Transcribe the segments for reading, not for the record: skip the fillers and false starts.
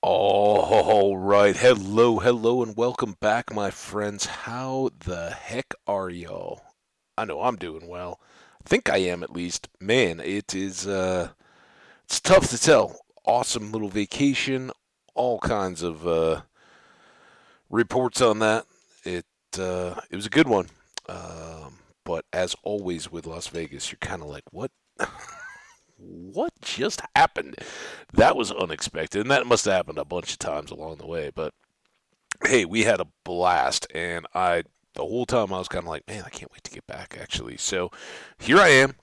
All right. Hello, and welcome back, my friends. How the heck are y'all? I know I'm doing well. I think I am at least. Man, it's tough to tell. Awesome little vacation, all kinds of reports on that. It was a good one. But as always with Las Vegas, you're kind of like, what just happened? That was unexpected, and that must have happened a bunch of times along the way. But hey, we had a blast, and the whole time I was kind of like, man, I can't wait to get back. Actually, so here I am,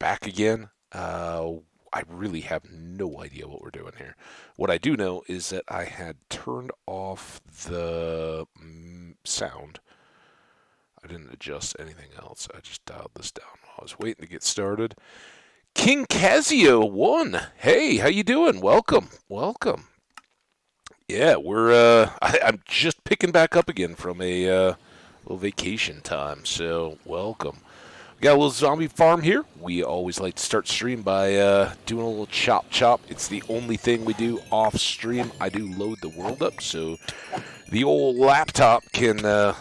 back again. I really have no idea what we're doing here. What I do know is that I had turned off the sound. I didn't adjust anything else. I just dialed this down while I was waiting to get started. King Casio won. Hey, how you doing? Welcome. Yeah, I'm just picking back up again from a little vacation time, so welcome. We got a little zombie farm here. We always like to start stream by doing a little chop chop. It's the only thing we do off stream. I do load the world up, so the old laptop can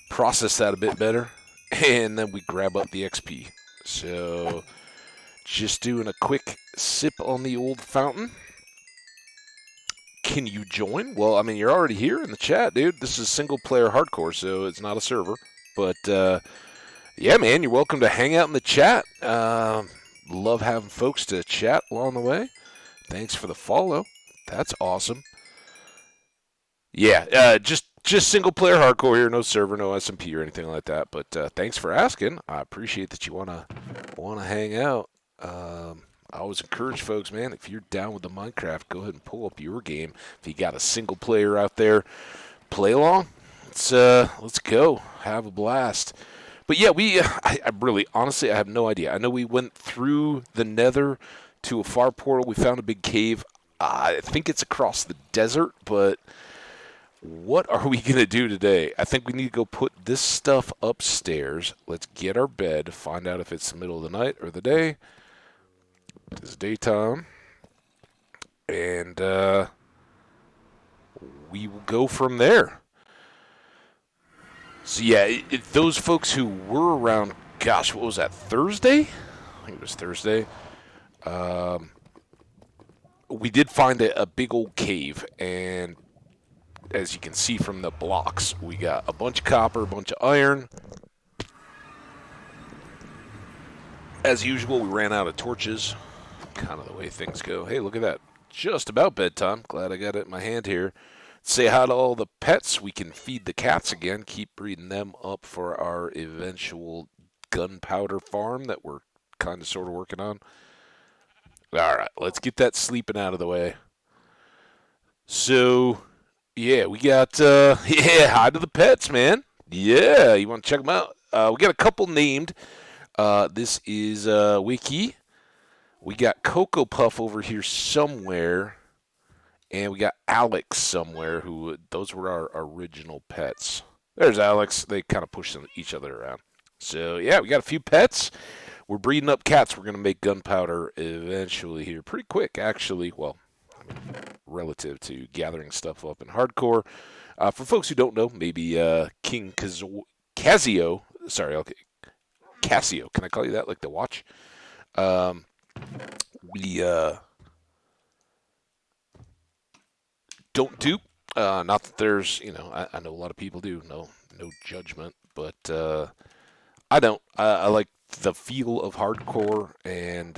process that a bit better, and then we grab up the XP. So just doing a quick sip on the old fountain. Can you join? Well, I mean, you're already here in the chat, dude. This is single player hardcore, so it's not a server. But yeah, man, you're welcome to hang out in the chat. Love having folks to chat along the way. Thanks for the follow. That's awesome. Yeah, just single player hardcore here, no server, no SMP or anything like that. But thanks for asking. I appreciate that you wanna hang out. I always encourage folks, man, if you're down with the Minecraft, go ahead and pull up your game. If you got a single player out there, play along. Let's go, have a blast. But yeah, I really honestly I have no idea. I know we went through the Nether to a far portal. We found a big cave. I think it's across the desert, but what are we going to do today? I think we need to go put this stuff upstairs. Let's get our bed, find out if it's the middle of the night or the day. It's daytime. And we will go from there. So, yeah, those folks who were around, gosh, what was that, Thursday? I think it was Thursday. Um, we did find a big old cave, and as you can see from the blocks, we got a bunch of copper, a bunch of iron. As usual, we ran out of torches. Kind of the way things go. Hey, look at that. Just about bedtime. Glad I got it in my hand here. Say hi to all the pets. We can feed the cats again. Keep breeding them up for our eventual gunpowder farm that we're kind of sort of working on. All right, let's get that sleeping out of the way. So, yeah, we got, yeah, hi to the pets, man. Yeah, you want to check them out? We got a couple named. This is Wiki. We got Cocoa Puff over here somewhere. And we got Alex somewhere, those were our original pets. There's Alex. They kind of push each other around. So, yeah, we got a few pets. We're breeding up cats. We're going to make gunpowder eventually here. Pretty quick, actually. Well, relative to gathering stuff up in hardcore. For folks who don't know, maybe King Casio. Sorry, okay. Casio. Can I call you that, like the watch? Um, we don't dupe. Not that there's, I know a lot of people do. No judgment, but I don't. I like the feel of hardcore and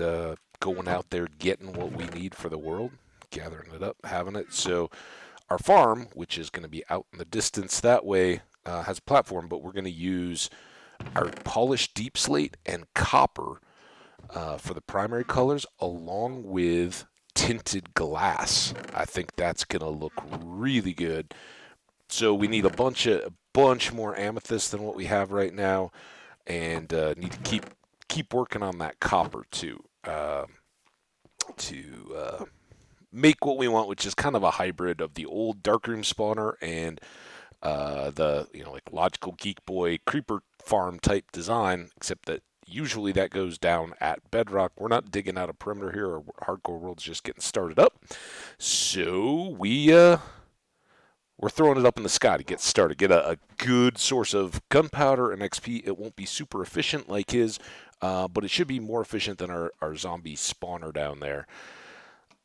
going out there, getting what we need for the world, gathering it up, having it. So our farm, which is going to be out in the distance that way, has a platform, but we're going to use our polished deep slate and copper for the primary colors, along with tinted glass. I think that's going to look really good. So we need a bunch more amethyst than what we have right now, and need to keep working on that copper too, to make what we want, which is kind of a hybrid of the old darkroom spawner and the like logical geek boy creeper farm type design, except that usually that goes down at bedrock. We're not digging out a perimeter here. Our hardcore world's just getting started up. So we're throwing it up in the sky to get started. Get a good source of gunpowder and XP. It won't be super efficient like his, but it should be more efficient than our zombie spawner down there.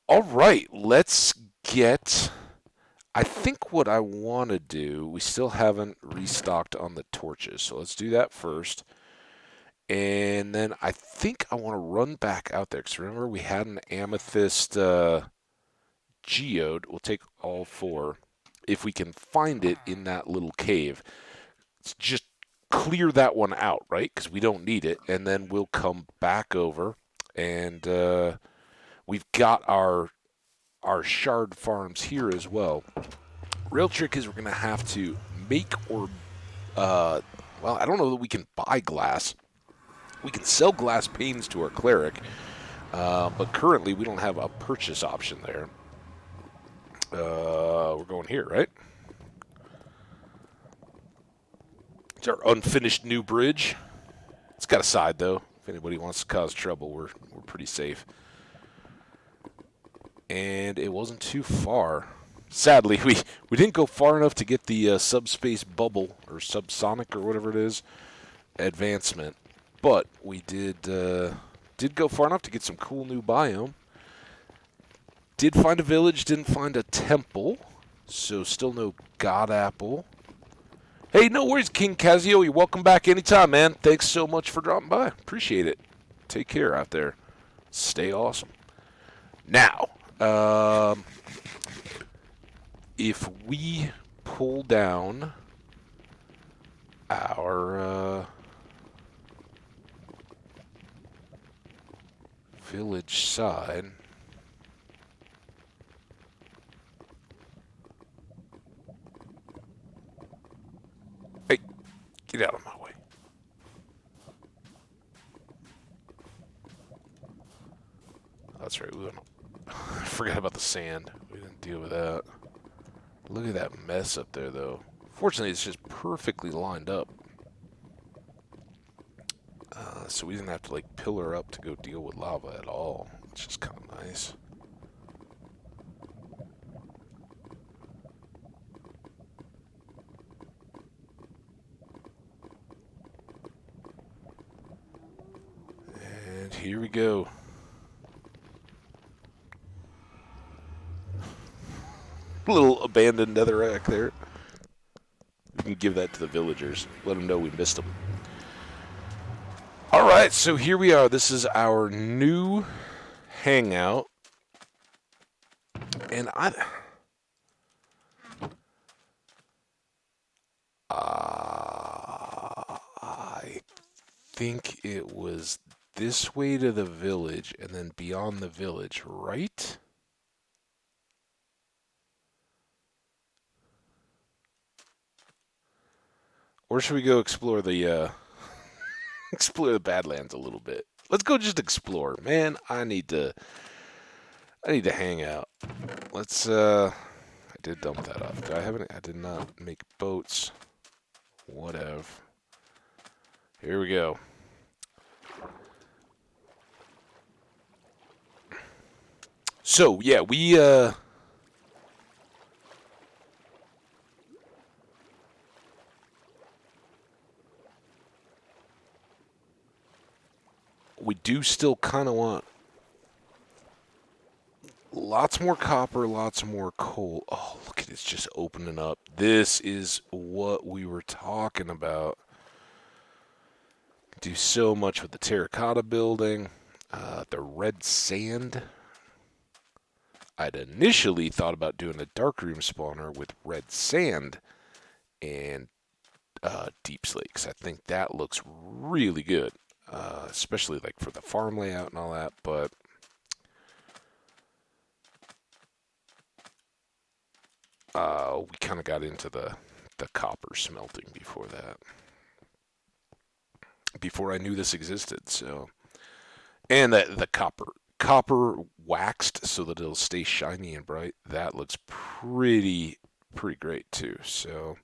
All right, let's get. I think what I want to do, we still haven't restocked on the torches, so let's do that first. And then I think I want to run back out there, because remember we had an amethyst geode. We'll take all 4 if we can find it in that little cave. Let's just clear that one out, right? Because we don't need it, and then we'll come back over, and we've got our shard farms here as well. Real trick is we're going to have to make or, well, I don't know that we can buy glass. We can sell glass panes to our cleric, but currently we don't have a purchase option there. We're going here, right? It's our unfinished new bridge. It's got a side, though. If anybody wants to cause trouble, we're pretty safe. And it wasn't too far. Sadly, we didn't go far enough to get the subspace bubble, or subsonic, or whatever it is, advancement. But we did go far enough to get some cool new biome. Did find a village, didn't find a temple, so still no god apple. Hey, no worries, King Casio. You're welcome back anytime, man. Thanks so much for dropping by. Appreciate it. Take care out there. Stay awesome. Now, if we pull down our village side, hey, get out of my way. That's right. I forgot about the sand. We didn't deal with that. Look at that mess up there, though. Fortunately, it's just perfectly lined up. So we didn't have to, like, pillar up to go deal with lava at all. It's just kind of nice. And here we go. Little abandoned netherrack there. We can give that to the villagers. Let them know we missed them. All right, so here we are. This is our new hangout. And I think it was this way to the village and then beyond the village, right? Or should we go explore the explore the Badlands a little bit? Let's go just explore. Man, I need to hang out. Let's I did dump that off. Did I have any? I did not make boats. Whatever. Here we go. So, yeah, we do still kind of want lots more copper, lots more coal. Oh, look at it, it's just opening up. This is what we were talking about. Do so much with the terracotta building, the red sand. I'd initially thought about doing a darkroom spawner with red sand and deep slakes. I think that looks really good, especially like for the farm layout and all that. But we kind of got into the copper smelting before that. Before I knew this existed, so and the copper waxed so that it'll stay shiny and bright. That looks pretty great too. So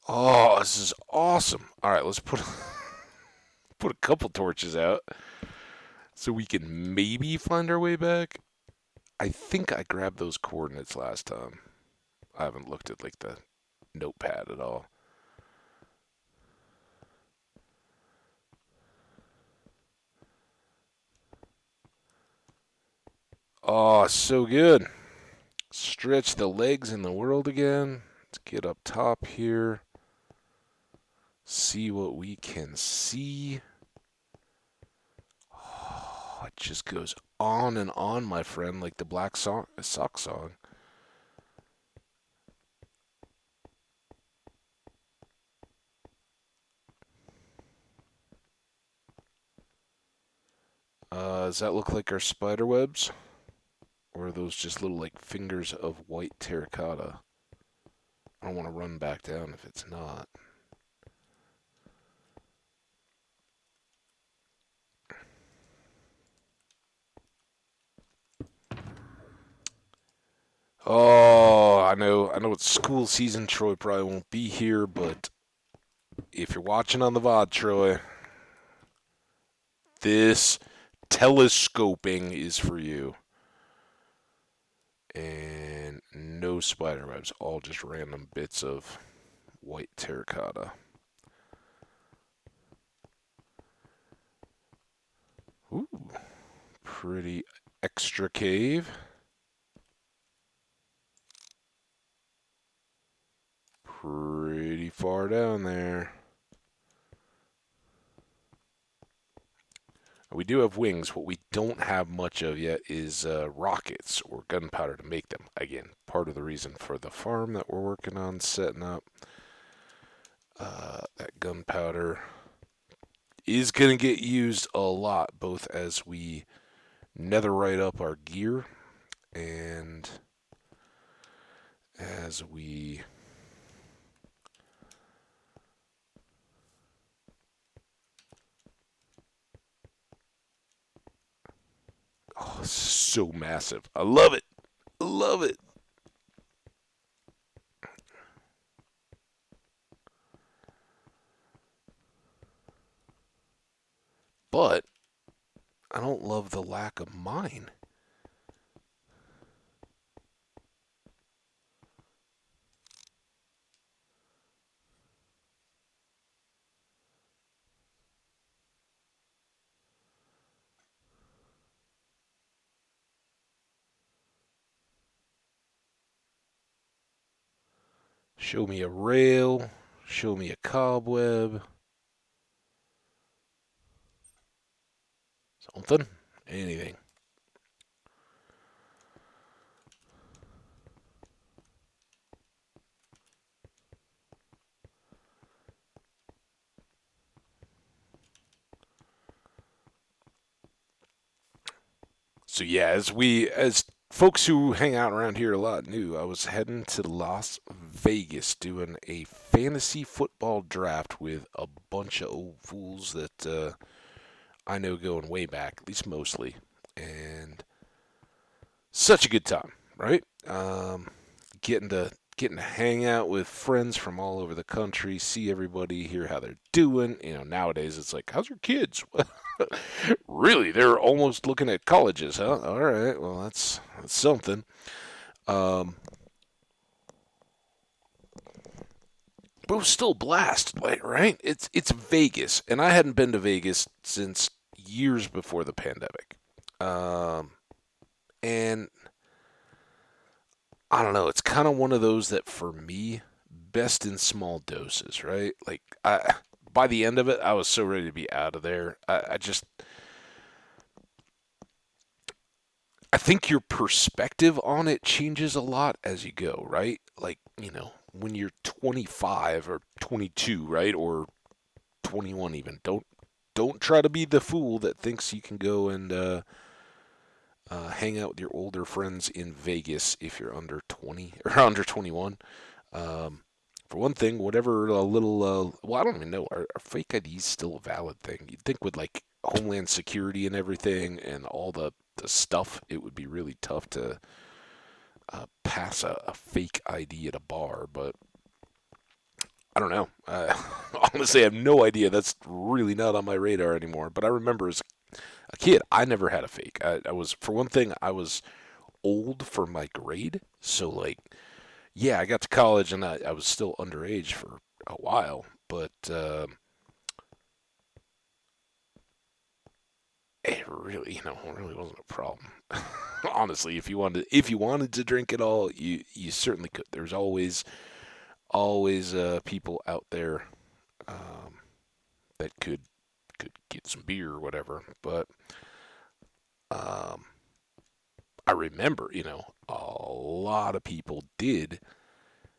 oh, this is awesome. All right, let's put Put a couple torches out so we can maybe find our way back. I think I grabbed those coordinates last time. I haven't looked at like the notepad at all. Oh, so good. Stretch the legs in the world again. Let's get up top here. See what we can see. Oh, it just goes on and on, my friend, like the Black Sock song. Does that look like our spider webs? Or are those just little like fingers of white terracotta? I don't want to run back down if it's not. Oh, I know it's school season. Troy probably won't be here, but if you're watching on the VOD, Troy, this telescoping is for you. And no spider webs, all just random bits of white terracotta. Ooh, pretty extra cave. Pretty far down there. We do have wings. What we don't have much of yet is rockets or gunpowder to make them. Again, part of the reason for the farm that we're working on setting up. That gunpowder is going to get used a lot, both as we netherite up our gear and as we oh, so massive. I love it. I love it. But I don't love the lack of mine. Show me a rail. Show me a cobweb. Something. Anything. So yeah, as folks who hang out around here a lot knew, I was heading to Las Vegas doing a fantasy football draft with a bunch of old fools that I know going way back, at least mostly, and such a good time, right? Getting to hang out with friends from all over the country, see everybody, hear how they're doing. Nowadays it's like, how's your kids? Really, they're almost looking at colleges, huh? All right, well that's something. Um, but it was still a blast, like, right? It's Vegas, and I hadn't been to Vegas since years before the pandemic. Um, and I don't know, it's kind of one of those that for me, best in small doses, right? Like I by the end of it, I was so ready to be out of there. I think your perspective on it changes a lot as you go, right? Like, when you're 25 or 22, right? Or 21 even. Don't try to be the fool that thinks you can go and hang out with your older friends in Vegas if you're under 20 or under 21. Um, for one thing, whatever little, well, I don't even know, are fake IDs still a valid thing? You'd think with like Homeland Security and everything and all the stuff, it would be really tough to pass a fake ID at a bar, but I don't know. Honestly, I have no idea. That's really not on my radar anymore. But I remember as a kid, I never had a fake. I was, for one thing, I was old for my grade. So, like, yeah, I got to college and I was still underage for a while. But it really, it really wasn't a problem. Honestly, if you wanted to drink it all, you certainly could. There's always people out there um, that could get some beer or whatever. But um, I remember, a lot of people did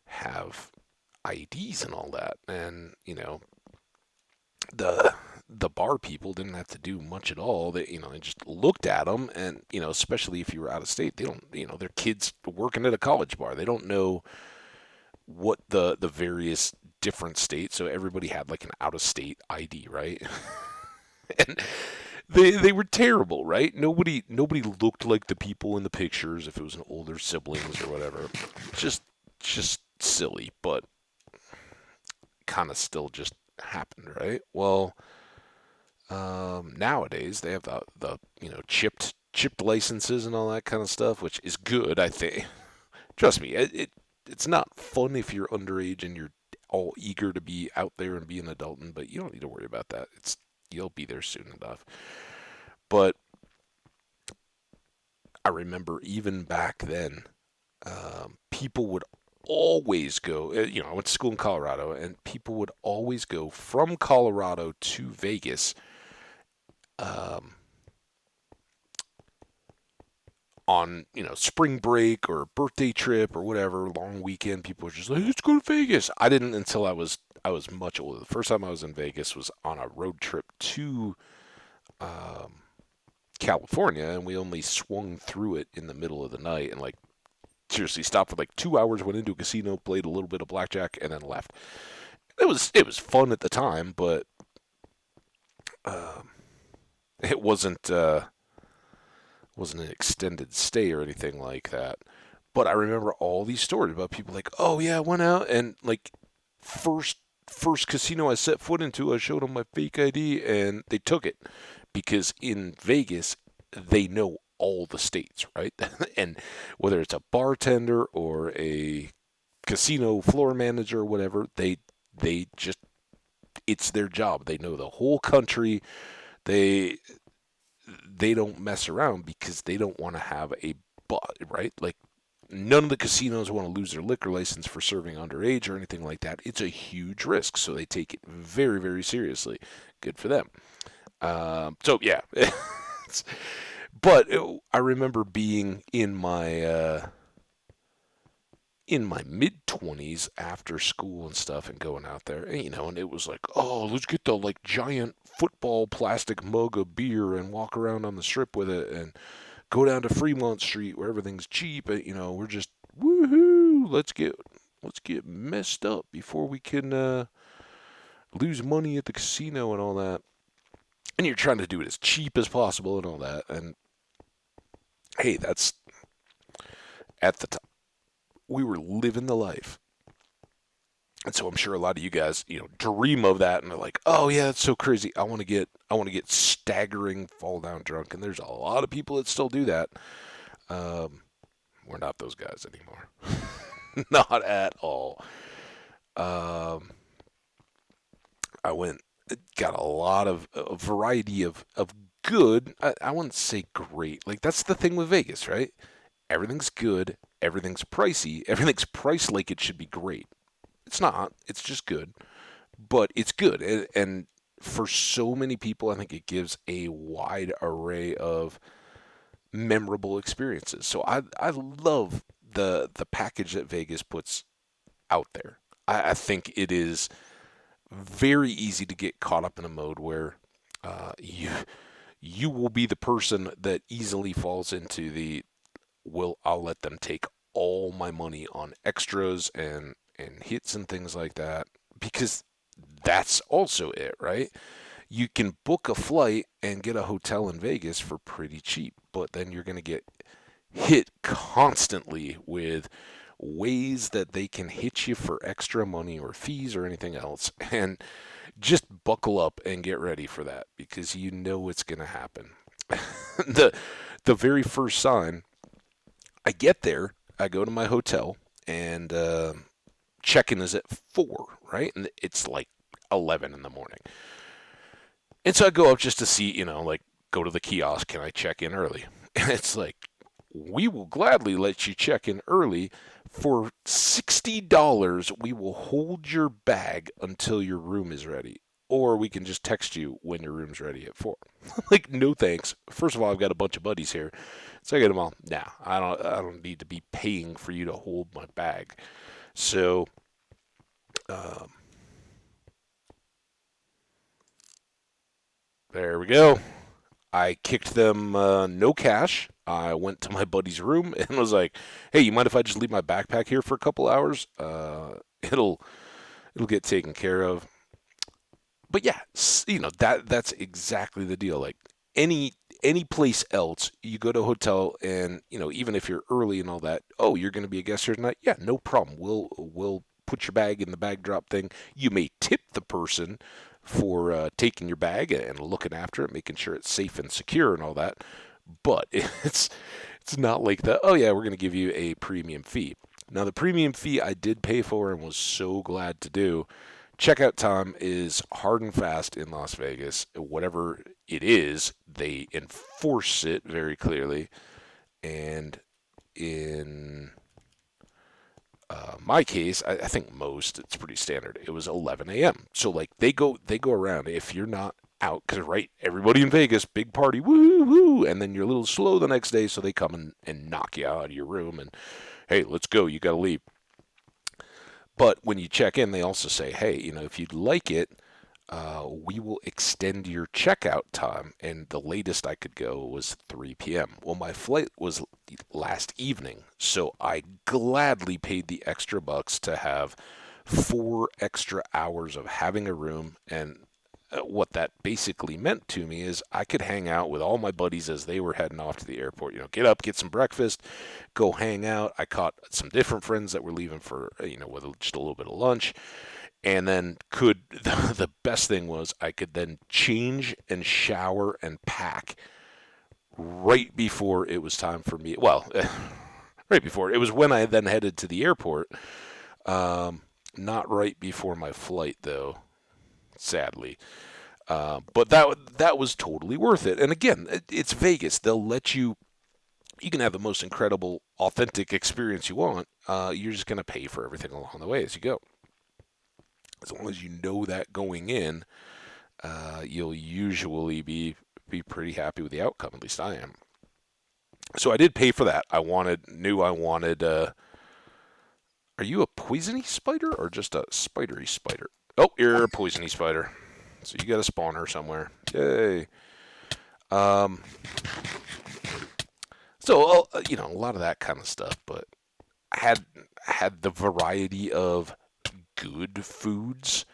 have IDs and all that, and the the bar people didn't have to do much at all. They just looked at them, and especially if you were out of state, they don't, their kids working at a college bar. They don't know what the various different states. So everybody had like an out of state ID, right? And they were terrible, right? Nobody looked like the people in the pictures if it was an older siblings or whatever. Just silly, but kind of still just happened, right? Well, nowadays they have the chipped licenses and all that kind of stuff, which is good, I think. Trust me, it's not fun if you're underage and you're all eager to be out there and be an adult, but you don't need to worry about that. You'll be there soon enough. But I remember even back then, people would always go. I went to school in Colorado, and people would always go from Colorado to Vegas um, on spring break or birthday trip or whatever long weekend. People were just like, let's go to Vegas. I didn't until I was much older. The first time I was in Vegas was on a road trip to um, California, and we only swung through it in the middle of the night and like seriously stopped for like 2 hours, went into a casino, played a little bit of blackjack, and then left. It was fun at the time, but um, it wasn't an extended stay or anything like that. But I remember all these stories about people like, oh yeah, I went out and like first first casino I set foot into, I showed them my fake ID and they took it because in Vegas they know all the states, right? And whether it's a bartender or a casino floor manager or whatever, they just it's their job. They know the whole country. They they don't mess around because they don't want to have a but right like none of the casinos want to lose their liquor license for serving underage or anything like that. It's a huge risk, so they take it very, very seriously. Good for them. So yeah, but I remember being in my mid 20s after school and stuff and going out there, and it was like, oh, let's get the like giant football plastic mug of beer and walk around on the strip with it and go down to Fremont Street where everything's cheap. We're just woohoo. Let's get messed up before we can lose money at the casino and all that. And you're trying to do it as cheap as possible and all that. And hey, that's at the time we were living the life. And so I'm sure a lot of you guys, dream of that and they're like, "Oh yeah, that's so crazy. I want to get staggering fall down drunk." And there's a lot of people that still do that. Um, we're not those guys anymore. Not at all. Um, I went, got a lot of a variety of good. I wouldn't say great. Like that's the thing with Vegas, right? Everything's good. Everything's pricey. Everything's priced like it should be great. It's not. It's just good, but it's good. And for so many people, I think it gives a wide array of memorable experiences. So I love the package that Vegas puts out there. I think it is very easy to get caught up in a mode where you will be the person that easily falls into the will I'll let them take all my money on extras and hits and things like that because that's also it, right? You can book a flight and get a hotel in Vegas for pretty cheap, but then you're going to get hit constantly with ways that they can hit you for extra money or fees or anything else. And just buckle up and get ready for that because you know it's going to happen. the the very first sign, I get there, I go to my hotel, and check-in is at 4, right? And it's like 11 in the morning. And so I go up just to see, like go to the kiosk, can I check in early? And it's like, we will gladly let you check in early. For $60, we will hold your bag until your room is ready. Or we can just text you when your room's ready at 4. Like, no thanks. First of all, I've got a bunch of buddies here. Second of all, nah, I don't need to be paying for you to hold my bag. So, um, there we go. I kicked them no cash. I went to my buddy's room and was like, "Hey, you mind if I just leave my backpack here for a couple hours? It'll get taken care of." But yeah, that's exactly the deal. Like any any place else, you go to a hotel and even if you're early and all that, oh, you're going to be a guest here tonight. Yeah, no problem. We'll put your bag in the bag drop thing. You may tip the person for taking your bag and looking after it, making sure it's safe and secure and all that. But it's not like that. Oh yeah, we're going to give you a premium fee. Now the premium fee I did pay for and was so glad to do. Checkout time is hard and fast in Las Vegas. Whatever it is, they enforce it very clearly. And in my case, I think most it's pretty standard. It was 11 a.m. So like they go around. If you're not out, because right, everybody in Vegas, big party, woo woo, and then you're a little slow the next day, so they come and knock you out of your room and hey, let's go. You got to leave. But when you check in, they also say, hey, if you'd like it, we will extend your checkout time. And the latest I could go was 3 p.m. Well, my flight was last evening, so I gladly paid the extra bucks to have 4 extra hours of having a room. And what that basically meant to me is I could hang out with all my buddies as they were heading off to the airport. Get up, get some breakfast, go hang out. I caught some different friends that were leaving for, with just a little bit of lunch. And then the best thing was I could then change and shower and pack right before it was time for me. Well, right before. It was when I then headed to the airport. Not right before my flight, though, sadly. But that was totally worth it. And again, it's Vegas. They'll let you can have the most incredible, authentic experience you want. You're just going to pay for everything along the way as you go. As long as you know that going in, you'll usually be pretty happy with the outcome. At least I am. So I did pay for that. Knew I wanted. Are you a poisony spider or just a spidery spider? Oh, you're a poisony spider. So you got a spawner somewhere. Yay. Um, so a lot of that kind of stuff, but I had the variety of good foods.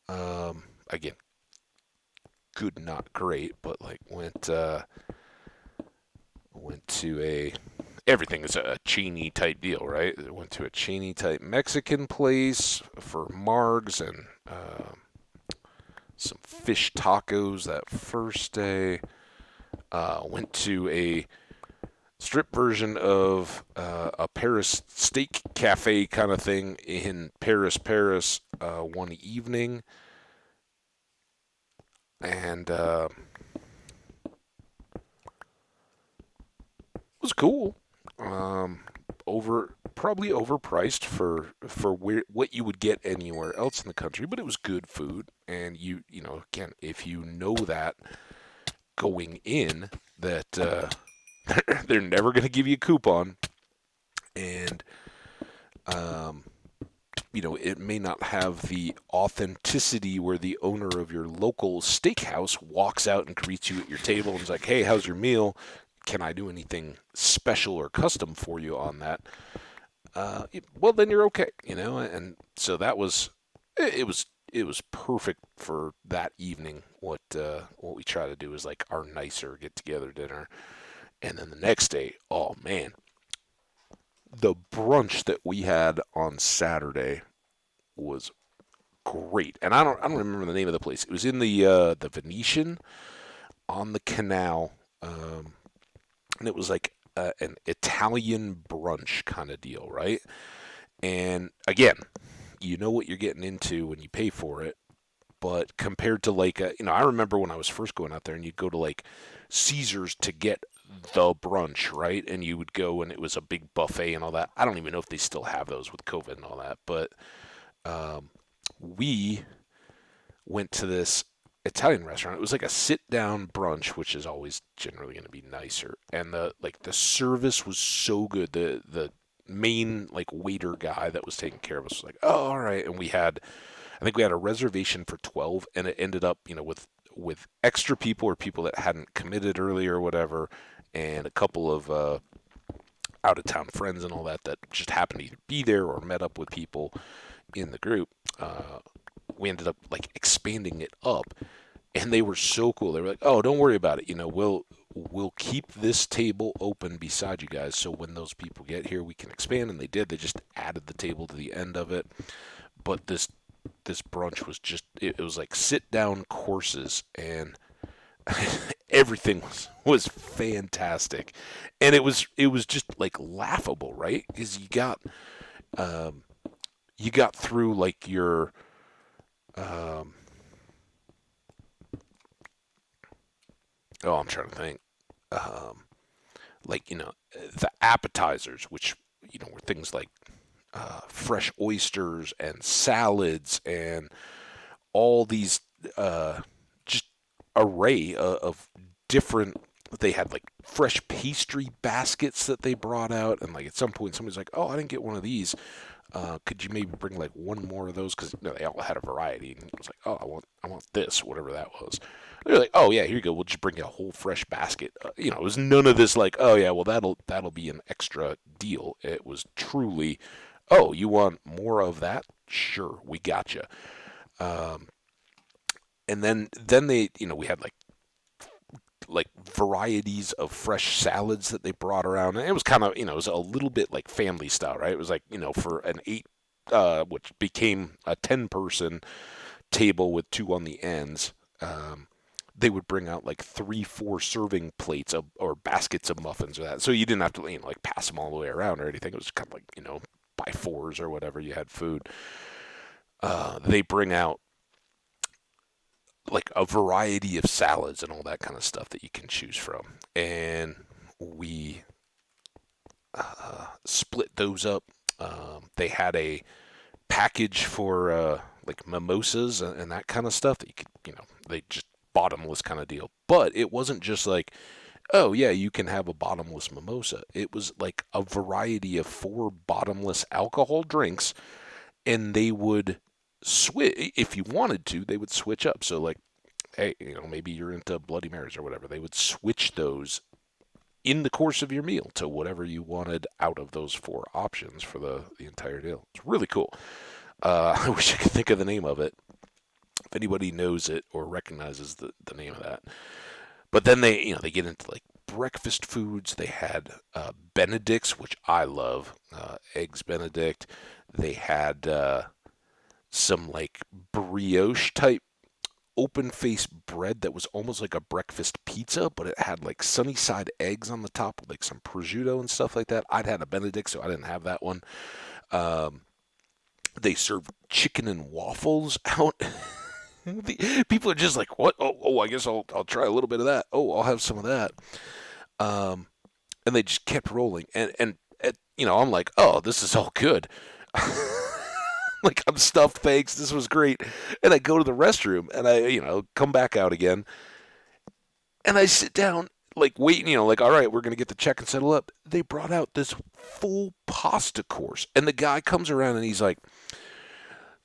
Again, good, not great, but like went to a everything is a Cheney type deal, right? I went to a Cheney type Mexican place for margs and some fish tacos that first day. Went to a strip version of a Paris steak cafe kind of thing in Paris, one evening, and it was cool. Um, probably overpriced for what you would get anywhere else in the country, but it was good food. And again, if you know that going in that they're never going to give you a coupon, and um, it may not have the authenticity where the owner of your local steakhouse walks out and greets you at your table and is like, "Hey, how's your meal? Can I do anything special or custom for you on that?" Well, then you're okay, And so that was it was perfect for that evening. What we try to do is like our nicer get together dinner, and then the next day, oh man, the brunch that we had on Saturday was great. And I don't remember the name of the place. It was in the Venetian on the canal. And it was like an Italian brunch kind of deal, right? And again, you know what you're getting into when you pay for it. But compared to like, I remember when I was first going out there, and you'd go to like Caesars to get the brunch, right? And you would go, and it was a big buffet and all that. I don't even know if they still have those with COVID and all that. But um, we went to this Italian restaurant. It was like a sit-down brunch, which is always generally going to be nicer. And the service was so good. The main like waiter guy that was taking care of us was like, "Oh, all right." And I think we had a reservation for 12, and it ended up, with extra people or people that hadn't committed earlier or whatever, and a couple of out of town friends and all that that just happened to either be there or met up with people in the group. Uh, we ended up like expanding it up, and they were so cool. They were like, "Oh, don't worry about it. We'll keep this table open beside you guys, so when those people get here, we can expand." And they did. They just added the table to the end of it. But this brunch was just it was like sit down courses, and everything was fantastic, and it was just like laughable, right? Because um, you got through like your um, I'm trying to think. Um, like the appetizers, which were things like fresh oysters and salads and all these just array of different. They had like fresh pastry baskets that they brought out, and like at some point somebody's like, "Oh, I didn't get one of these. Could you maybe bring like one more of those?" Because they all had a variety, and it was like, "Oh, I want this, whatever that was." They're like, "Oh yeah, here you go. We'll just bring you a whole fresh basket." It was none of this like, "Oh yeah, well that'll be an extra deal." It was truly, "Oh, you want more of that? Sure, we got you." Um, and then they we had like varieties of fresh salads that they brought around, and it was kind of it was a little bit like family style, right? It was like for an eight which became a 10-person table with two on the ends. They would bring out like 3-4 serving plates of or baskets of muffins or that, so you didn't have to like pass them all the way around or anything. It was kind of like by fours or whatever you had food. They bring out like a variety of salads and all that kind of stuff that you can choose from. And we split those up. They had a package for like mimosas and that kind of stuff that you could, they just bottomless kind of deal. But it wasn't just like, oh yeah, you can have a bottomless mimosa. It was like a variety of 4 bottomless alcohol drinks, and they would switch if you wanted to. They would switch up. So like, hey, maybe you're into Bloody Marys or whatever. They would switch those in the course of your meal to whatever you wanted out of those 4 options for the entire deal. It's really cool. I wish I could think of the name of it. If anybody knows it or recognizes the name of that. But then they get into like breakfast foods. They had Benedicts, which I love, eggs Benedict. They had some like brioche type open faced bread that was almost like a breakfast pizza, but it had like sunny side eggs on the top with like some prosciutto and stuff like that. I'd had a Benedict, so I didn't have that one. Um, they served chicken and waffles out. People are just like, what? Oh, I guess I'll try a little bit of that. Oh, I'll have some of that. Um, and they just kept rolling. And I'm like, oh, this is all good. Like, I'm stuffed, thanks. This was great. And I go to the restroom, and I come back out again, and I sit down, like waiting, like, all right, we're gonna get the check and settle up. They brought out this full pasta course, and the guy comes around and he's like,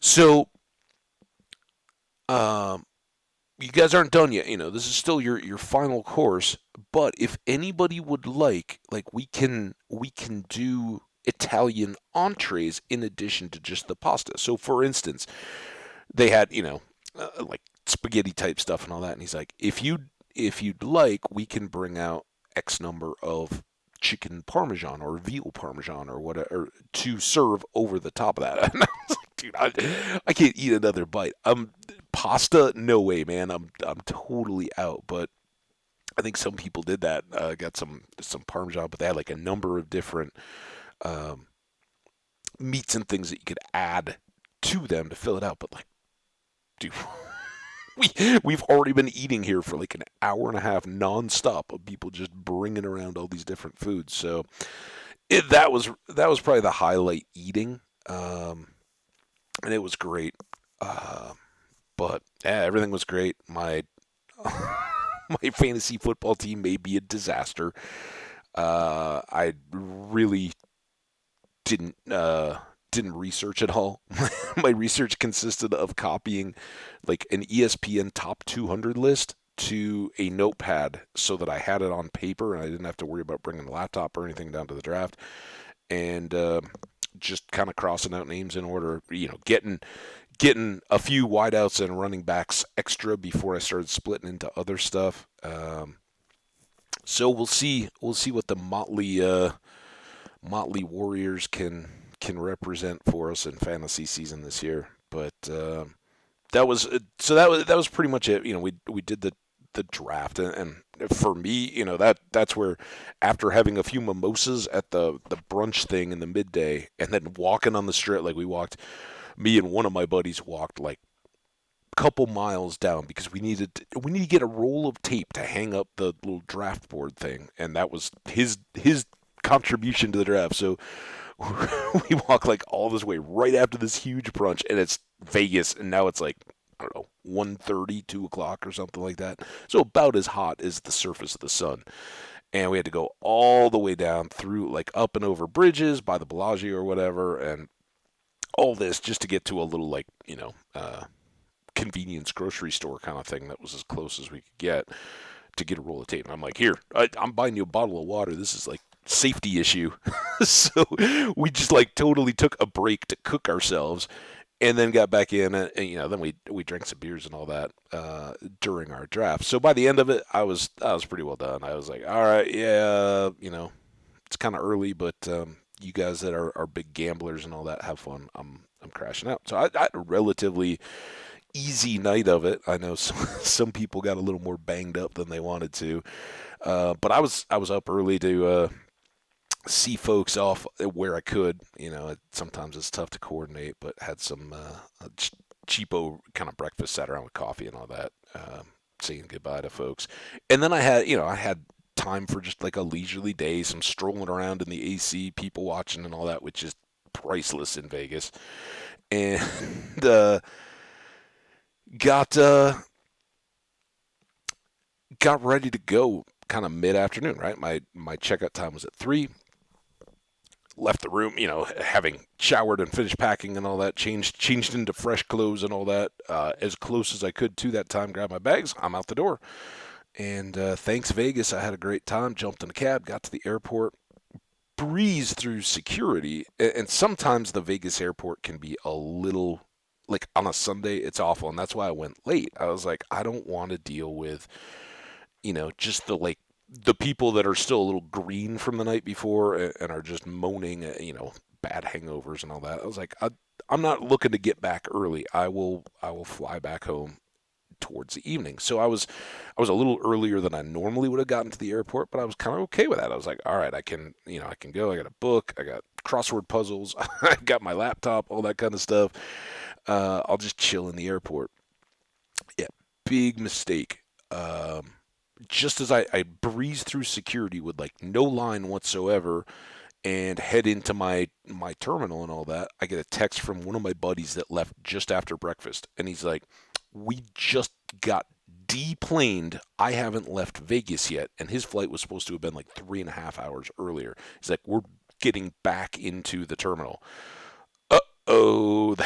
so, um, you guys aren't done yet. This is still your final course. But if anybody would like we can do Italian entrees in addition to just the pasta. So, for instance, they had like spaghetti type stuff and all that. And he's like, if you'd like, we can bring out X number of chicken parmesan or veal parmesan or whatever to serve over the top of that. And I was like, dude, I can't eat another bite. Pasta, no way, man. I'm totally out. But I think some people did that. Got some parmesan, but they had like a number of different um, meats and things that you could add to them to fill it out. But like, dude, we've already been eating here for like an hour and a half nonstop of people just bringing around all these different foods. So that was probably the highlight eating, and it was great. Uh, but yeah, everything was great. My my fantasy football team may be a disaster. I really didn't research at all. My research consisted of copying like an ESPN top 200 list to a notepad so that I had it on paper and I didn't have to worry about bringing a laptop or anything down to the draft. And just kind of crossing out names in order, getting a few wideouts and running backs extra before I started splitting into other stuff. So we'll see what the Motley Warriors can represent for us in fantasy season this year. But that was pretty much it. We did the draft, and for me, that's where after having a few mimosas at the brunch thing in the midday, and then walking on the strip, like me and one of my buddies walked like a couple miles down because we need to get a roll of tape to hang up the little draft board thing, and that was his contribution to the draft. So we walk like all this way right after this huge brunch, and it's Vegas, and now it's like I don't know 1:30, 2 o'clock or something like that. So about as hot as the surface of the sun, and we had to go all the way down through like up and over bridges by the Bellagio or whatever, and all this just to get to a little like convenience grocery store kind of thing that was as close as we could get to get a roll of tape. And I'm like, here, I'm buying you a bottle of water. This is like safety issue. So we just like totally took a break to cook ourselves and then got back in and then we drank some beers and all that during our draft. So by the end of it, I was pretty well done. I was like, all right, yeah, it's kind of early, but you guys that are big gamblers and all that have fun. I'm crashing out. So I had a relatively easy night of it. I know some people got a little more banged up than they wanted to, but I was up early to see folks off where I could. Sometimes it's tough to coordinate, but had some cheapo kind of breakfast, sat around with coffee and all that, saying goodbye to folks. And then I had time for just like a leisurely day, some strolling around in the AC, people watching and all that, which is priceless in Vegas. And got got ready to go kind of mid afternoon. Right, my checkout time was at 3. Left the room, having showered and finished packing and all that, changed into fresh clothes and all that, as close as I could to that time, grabbed my bags, I'm out the door. And thanks Vegas, I had a great time, jumped in a cab, got to the airport, breezed through security, and sometimes the Vegas airport can be a little, like on a Sunday, it's awful, and that's why I went late. I was like, I don't want to deal with, just the people that are still a little green from the night before and are just moaning at, bad hangovers and all that. I was like, I'm not looking to get back early. I will fly back home towards the evening. So I was a little earlier than I normally would have gotten to the airport, but I was kind of okay with that. I was like, all right, I can go. I got a book. I got crossword puzzles. I got my laptop, all that kind of stuff. I'll just chill in the airport. Yeah, big mistake. Just as I breezed through security with like no line whatsoever and head into my terminal and all that, I get a text from one of my buddies that left just after breakfast, and he's like, "We just got deplaned. I haven't left Vegas yet," and his flight was supposed to have been like 3.5 hours earlier. He's like, "We're getting back into the terminal." Oh,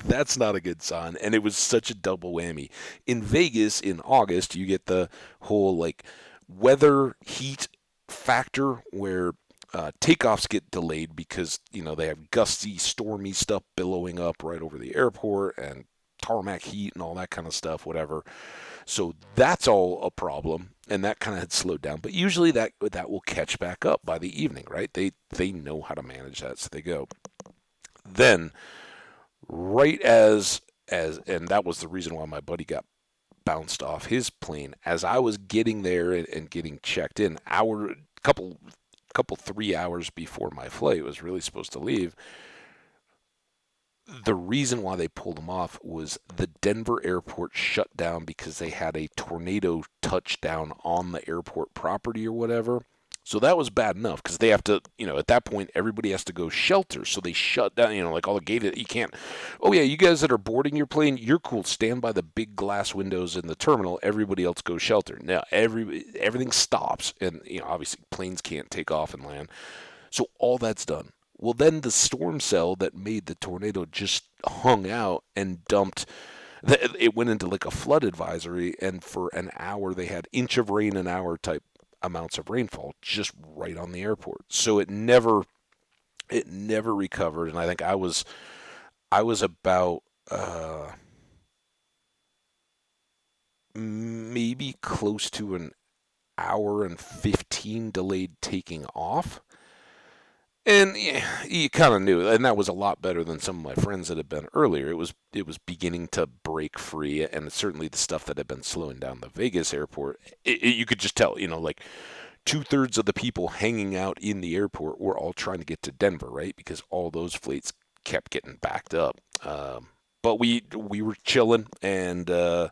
that's not a good sign. And it was such a double whammy. In Vegas in August, you get the whole like weather heat factor where takeoffs get delayed because they have gusty, stormy stuff billowing up right over the airport, and tarmac heat and all that kind of stuff, whatever. So that's all a problem, and that kind of had slowed down. But usually that will catch back up by the evening, right? They know how to manage that, so they go. Then right as and that was the reason why my buddy got bounced off his plane. As I was getting there and getting checked in, couple 3 hours before my flight was really supposed to leave, the reason why they pulled them off was the Denver airport shut down because they had a tornado touchdown on the airport property or whatever. So that was bad enough because they have to, at that point, everybody has to go shelter. So they shut down, like all the gated. You can't, oh, yeah, you guys that are boarding your plane, you're cool. Stand by the big glass windows in the terminal. Everybody else goes shelter. Now, everything stops. And, obviously, planes can't take off and land. So all that's done. Well, then the storm cell that made the tornado just hung out and dumped. It went into like a flood advisory, and for an hour they had inch of rain an hour type amounts of rainfall just right on the airport. So it never recovered, and I think I was about maybe close to an hour and 15 delayed taking off. And yeah, you kind of knew, and that was a lot better than some of my friends that had been earlier. It was beginning to break free, and certainly the stuff that had been slowing down the Vegas airport. You could just tell, like 2/3 of the people hanging out in the airport were all trying to get to Denver, right? Because all those flights kept getting backed up. But we were chilling, and I'm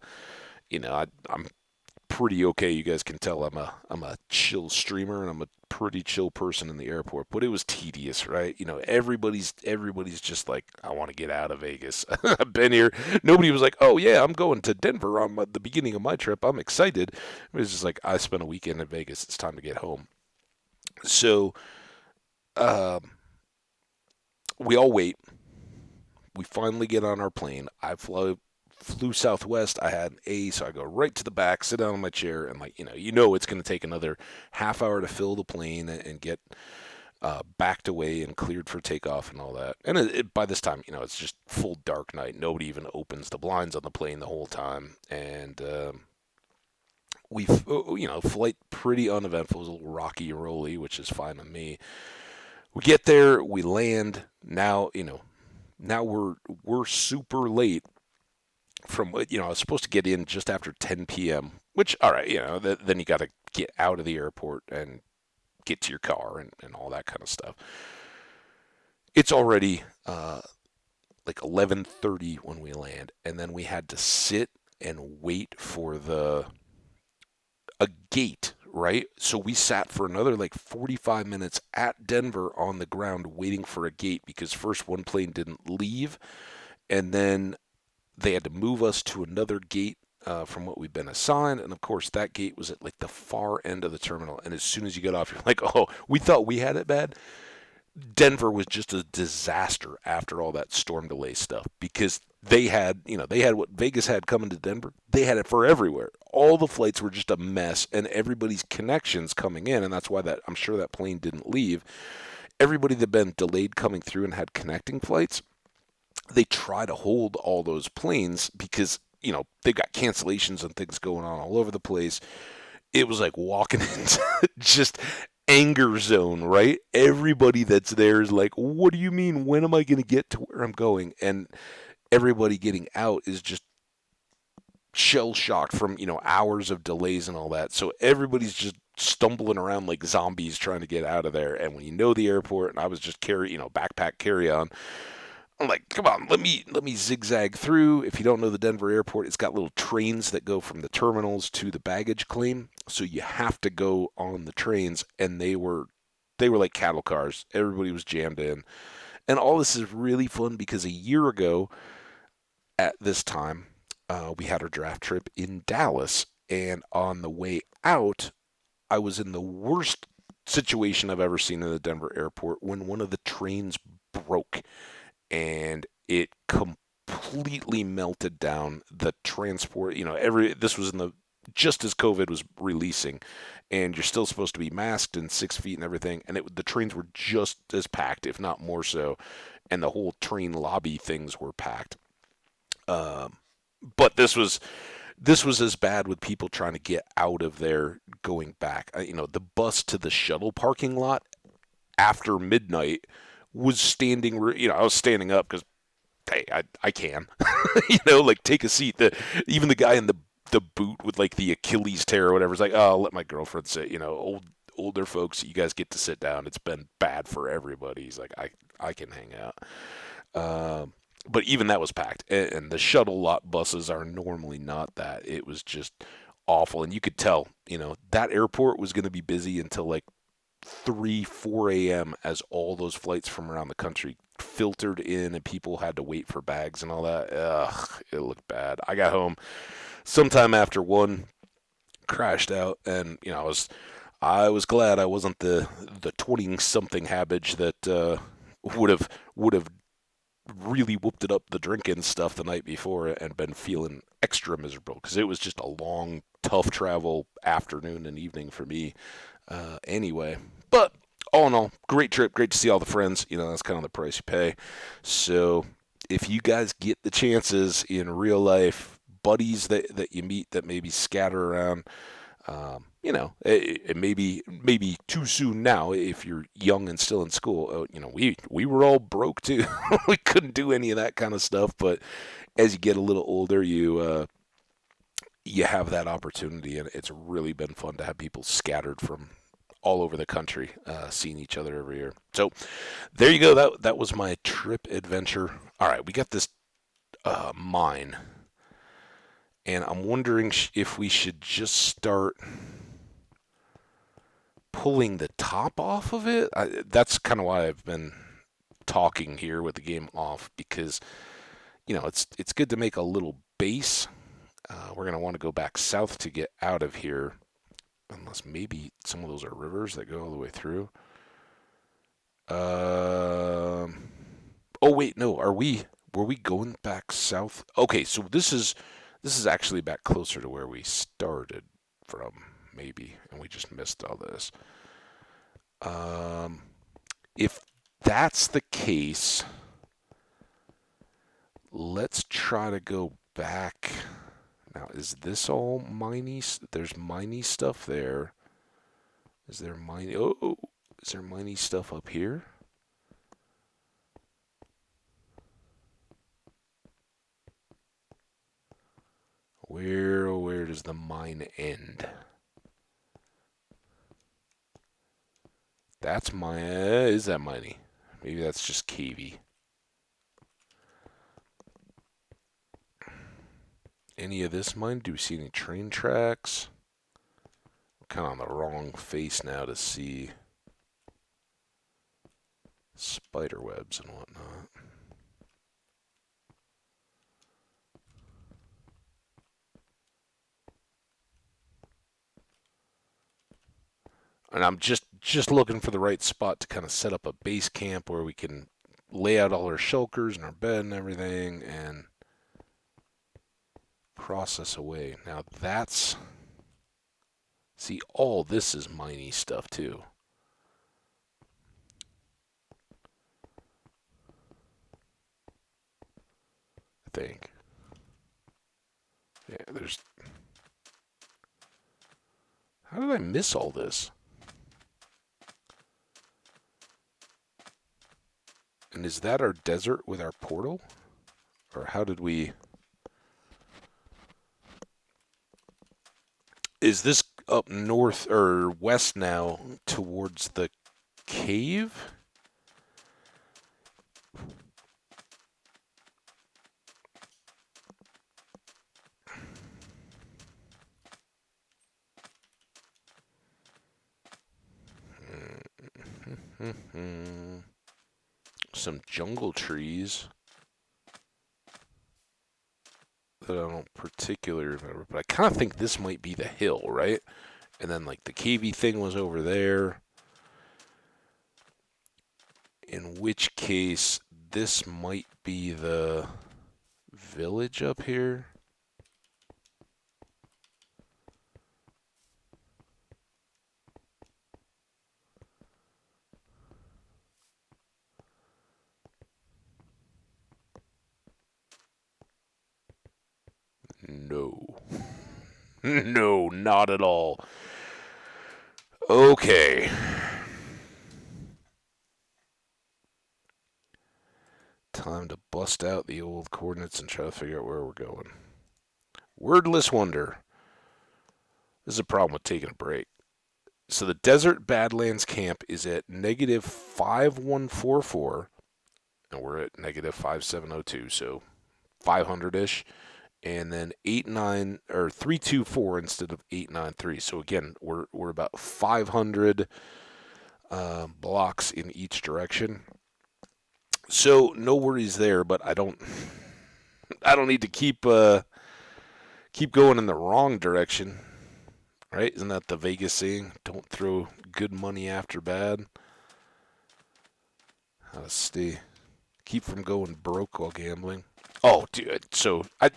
pretty okay. You guys can tell I'm a chill streamer and I'm a pretty chill person in the airport. But it was tedious, right? Everybody's just like, I want to get out of Vegas. I've been here. Nobody was like, oh yeah, I'm going to Denver on the beginning of my trip. I'm excited. It was just like, I spent a weekend in Vegas. It's time to get home. So um, we all wait. We finally get on our plane. I flew Southwest. I had an A, so I go right to the back, sit down in my chair, and like it's going to take another half hour to fill the plane and get backed away and cleared for takeoff and all that. And by this time, it's just full dark night. Nobody even opens the blinds on the plane the whole time, and flight pretty uneventful. It was a little rocky and rolly, which is fine with me. We get there, we land. Now we're super late from I was supposed to get in just after 10 p.m. Which, all right, then you got to get out of the airport and get to your car and all that kind of stuff. It's already like 11:30 when we land, and then we had to sit and wait for the a gate, right? So we sat for another like 45 minutes at Denver on the ground waiting for a gate because first one plane didn't leave, and then they had to move us to another gate from what we've been assigned. And of course, that gate was at like the far end of the terminal. And as soon as you get off, you're like, oh, we thought we had it bad. Denver was just a disaster after all that storm delay stuff because they had what Vegas had coming to Denver. They had it for everywhere. All the flights were just a mess, and everybody's connections coming in, and that's why that I'm sure that plane didn't leave. Everybody that had been delayed coming through and had connecting flights, they try to hold all those planes because they've got cancellations and things going on all over the place. It was like walking into just anger zone, right? Everybody that's there is like, what do you mean? When am I going to get to where I'm going? And everybody getting out is just shell shocked from hours of delays and all that. So everybody's just stumbling around like zombies trying to get out of there. And when the airport, and I was just backpack carry on, I'm like, come on, let me zigzag through. If you don't know the Denver airport, it's got little trains that go from the terminals to the baggage claim. So you have to go on the trains, and they were like cattle cars. Everybody was jammed in. And all this is really fun because a year ago at this time, we had our draft trip in Dallas, and on the way out, I was in the worst situation I've ever seen in the Denver airport when one of the trains broke and it completely melted down the transport. This was in the just as COVID was releasing, and you're still supposed to be masked and 6 feet and everything, and the trains were just as packed, if not more so, and the whole train lobby things were packed. Um, but this was as bad with people trying to get out of there going back. The bus to the shuttle parking lot after midnight was standing. I was standing up because hey, I can, like take a seat. Even the guy in the boot with like the Achilles tear or whatever is like, oh, I'll let my girlfriend sit. Older folks, you guys get to sit down. It's been bad for everybody. He's like, I can hang out. Um, but even that was packed, and the shuttle lot buses are normally not that. It was just awful, and you could tell, that airport was going to be busy until like 3, 4 a.m. as all those flights from around the country filtered in and people had to wait for bags and all that. Ugh, it looked bad. I got home sometime after 1, crashed out, and I was glad I wasn't the 20 something habage that would have really whooped it up the drinking stuff the night before and been feeling extra miserable because it was just a long, tough travel afternoon and evening for me anyway. But all in all, great trip. Great to see all the friends. That's kind of the price you pay. So if you guys get the chances in real life, buddies that you meet that maybe scatter around, it maybe too soon now if you're young and still in school. We were all broke too. We couldn't do any of that kind of stuff. But as you get a little older, you have that opportunity, and it's really been fun to have people scattered from all over the country, seeing each other every year. So there you go. That was my trip adventure. All right, we got this mine, and I'm wondering if we should just start pulling the top off of it. That's kind of why I've been talking here with the game off because it's good to make a little base. We're gonna want to go back south to get out of here, unless maybe some of those are rivers that go all the way through. Um. Oh wait, no. Were we going back south? Okay, so this is actually back closer to where we started from, maybe, and we just missed all this. Um, if that's the case, let's try to go back. Now, is this all miney? There's miney stuff there. Is there miney? Oh, is there miney stuff up here? Where does the mine end? That's my. Is that miney? Maybe that's just cavey. Any of this mine? Do we see any train tracks? We're kind of on the wrong face now to see spider webs and whatnot. And I'm just looking for the right spot to kind of set up a base camp where we can lay out all our shulkers and our bed and everything and process away. Now that's see all this is miney stuff too. I think. Yeah, there's. How did I miss all this? And is that our desert with our portal? Or how did we. Is this up north or west now towards the cave? Some jungle trees that I don't particularly remember, but I kind of think this might be the hill, right? And then like the cavey thing was over there. In which case, this might be the village up here. No, not at all. Okay. Time to bust out the old coordinates and try to figure out where we're going. Wordless Wonder. This is a problem with taking a break. So the Desert Badlands camp is at negative 5144, and we're at negative 5702, so 500 ish. And then 89 or 324 instead of 893. So again, we're about 500 blocks in each direction. So no worries there, but I don't need to keep going in the wrong direction, right? Isn't that the Vegas saying? Don't throw good money after bad. How to keep from going broke while gambling. Oh, dude. So I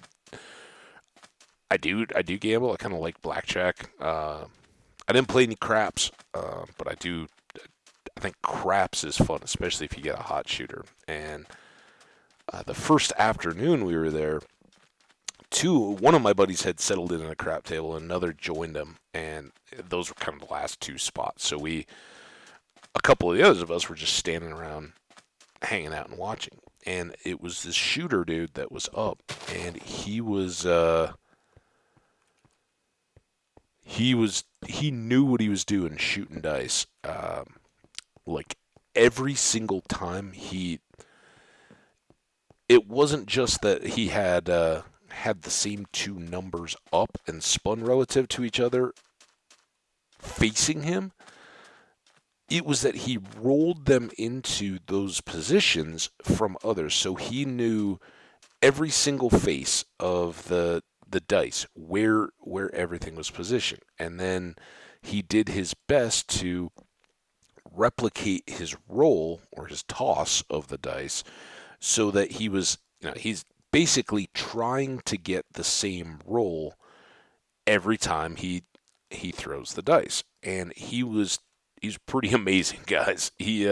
do gamble. I kind of like blackjack. I didn't play any craps, but I do. I think craps is fun, especially if you get a hot shooter. And the first afternoon we were there, one of my buddies had settled in a crap table, and another joined him, and those were kind of the last two spots. So a couple of the others of us were just standing around, hanging out and watching. And it was this shooter dude that was up, and he knew what he was doing shooting dice. Like every single time it wasn't just that he had the same two numbers up and spun relative to each other facing him. It was that he rolled them into those positions from others, so he knew every single face of the dice where everything was positioned, and then he did his best to replicate his roll or his toss of the dice so that he's basically trying to get the same roll every time he throws the dice. And he's pretty amazing, guys. He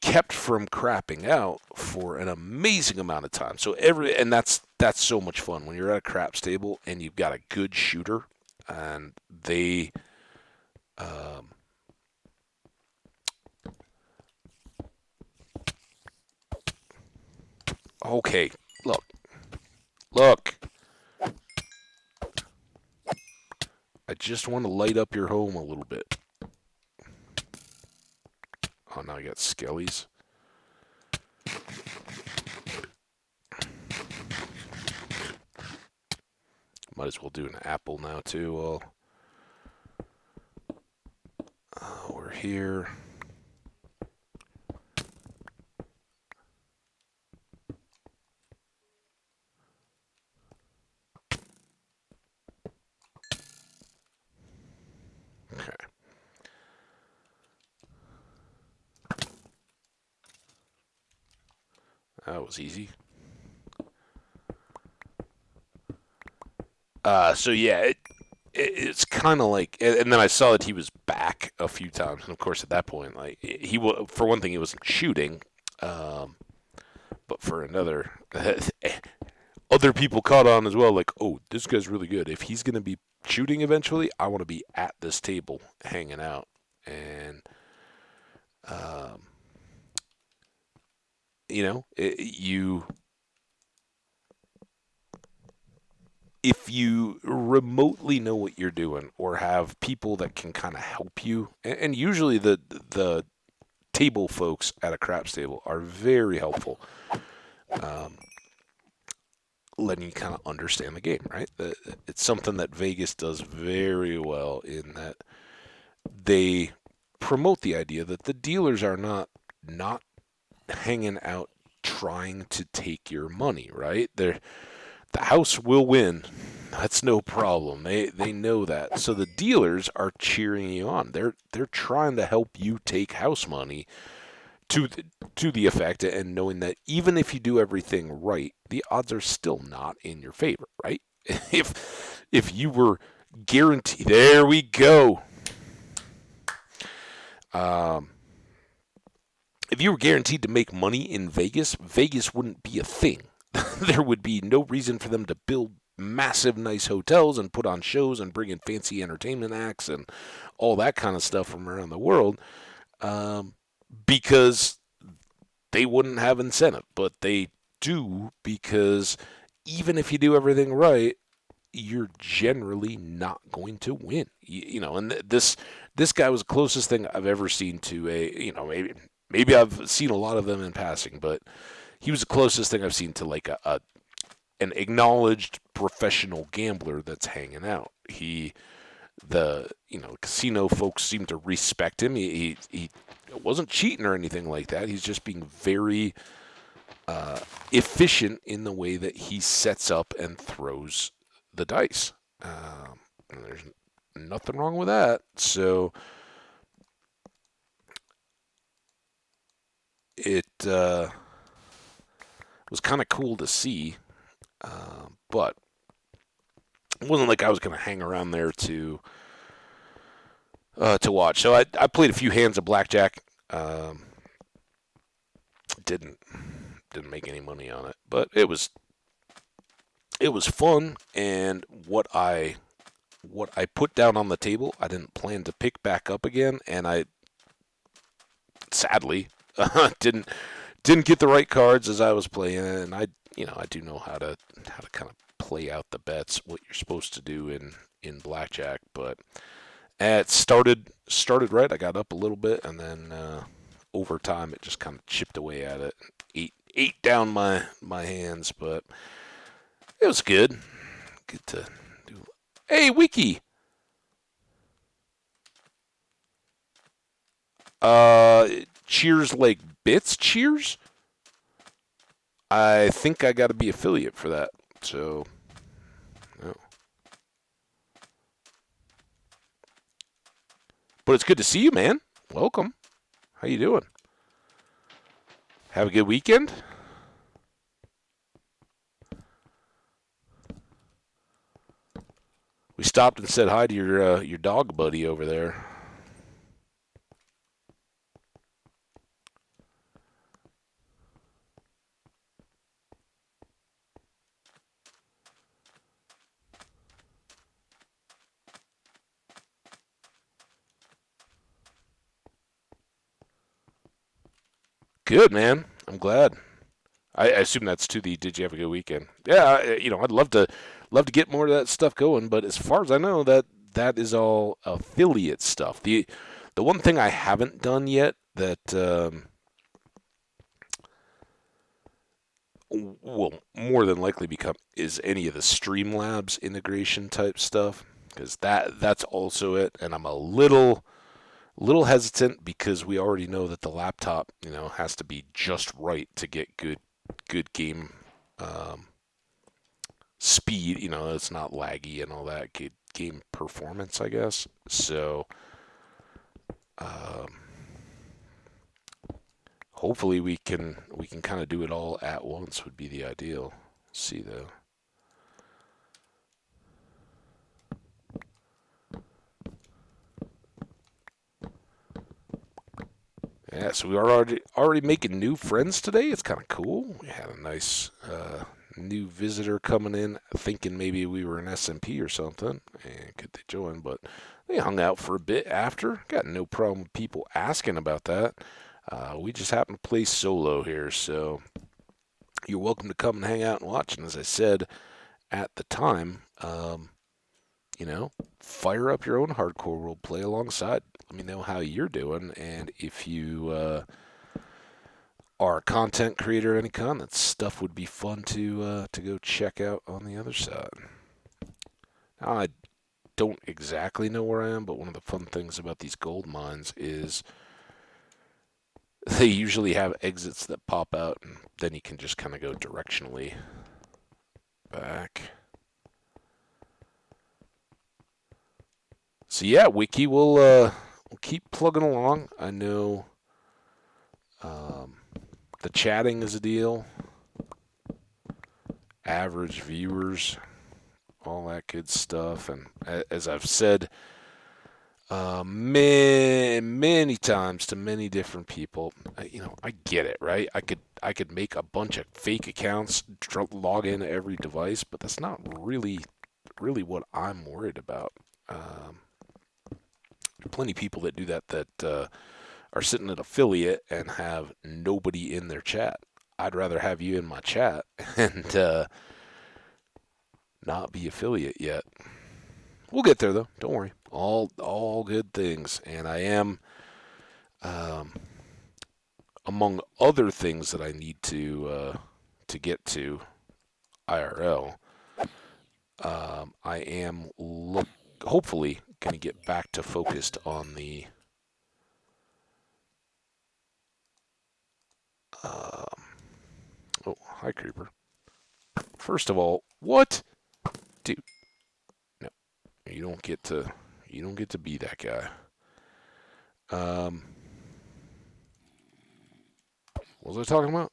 kept from crapping out for an amazing amount of time. And that's so much fun when you're at a craps table and you've got a good shooter, and they um, okay, look, I just want to light up your home a little bit. Oh, now I got skellies. Might as well do an apple now too. Well, we're here. Okay. That was easy. So yeah, it's kind of like, and then I saw that he was back a few times, and of course at that point, like for one thing, he wasn't shooting, um, but for another, other people caught on as well. Like, oh, this guy's really good. If he's gonna be shooting eventually, I want to be at this table hanging out, and um, you if you remotely know what you're doing or have people that can kind of help you, and usually the table folks at a craps table are very helpful, um, letting you kind of understand the game, right? It's something that Vegas does very well in that they promote the idea that the dealers are not hanging out trying to take your money, right? The house will win. That's no problem. They know that. So the dealers are cheering you on. They're trying to help you take house money to the effect, and knowing that even if you do everything right, the odds are still not in your favor, right? If you were guaranteed, there we go. Um, if you were guaranteed to make money in Vegas, Vegas wouldn't be a thing. there would be no reason for them to build massive, nice hotels and put on shows and bring in fancy entertainment acts and all that kind of stuff from around the world, um, because they wouldn't have incentive. But they do, because even if you do everything right, you're generally not going to win. And this guy was the closest thing I've ever seen to maybe I've seen a lot of them in passing, but he was the closest thing I've seen to like a an acknowledged professional gambler that's hanging out. The casino folks seem to respect him. He wasn't cheating or anything like that. He's just being very efficient in the way that he sets up and throws the dice. And there's nothing wrong with that. So it was kind of cool to see, but it wasn't like I was going to hang around there to watch. So I played a few hands of blackjack. Didn't make any money on it, but it was fun. And what I put down on the table, I didn't plan to pick back up again, and I sadly didn't get the right cards as I was playing, and I do know how to kind of play out the bets, what you're supposed to do in blackjack, but it started right. I got up a little bit, and then over time it just kind of chipped away at it, ate down my hands, but it was good. Good to do. Hey, Wiki. Uh, Cheers like bits. Cheers. I think I got to be affiliate for that. So, no. But it's good to see you, man. Welcome. How you doing? Have a good weekend. We stopped and said hi to your dog buddy over there. Good, man. I'm glad. I assume that's to the "Did you have a good weekend?" Yeah, I'd love to get more of that stuff going, but as far as I know, that is all affiliate stuff. The one thing I haven't done yet that will more than likely become is any of the Streamlabs integration type stuff, because that's also it, and I'm a little hesitant because we already know that the laptop has to be just right to get good game um, speed. It's not laggy and all that. Good game performance, I guess. So um, hopefully we can kind of do it all at once would be the ideal. See though. Yeah, so we are already making new friends today. It's kind of cool. We had a nice new visitor coming in, thinking maybe we were an SMP or something, and could they join? But they hung out for a bit after. Got no problem with people asking about that. We just happen to play solo here, so you're welcome to come and hang out and watch. And as I said at the time, fire up your own hardcore role play alongside. Let me know how you're doing, and if you are a content creator of any kind, that stuff would be fun to go check out on the other side. Now, I don't exactly know where I am, but one of the fun things about these gold mines is they usually have exits that pop out, and then you can just kind of go directionally back. So yeah, Wiki, we'll keep plugging along. I know um, the chatting is a deal. Average viewers, all that good stuff. And as I've said Many times to many different people. I get it, right? I could make a bunch of fake accounts, log in to every device, but that's not really what I'm worried about. Um, Plenty of people that do that are sitting at affiliate and have nobody in their chat. I'd rather have you in my chat and not be affiliate yet. We'll get there though. Don't worry. All good things, and I am um, among other things that I need to get to IRL. I am hopefully going to get back to focused on the. Um, oh, hi, creeper. First of all, what, dude? No, you don't get to. You don't get to be that guy. Um, what was I talking about?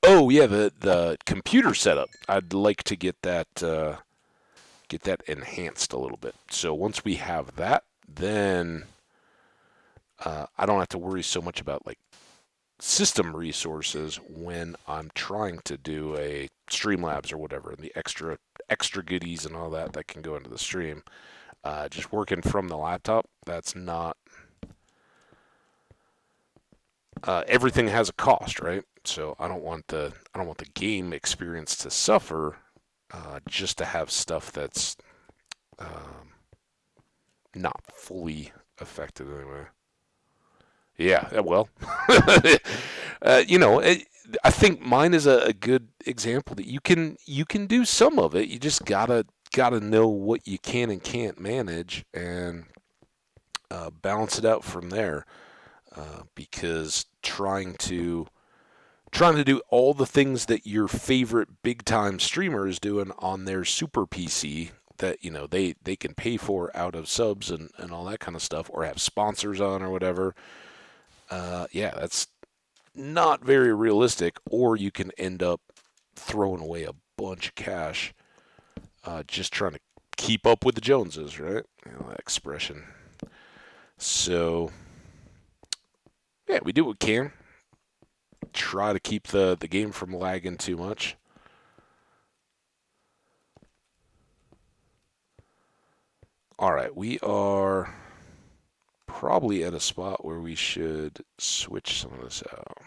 Oh yeah, the computer setup. I'd like to get that enhanced a little bit. So once we have that, then I don't have to worry so much about like system resources when I'm trying to do a Streamlabs or whatever, and the extra goodies and all that can go into the stream. Just working from the laptop, that's not everything has a cost, right? So I don't want the game experience to suffer just to have stuff that's um, not fully affected anyway. Yeah, well, I think mine is a good example that you can do some of it. You just gotta know what you can and can't manage and balance it out from there. Because trying to do all the things that your favorite big time streamer is doing on their super PC that they can pay for out of subs and all that kind of stuff or have sponsors on or whatever. Yeah, that's not very realistic, or you can end up throwing away a bunch of cash just trying to keep up with the Joneses, right? That expression. So, yeah, we do what we can. Try to keep the game from lagging too much. All right, we are probably at a spot where we should switch some of this out.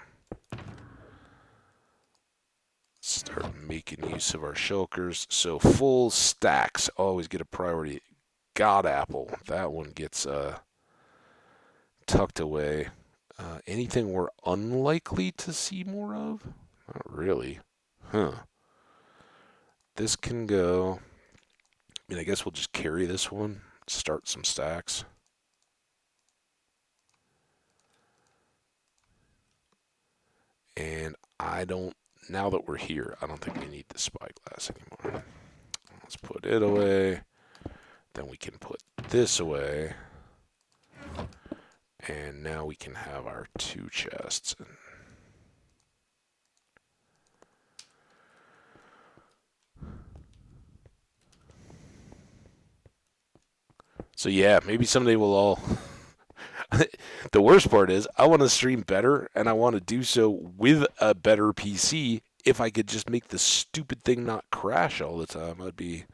Start making use of our shulkers. So full stacks always get a priority. God apple, that one gets tucked away. Anything we're unlikely to see more of? Not really. Huh. This can go. I guess we'll just carry this one. Start some stacks. And I don't. Now that we're here, I don't think we need the spyglass anymore. Let's put it away. Then we can put this away. And now we can have our two chests. So yeah, maybe someday we'll all. The worst part is I want to stream better, and I want to do so with a better PC. If I could just make the stupid thing not crash all the time, I'd be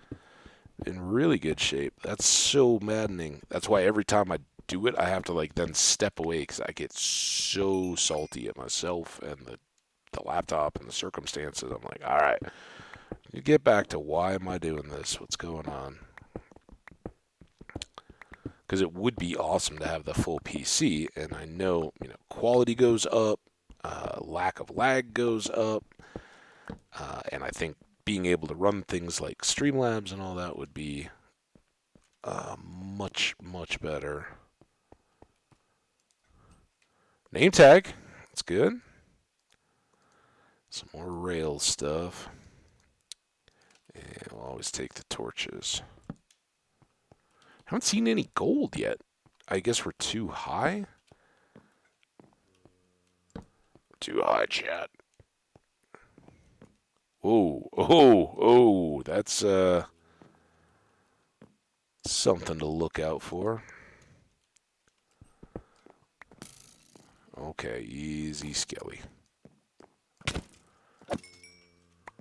in really good shape. That's so maddening. That's why every time I do it, I have to like then step away because I get so salty at myself and the laptop and the circumstances. I'm like, all right, you get back to why am I doing this? What's going on? Because it would be awesome to have the full PC, and I know quality goes up, lack of lag goes up, and I think being able to run things like Streamlabs and all that would be much better. Name tag, that's good. Some more rail stuff, and we'll always take the torches. Haven't seen any gold yet. I guess we're too high. Too high, chat. Oh, that's something to look out for. Okay, easy Skelly.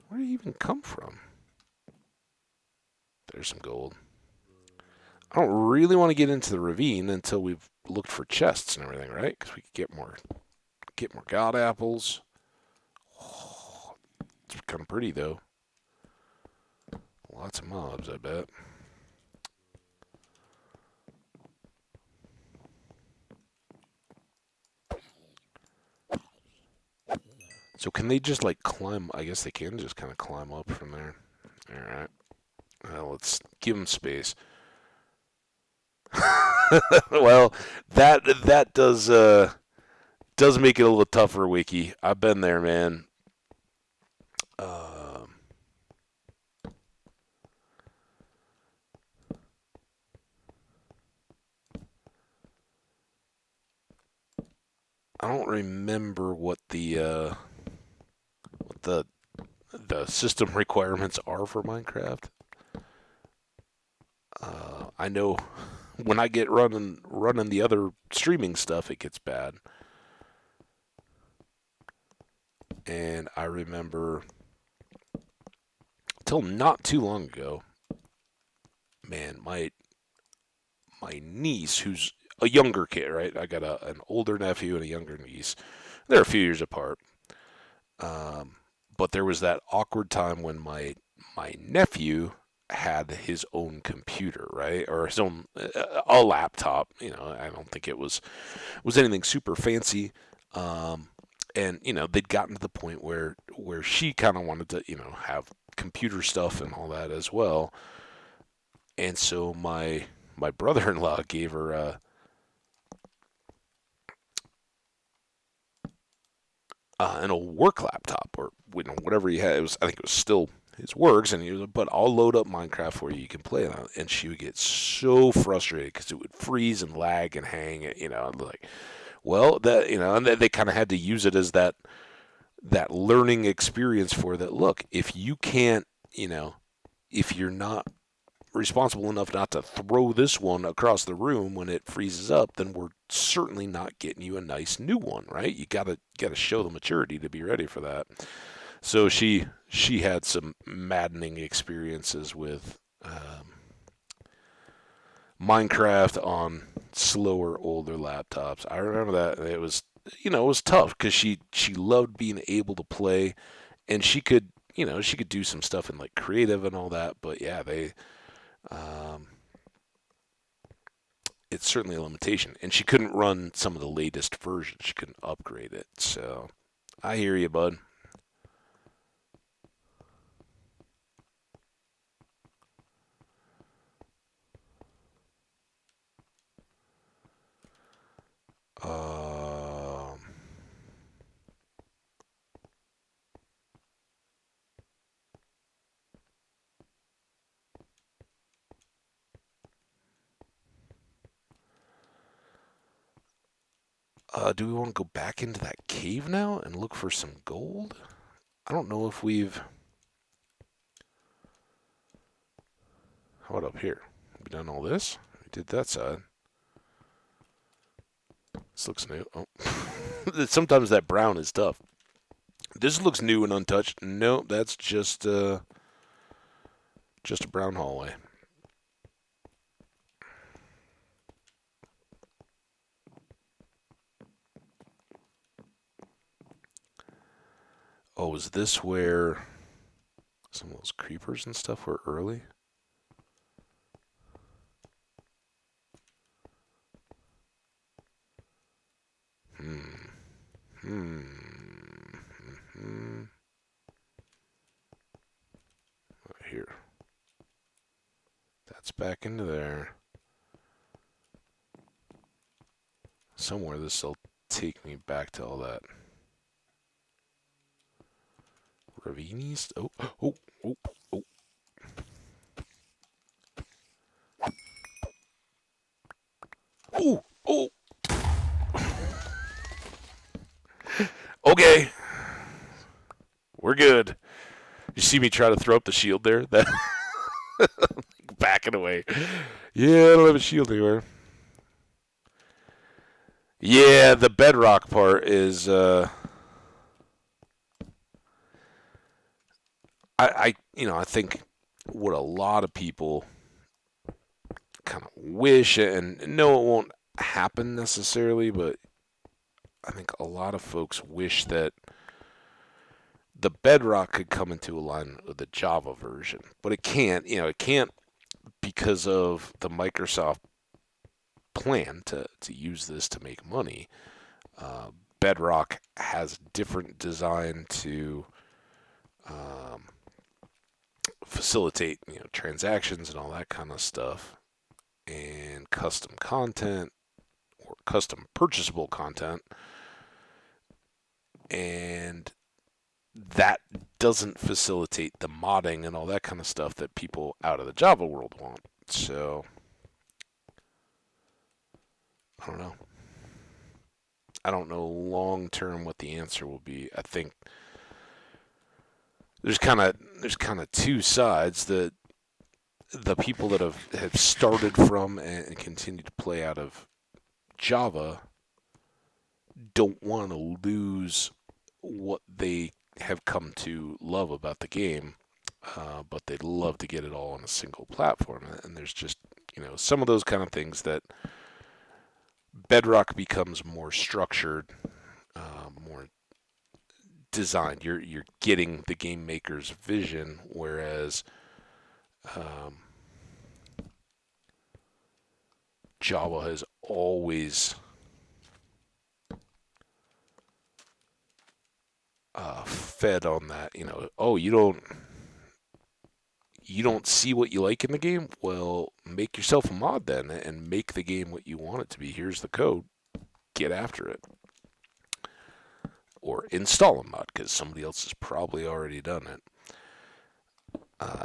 Where did he even come from? There's some gold. I don't really want to get into the ravine until we've looked for chests and everything, right? Because we could get more god apples. Oh, it's kind of pretty though. Lots of mobs, I bet. So can they just like climb? I guess they can just kind of climb up from there. All right. Well, let's give them space. Well, that does make it a little tougher, Wiki. I've been there, man. Um, I don't remember what the system requirements are for Minecraft. I know when I get running the other streaming stuff, it gets bad. And I remember till not too long ago, man, my niece, who's a younger kid, right? I got an older nephew and a younger niece. They're a few years apart. Um, but there was that awkward time when my nephew had his own computer, right, or his own a laptop. I don't think it was anything super fancy. Um, and they'd gotten to the point where she kind of wanted to have computer stuff and all that as well. And so my brother-in-law gave her an old work laptop or whatever he had. I think it was still his works, and he was like, "But I'll load up Minecraft for you. You can play it." And she would get so frustrated because it would freeze and lag and hang. Like, well, and they kind of had to use it as that learning experience for that. Look, if you can't, if you're not responsible enough not to throw this one across the room when it freezes up, then we're certainly not getting you a nice new one, right? You gotta show the maturity to be ready for that. So she had some maddening experiences with Minecraft on slower, older laptops. I remember that it was tough because she loved being able to play, and she could do some stuff in like creative and all that. But yeah, um, it's certainly a limitation. And she couldn't run some of the latest versions. She couldn't upgrade it. So I hear you, bud. Um, do we want to go back into that cave now and look for some gold? I don't know if we've. How about up here? We done all this? We did that side. This looks new. Oh. Sometimes that brown is tough. This looks new and untouched. No, that's just a brown hallway. Oh, is this where some of those creepers and stuff were early? Hmm. Hmm. Hmm. Right here. That's back into there. Somewhere this will take me back to all that. Ravines? Oh, oh, oh, oh. Oh, oh. Okay, we're good. You see me try to throw up the shield there? That backing away. Yeah, I don't have a shield anywhere. Yeah, the bedrock part is I think what a lot of people kind of wish, and no, it won't happen necessarily, but I think a lot of folks wish that the bedrock could come into alignment with the Java version, but it can't. It can't because of the Microsoft plan to use this to make money. Uh, Bedrock has different design to um, facilitate transactions and all that kind of stuff, and custom content or custom purchasable content, and that doesn't facilitate the modding and all that kind of stuff that people out of the Java world want. So I don't know. I don't know long term what the answer will be. I think there's kind of two sides. The people that have started from and continue to play out of Java don't want to lose what they have come to love about the game, but they'd love to get it all on a single platform. And there's just some of those kind of things that Bedrock becomes more structured, more designed. You're getting the game maker's vision, whereas um, Java has always fed on that. Oh, you don't see what you like in the game? Well, make yourself a mod then and make the game what you want it to be. Here's the code. Get after it. Or install a mod because somebody else has probably already done it.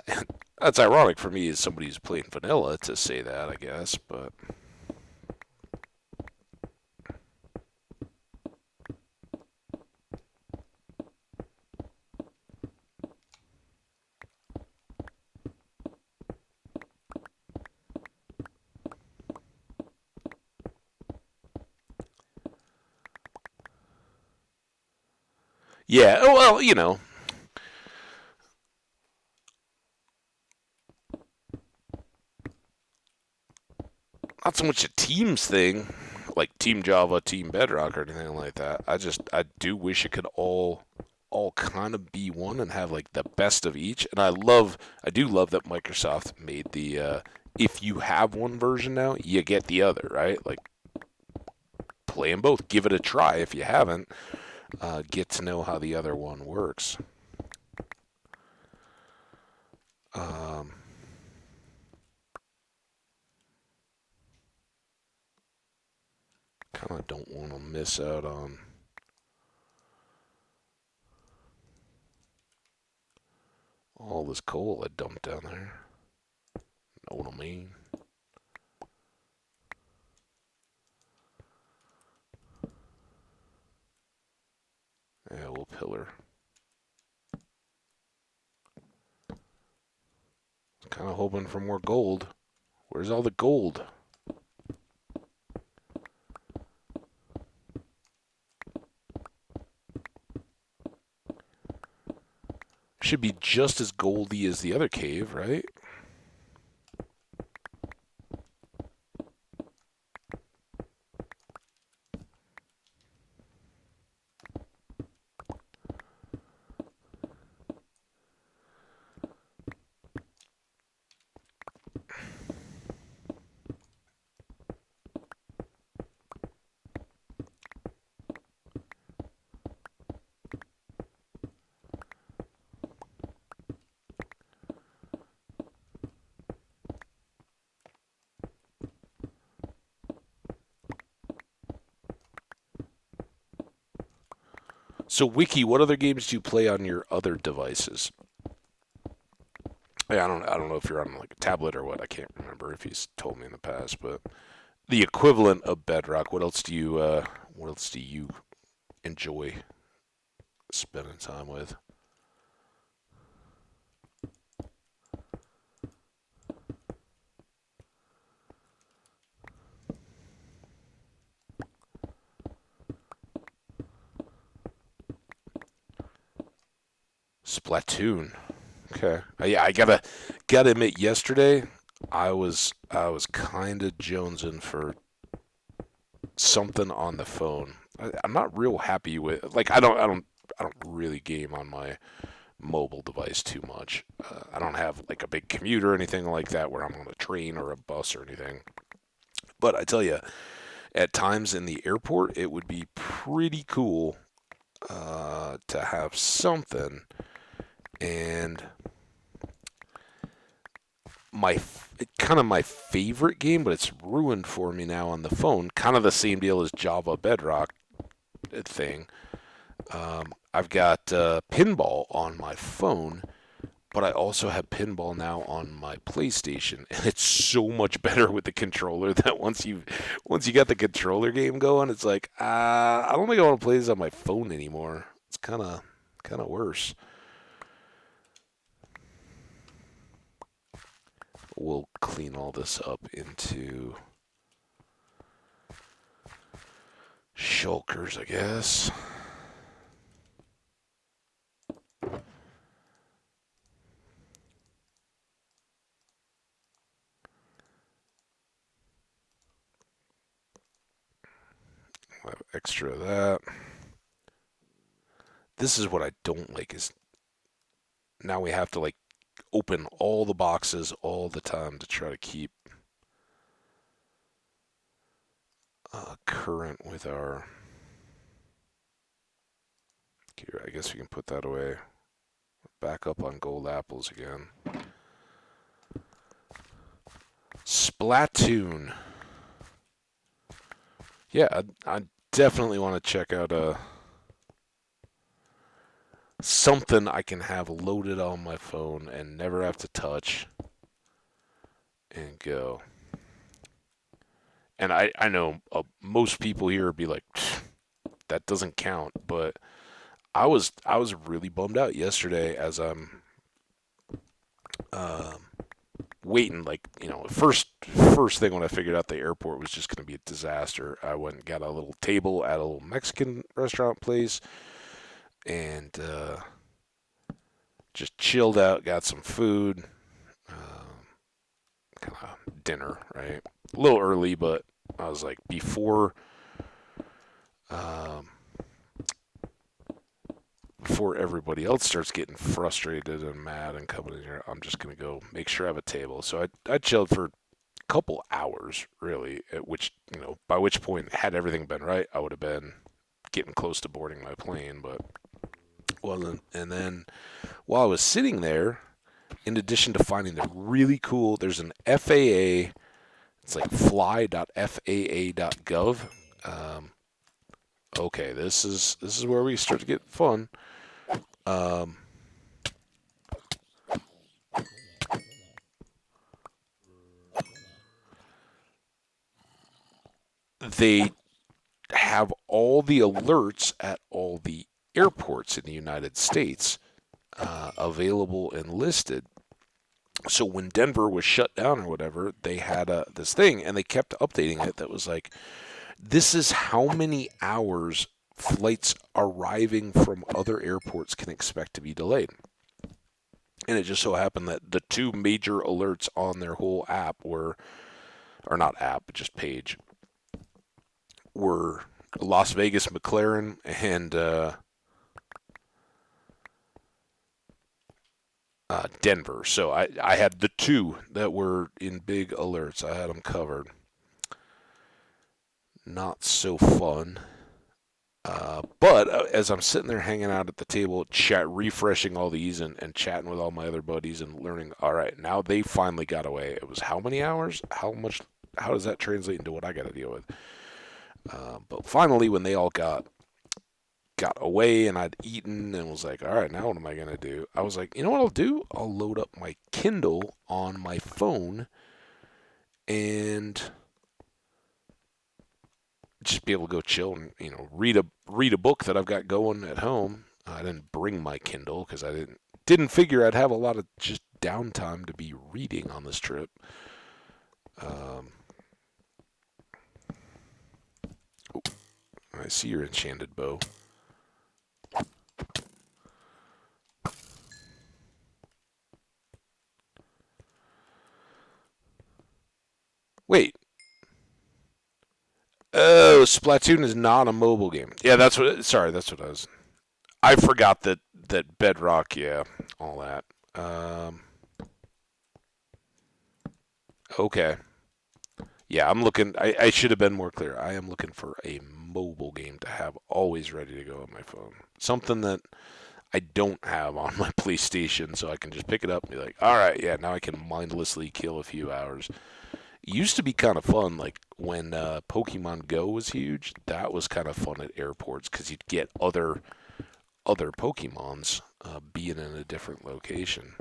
And that's ironic for me as somebody who's playing vanilla to say that, I guess. But yeah, well, not so much a teams thing, like Team Java, Team Bedrock, or anything like that. I do wish it could all kind of be one and have like the best of each. And I do love that Microsoft made the if you have one version now, you get the other, right? Like play them both, give it a try if you haven't. Get to know how the other one works. Um, Kind of don't want to miss out on all this coal I dumped down there. Know what I mean? Yeah, we'll pillar. Kind of hoping for more gold. Where's all the gold? Should be just as goldy as the other cave, right? So, Wiki, what other games do you play on your other devices? Yeah, I don't know if you're on like a tablet or what. I can't remember if he's told me in the past, but the equivalent of Bedrock. What else do you enjoy spending time with? Splatoon. Okay. Yeah, I gotta admit, yesterday I was kind of jonesing for something on the phone. I'm not real happy with like I don't really game on my mobile device too much. I don't have like a big commute or anything like that where I'm on a train or a bus or anything. But I tell you, at times in the airport, it would be pretty cool to have something. And kind of my favorite game, but it's ruined for me now on the phone. Kind of the same deal as Java Bedrock thing. I've got pinball on my phone, but I also have pinball now on my PlayStation, and it's so much better with the controller that once you got the controller game going, it's like I don't think I want to play this on my phone anymore. It's kind of worse. We'll clean all this up into shulkers, I guess. We'll have extra of that. This is what I don't like is now we have to like open all the boxes all the time to try to keep current with our. Here, I guess we can put that away. Back up on gold apples again. Splatoon. Yeah, I definitely want to check out something I can have loaded on my phone and never have to touch and go. And I know most people here would be like, that doesn't count, but I was really bummed out yesterday as I'm um, waiting. Like first thing when I figured out the airport was just going to be a disaster, I went and got a little table at a little Mexican restaurant place and just chilled out, got some food, kind of dinner, right? A little early, but I was like um, before everybody else starts getting frustrated and mad and coming in here, I'm just gonna go make sure I have a table. So I chilled for a couple hours, really. At which by which point, had everything been right, I would have been getting close to boarding my plane, but wasn't. And then while I was sitting there, in addition to finding the really cool, there's an FAA. It's like fly.faa.gov. Um, okay, this is where we start to get fun. Um, they have all the alerts at all the airports in the United States available and listed. So when Denver was shut down or whatever, they had this thing and they kept updating it that was like, this is how many hours flights arriving from other airports can expect to be delayed. And it just so happened that the two major alerts on their whole app were, or not app, but just page, were Las Vegas McLaren and Denver. So I had the two that were in big alerts. I had them covered. Not so fun. But as I'm sitting there hanging out at the table, refreshing all these and chatting with all my other buddies and learning, all right, now they finally got away. It was how many hours? How much? How does that translate into what I got to deal with? But finally, when they all got away and I'd eaten and was like, all right, now what am I going to do? I was like, you know what I'll do? I'll load up my Kindle on my phone and just be able to go chill and read a book that I've got going at home. I didn't bring my Kindle because I didn't figure I'd have a lot of just downtime to be reading on this trip. Um, oh, I see your enchanted bow. Oh, Splatoon is not a mobile game. Yeah, that's what. Sorry, that's what I was. I forgot that Bedrock. Yeah, all that. Um, okay. Yeah, I'm looking. I should have been more clear. I am looking for a mobile game to have always ready to go on my phone. Something that I don't have on my PlayStation, so I can just pick it up and be like, all right, yeah, now I can mindlessly kill a few hours. It used to be kind of fun, like when Pokemon Go was huge. That was kind of fun at airports because you'd get other Pokemons being in a different location.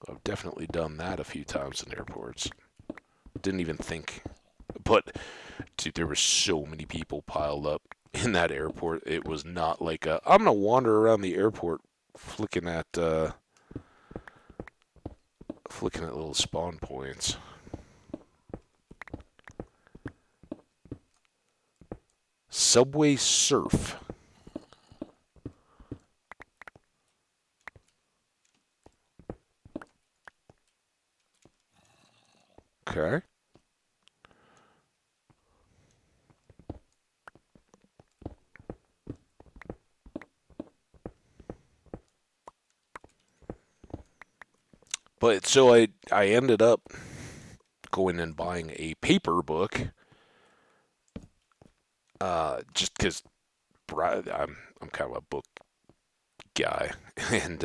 I've definitely done that a few times in airports. Didn't even think, but dude, there were so many people piled up in that airport. It was not like I'm gonna wander around the airport flicking at little spawn points. Subway Surf. Okay. But so I ended up going and buying a paper book, just because I'm kind of a book guy, and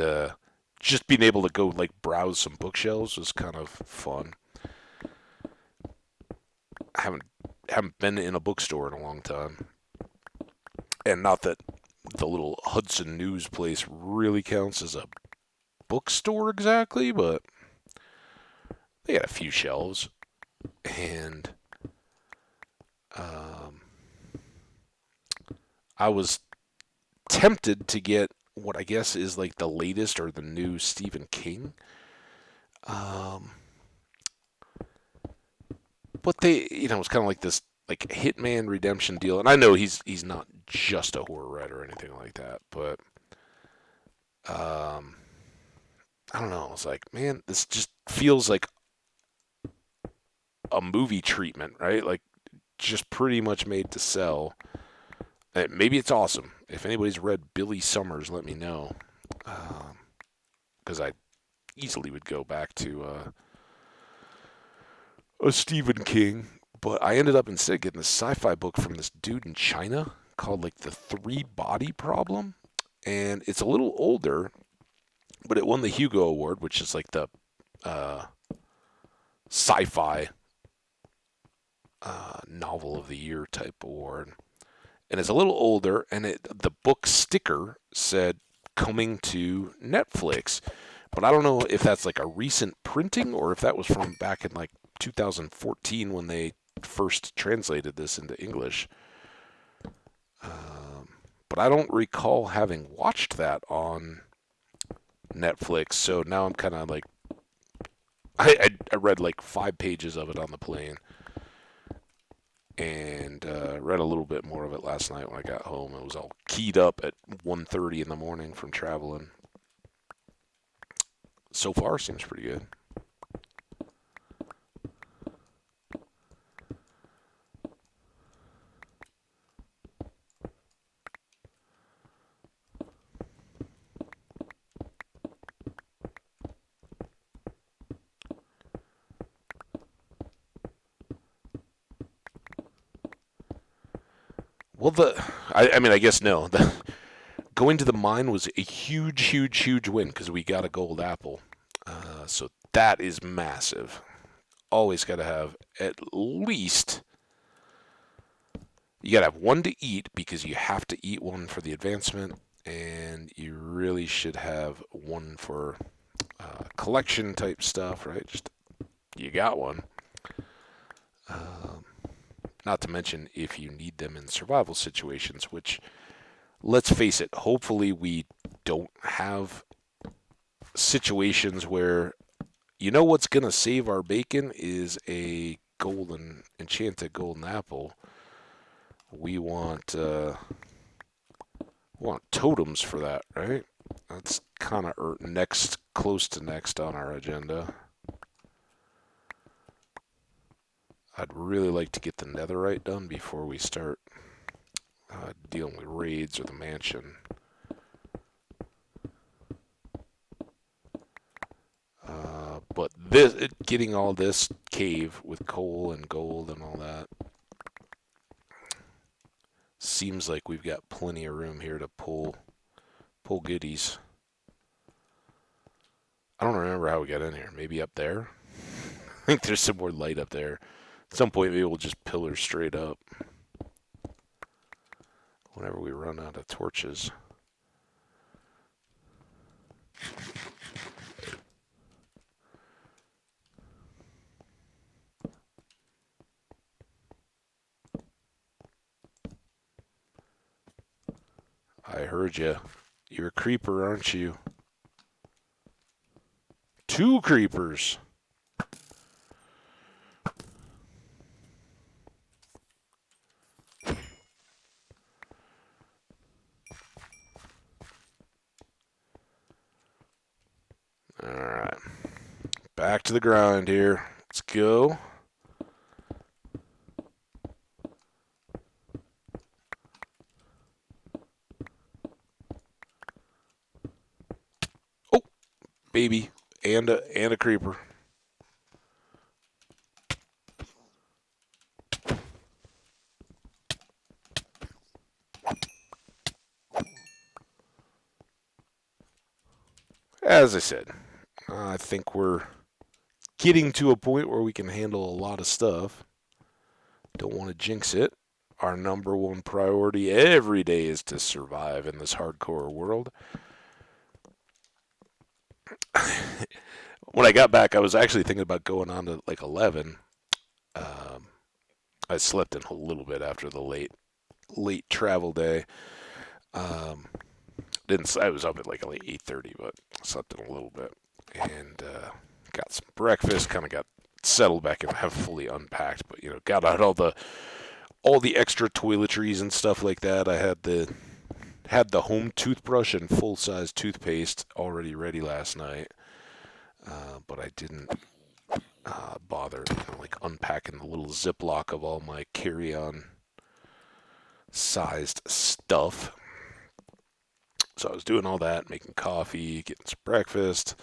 just being able to go like browse some bookshelves was kind of fun. I haven't been in a bookstore in a long time, and not that the little Hudson News place really counts as a bookstore exactly, but they got a few shelves, and um, I was tempted to get what I guess is like the latest or the new Stephen King. Um, but it's kind of like this like Hitman Redemption deal, and I know he's not just a horror writer or anything like that, but um, I don't know. It's like, man, this just feels like a movie treatment, right? Like just pretty much made to sell. Maybe it's awesome. If anybody's read Billy Summers, let me know, because I easily would go back to a Stephen King. But I ended up instead getting a sci-fi book from this dude in China called like the Three Body Problem, and it's a little older, but it won the Hugo Award, which is like the uh, sci-fi novel of the year type award. And it's a little older, and the book sticker said coming to Netflix. But I don't know if that's like a recent printing or if that was from back in like 2014 when they first translated this into English. But I don't recall having watched that on Netflix, so now I'm kind of like I read like 5 pages of it on the plane, and read a little bit more of it last night when I got home. It was all keyed up at 1:30 in the morning from traveling. So far, seems pretty good. Well, I mean, I guess no. Going to the mine was a huge, huge, huge win because we got a gold apple. So that is massive. Always got to have at least, you got to have one to eat because you have to eat one for the advancement, and you really should have one for collection type stuff, right? Just you got one. Um, Not to mention if you need them in survival situations, which, let's face it, hopefully we don't have situations where what's going to save our bacon is a enchanted golden apple. We want totems for that, right? That's kind of close to next on our agenda. I'd really like to get the netherite done before we start dealing with raids or the mansion. But getting all this cave with coal and gold and all that seems like we've got plenty of room here to pull goodies. I don't remember how we got in here. Maybe up there? I think there's some more light up there. At some point, maybe we'll just pillar straight up whenever we run out of torches. I heard you. You're a creeper, aren't you? 2 creepers. Alright. Back to the grind here. Let's go. Oh, baby. And a creeper. As I said, I think we're getting to a point where we can handle a lot of stuff. Don't want to jinx it. Our number one priority every day is to survive in this hardcore world. When I got back, I was actually thinking about going on to like 11. Um, I slept in a little bit after the late travel day. Um, didn't I was up at like 8:30, but slept in a little bit and got some breakfast. Kind of got settled back and have fully unpacked, but got out all the extra toiletries and stuff like that. I had the home toothbrush and full size toothpaste already ready last night, but I didn't bother like unpacking the little Ziploc of all my carry-on sized stuff. So I was doing all that, making coffee, getting some breakfast,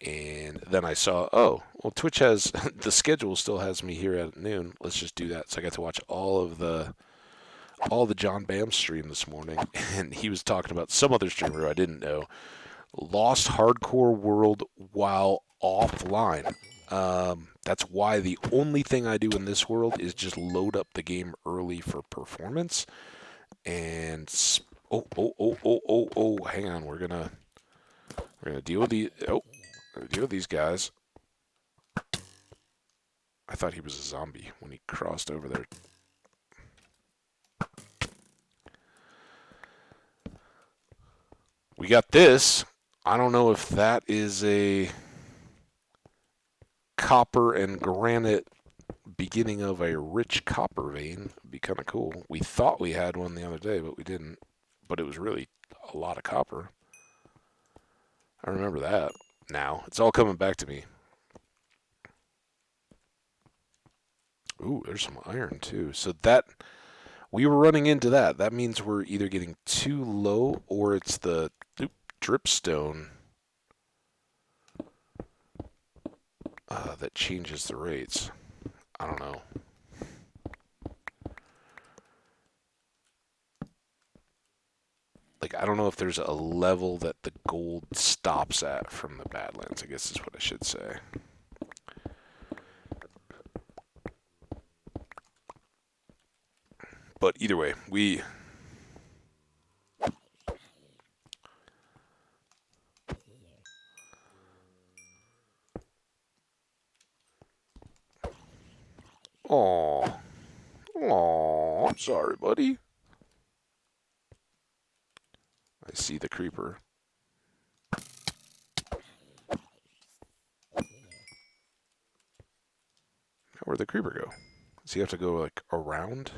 and then I saw, oh, well, Twitch has the schedule still has me here at noon. Let's just do that. So I got to watch all the John Bam stream this morning, and he was talking about some other streamer who I didn't know lost hardcore world while offline. That's why the only thing I do in this world is just load up the game early for performance. And hang on, we're gonna deal with these guys. I thought he was a zombie when he crossed over there. We got this. I don't know if that is a copper and granite beginning of a rich copper vein. It'd be kind of cool. We thought we had one the other day, but we didn't. But it was really a lot of copper. I remember that now. It's all coming back to me. Ooh, there's some iron too. So that we were running into that. That means we're either getting too low or it's the dripstone that changes the rates. I don't know. Like, I don't know if there's a level that the gold stops at from the Badlands, I guess is what I should say. But either way, we... Aww. Aww. I'm sorry, buddy. I see the creeper. Where'd the creeper go? Does he have to go, like, around?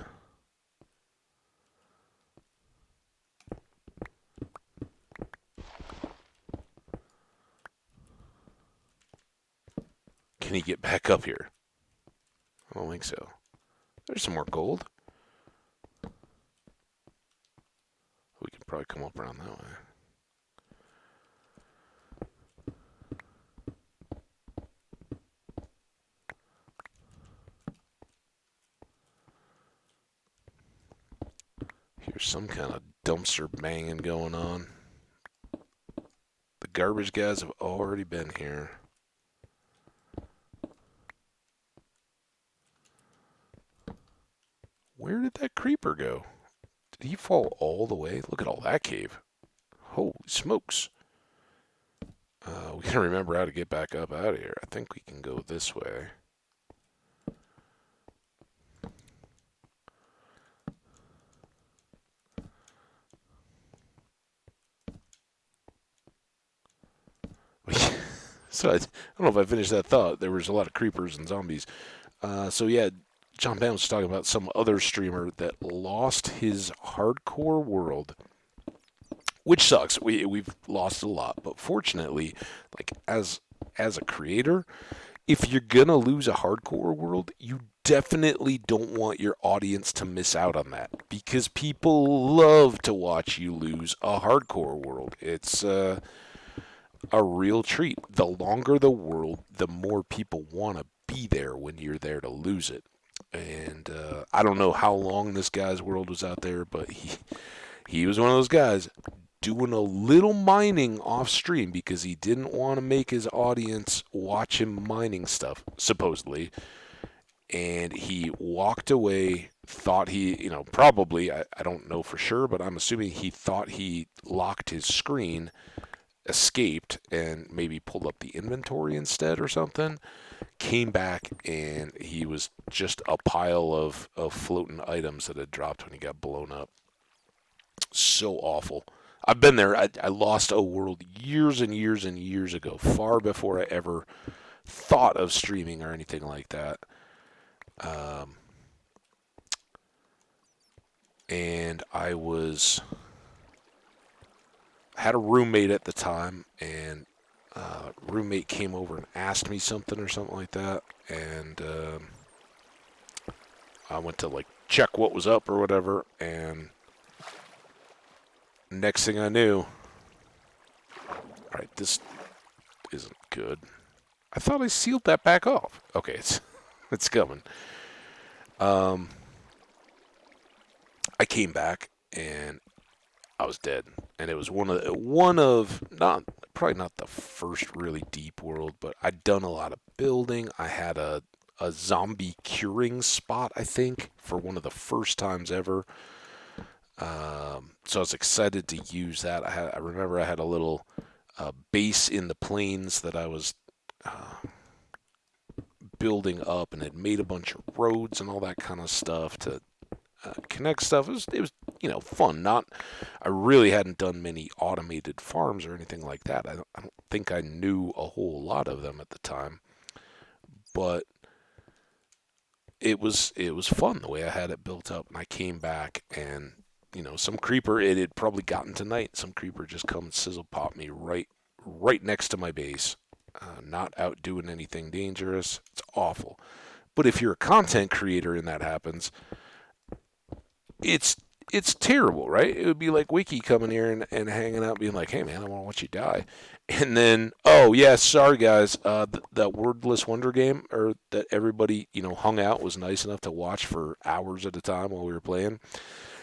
Can he get back up here? I don't think so. There's some more gold. We can probably come up around that way. Here's some kind of dumpster banging going on. The garbage guys have already been here. Where did that creeper go? Did he fall all the way? Look at all that cave. Holy smokes. We gotta remember how to get back up out of here. I think we can go this way. So I don't know if I finished that thought. There was a lot of creepers and zombies. So yeah, John Bam was talking about some other streamer that lost his hardcore world, which sucks. We've lost a lot, but fortunately, like as a creator, if you're gonna lose a hardcore world, you definitely don't want your audience to miss out on that because people love to watch you lose a hardcore world. It's a real treat. The longer the world, the more people want to be there when you're there to lose it. And I don't know how long this guy's world was out there, but he was one of those guys doing a little mining off stream because he didn't want to make his audience watch him mining stuff, supposedly. And he walked away, thought probably, I don't know for sure, but I'm assuming he thought he locked his screen, escaped, and maybe pulled up the inventory instead or something. Came back, and he was just a pile of floating items that had dropped when he got blown up. So awful. I've been there. I lost a world years and years and years ago, far before I ever thought of streaming or anything like that. Um, and had a roommate at the time, and roommate came over and asked me something or something like that, and I went to like check what was up or whatever, and next thing I knew, all right, this isn't good. I thought I sealed that back off. Okay, it's coming. Um, I came back and I was dead, and it was one of not probably not the first really deep world, but I'd done a lot of building. I had a zombie curing spot, I think, for one of the first times ever. So I was excited to use that. I remember I had a little base in the plains that I was uh, building up, and had made a bunch of roads and all that kind of stuff to connect stuff. It was fun. Not I really hadn't done many automated farms or anything like that. I don't think I knew a whole lot of them at the time, but it was fun the way I had it built up. And I came back, and some creeper, it had probably gotten to night. Some creeper just come and sizzle pop me right next to my base. Not out doing anything dangerous. It's awful. But if you're a content creator and that happens, it's it's terrible, right? It would be like Wiki coming here and hanging out, being like, "Hey, man, I want to watch you die," and then, "Oh yeah, sorry guys, that Wordless Wonder game, or that everybody hung out, was nice enough to watch for hours at a time while we were playing.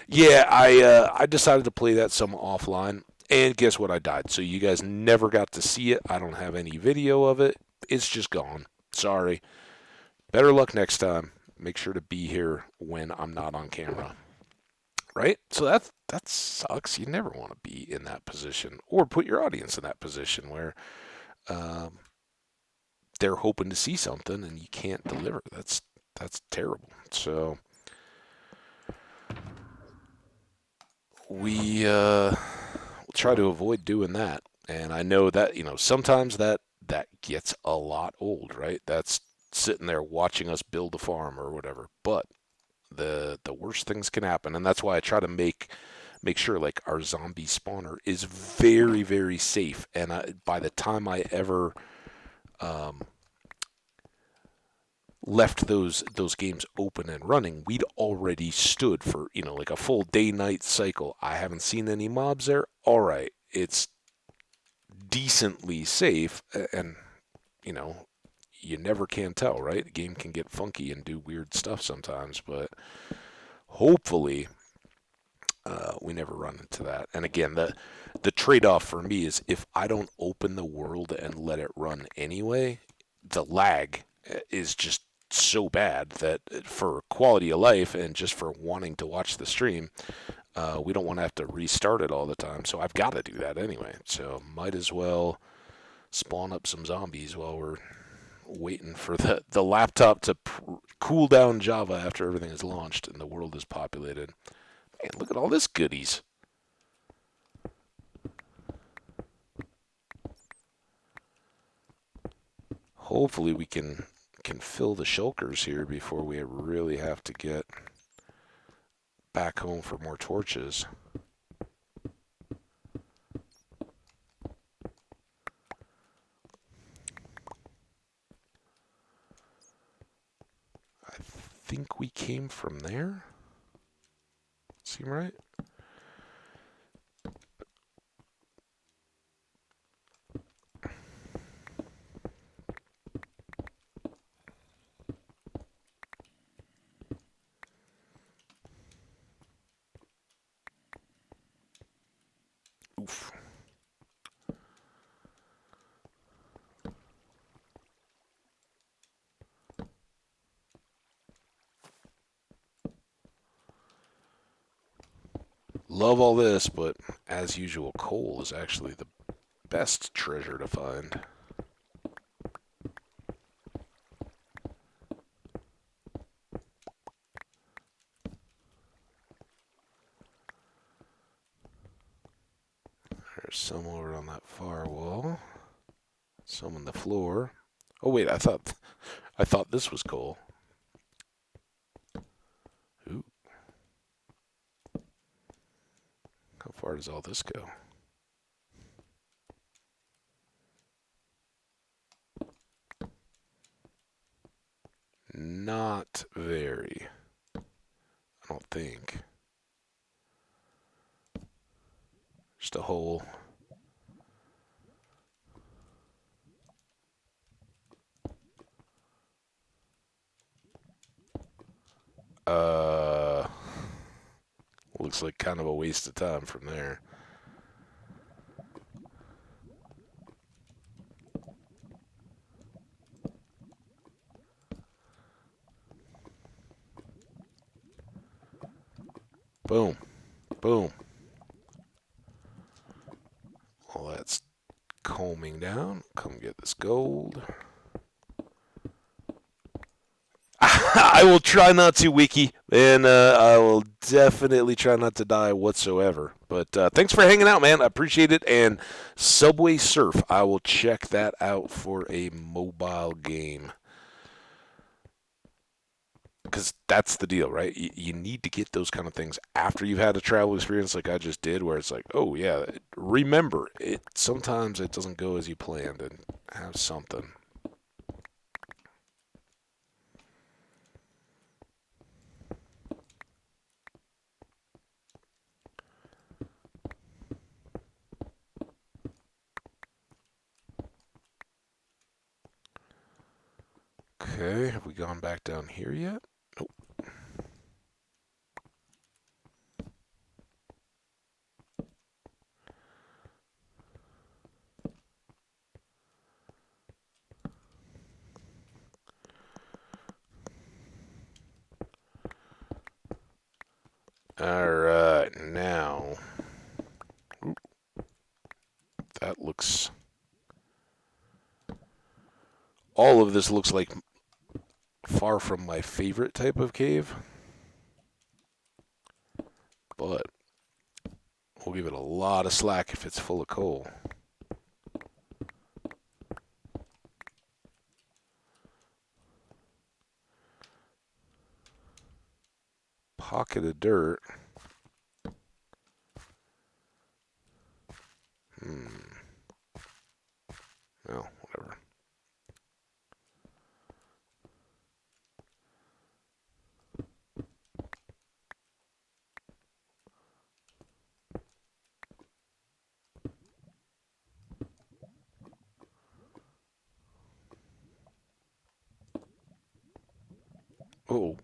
Yeah, I decided to play that some offline, and guess what? I died. So you guys never got to see it. I don't have any video of it. It's just gone. Sorry. Better luck next time. Make sure to be here when I'm not on camera." Right? So that sucks. You never want to be in that position, or put your audience in that position where um, they're hoping to see something and you can't deliver. That's terrible. So we'll try to avoid doing that. And I know that sometimes that gets a lot old, right? That's sitting there watching us build a farm or whatever. But the worst things can happen, and that's why I try to make sure like our zombie spawner is very very safe. And by the time I ever um, left those games open and running, we'd already stood for, like a full day-night cycle. I haven't seen any mobs there. All right, it's decently safe, and you know, you never can tell, right? The game can get funky and do weird stuff sometimes, but hopefully we never run into that. And again, the trade-off for me is if I don't open the world and let it run anyway, the lag is just so bad that for quality of life and just for wanting to watch the stream, we don't want to have to restart it all the time. So I've got to do that anyway. So might as well spawn up some zombies while we're waiting for the laptop to cool down Java after everything is launched and the world is populated. Man, look at all this goodies. Hopefully we can fill the shulkers here before we really have to get back home for more torches. I think we came from there. Seem right? Oof. Love all this, but as usual, coal is actually the best treasure to find. There's some over on that far wall. Some on the floor. Oh wait, I thought this was coal. Ooh, how far does all this go? Not very. I don't think. Just a hole. Uh, looks like kind of a waste of time from there. Boom, boom. All that's combing down. Come get this gold. I will try not to, Wiki, and I will definitely try not to die whatsoever. But thanks for hanging out, man. I appreciate it. And Subway Surf, I will check that out for a mobile game. Because that's the deal, right? You need to get those kind of things after you've had a travel experience like I just did, where it's like, oh, yeah, remember, sometimes it doesn't go as you planned, and have something. Okay, have we gone back down here yet? Nope. All right, now that looks. All of this looks like far from my favorite type of cave, but we'll give it a lot of slack if it's full of coal. Pocket of dirt. Hmm. Well, whatever. Oh.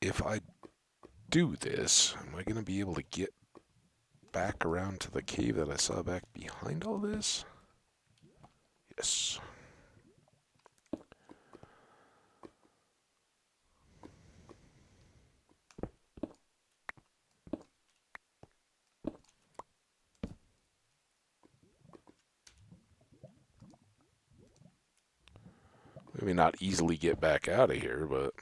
If I do this, am I going to be able to get back around to the cave that I saw back behind all this? Yes. Maybe not easily get back out of here, but...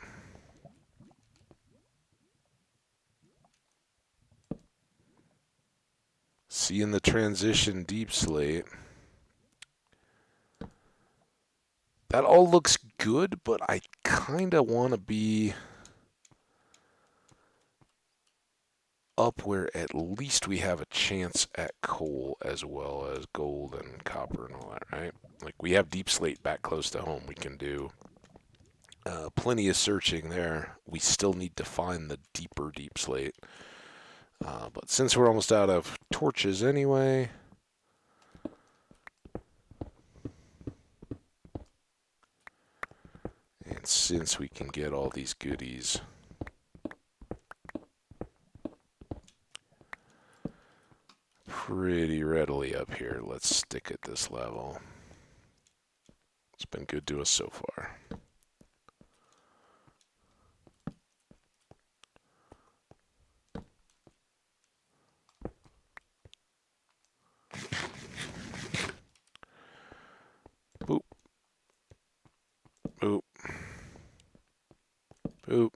Seeing the transition deep slate. That all looks good, but I kind of want to be up where at least we have a chance at coal as well as gold and copper and all that, right? Like, we have deep slate back close to home. We can do plenty of searching there. We still need to find the deeper deep slate. But since we're almost out of torches anyway, and since we can get all these goodies pretty readily up here, let's stick at this level. It's been good to us so far. Boop. Boop. Boop.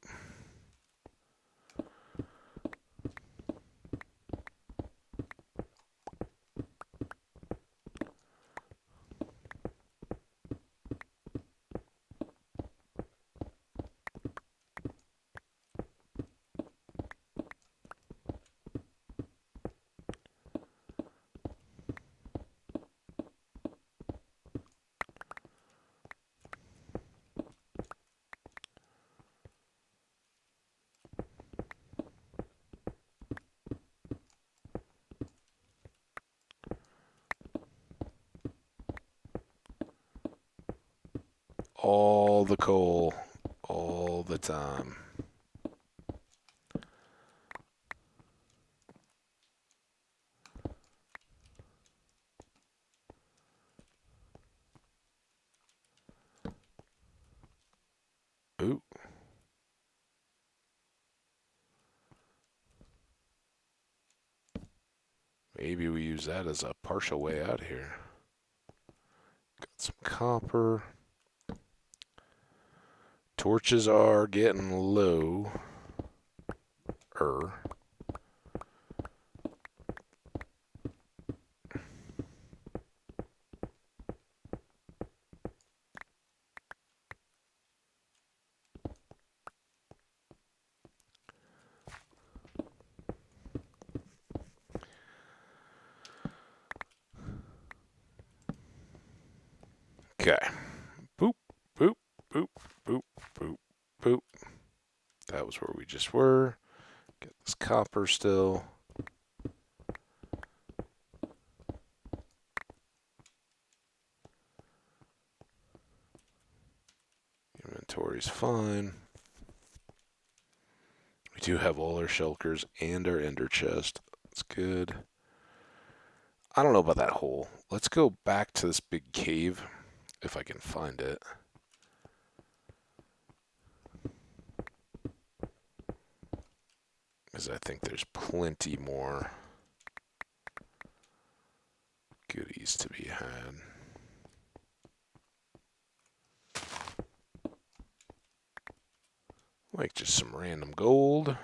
All the coal, all the time. Ooh. Maybe we use that as a partial way out here. Got some copper. Torches are getting low. Okay. Boop, boop, boop, boop, boop, boop. That was where we just were. Get this copper still. Inventory's fine. We do have all our shulkers and our ender chest. That's good. I don't know about that hole. Let's go back to this big cave, if I can find it. Because I think there's plenty more goodies to be had. Like just some random gold.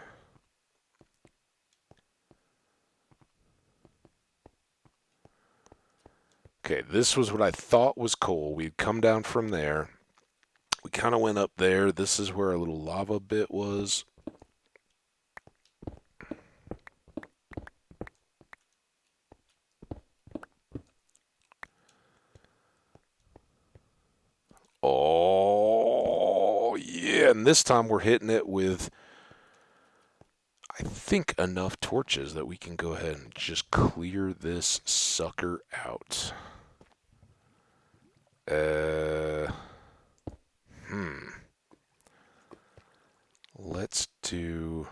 Okay, this was what I thought was coal. We'd come down from there. We kind of went up there. This is where our little lava bit was. Oh, yeah. And this time we're hitting it with, I think, enough torches that we can go ahead and just clear this sucker out. Hmm. Let's do...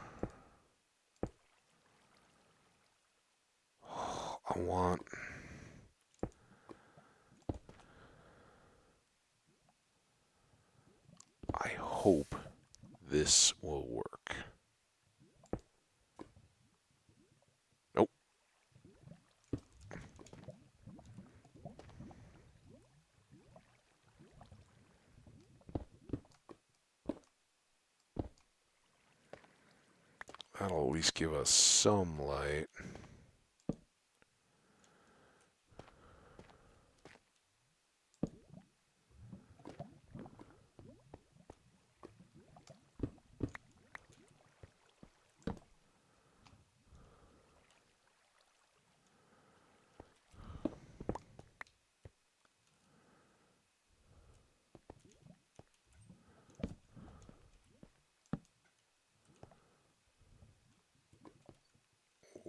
I want... I hope this will work. Nope. That'll at least give us some light.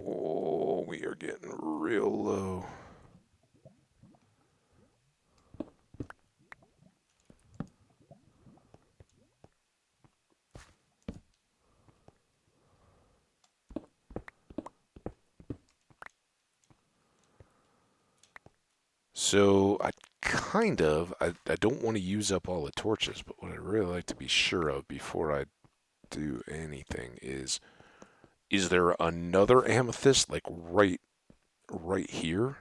Oh, we are getting real low. So I don't want to use up all the torches, but what I'd really like to be sure of before I do anything is there another amethyst like right here?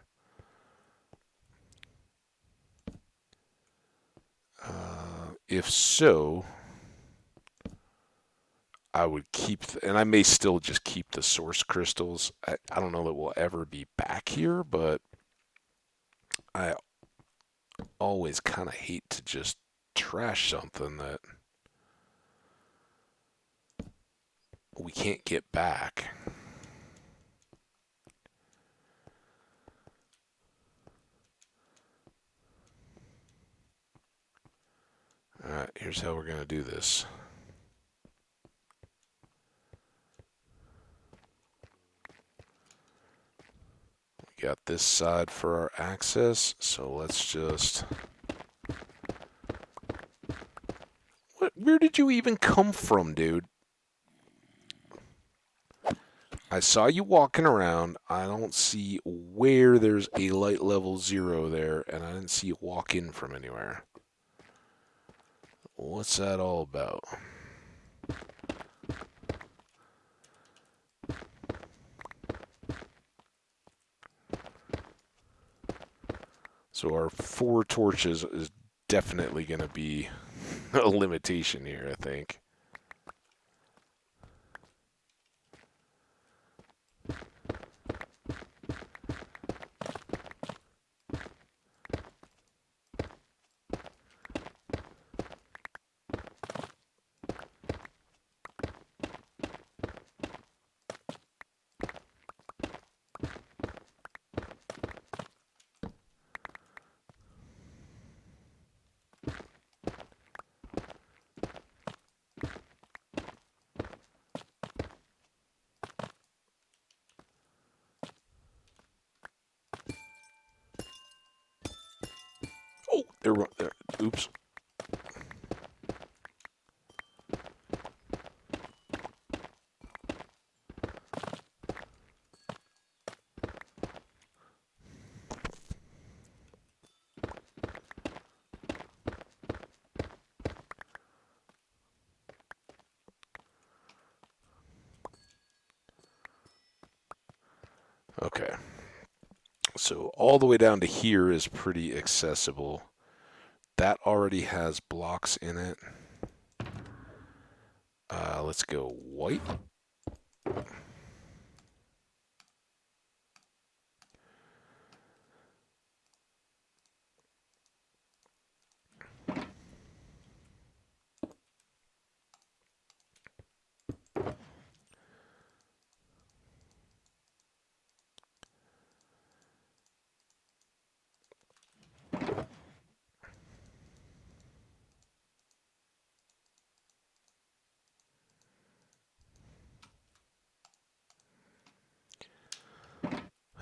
If so, I would keep, and I may still just keep the source crystals. I don't know that we'll ever be back here, but I always kind of hate to just trash something that we can't get back. Alright, here's how we're going to do this. We got this side for our access, so let's just... Where did you even come from, dude? I saw you walking around. I don't see where there's a light level 0 there, and I didn't see you walk in from anywhere. What's that all about? So our 4 torches is definitely going to be a limitation here, I think. Oh, there. Oops. Okay. So all the way down to here is pretty accessible. That already has blocks in it. Let's go white.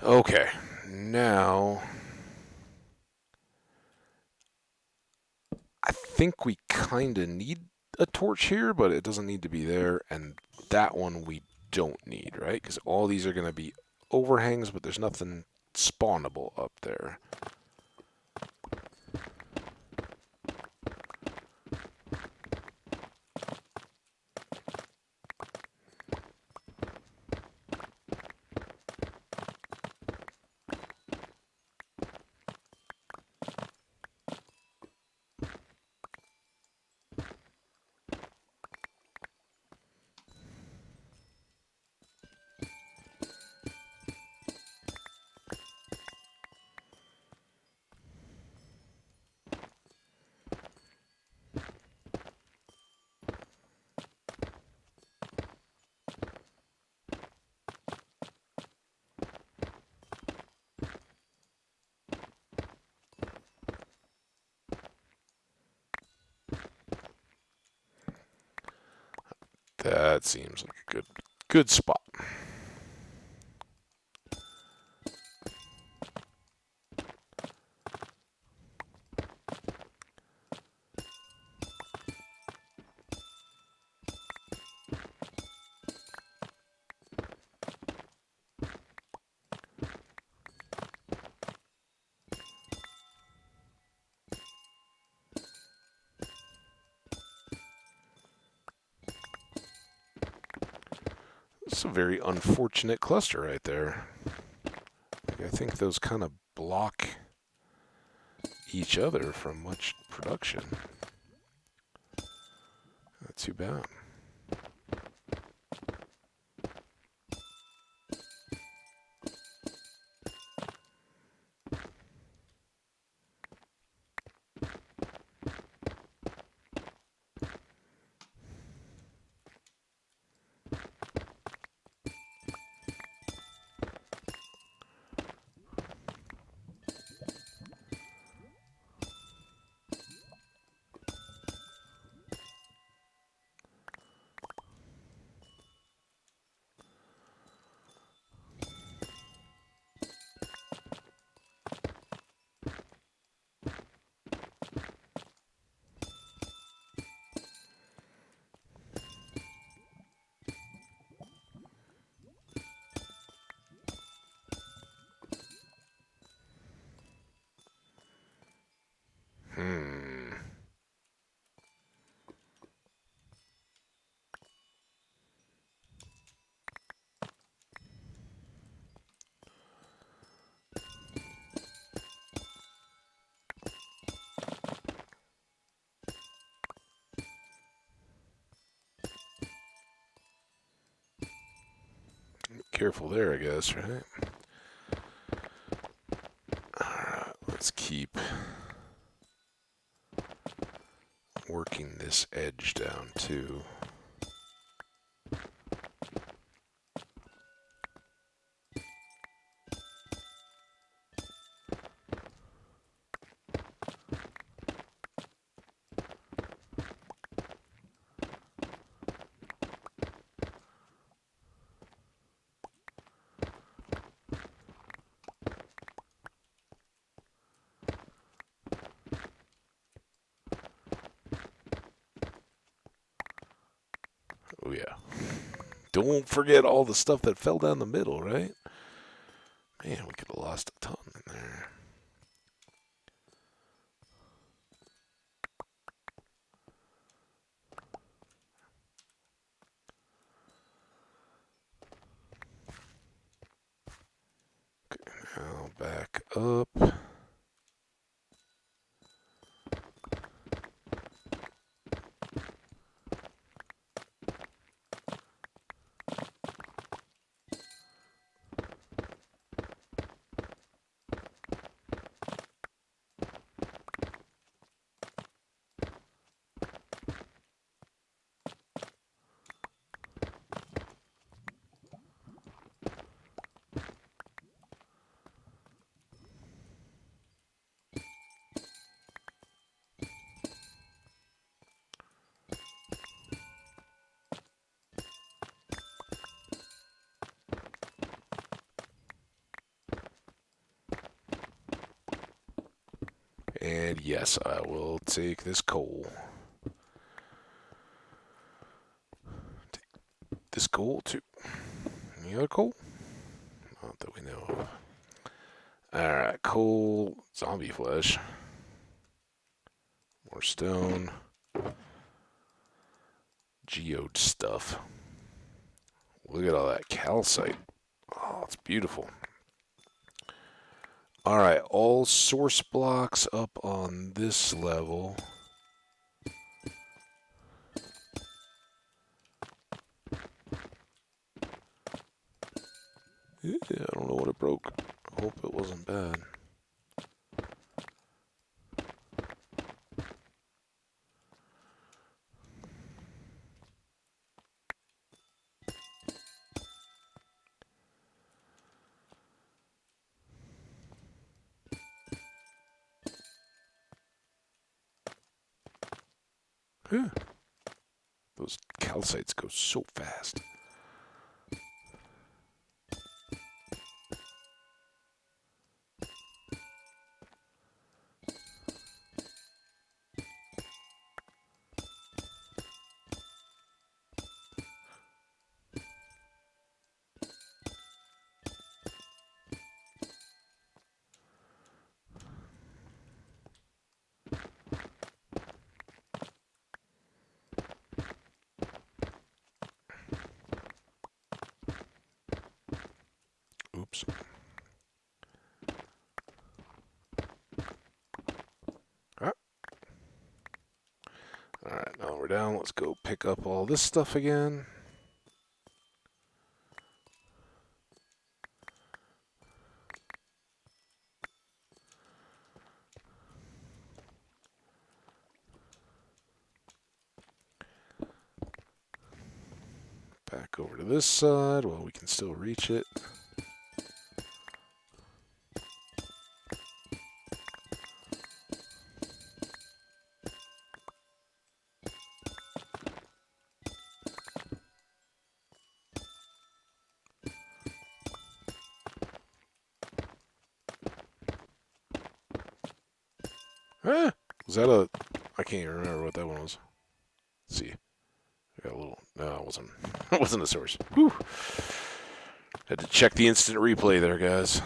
Okay, now I think we kind of need a torch here, but it doesn't need to be there, and that one we don't need, right? Because all these are going to be overhangs, but there's nothing spawnable up there. That seems like a good spot. It's a very unfortunate cluster right there. I think those kind of block each other from much production. Not too bad. Hmm. Careful there, I guess, right? Alright, let's keep working this edge down too. Oh yeah. Don't forget all the stuff that fell down the middle, right? Man, we could have lost a ton in there. Now back up. And yes, I will take this coal. Take this coal too. Any other coal? Not that we know of. Alright, coal, zombie flesh. More stone. Geode stuff. Look at all that calcite. Oh, it's beautiful. Alright, all source blocks up on this level. Yeah, I don't know what it broke. I hope it wasn't bad. Yeah. Those calcites go so fast. Oops. Alright, now we're down. Let's go pick up all this stuff again. Back over to this side while we can still reach it. Ah, was that a... I can't even remember what that one was. Let's see. I got a little... No, it wasn't. It wasn't a source. Whew. Had to check the instant replay there, guys.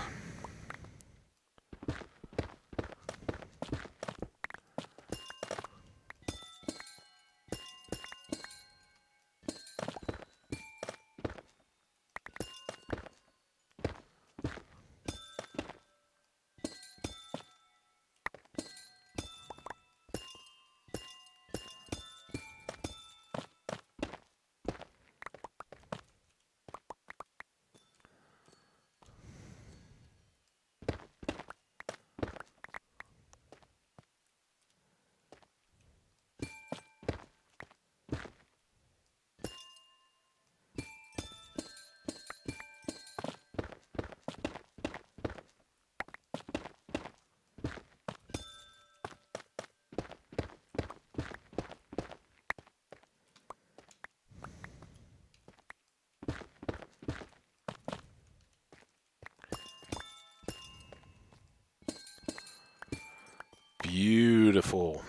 Beautiful.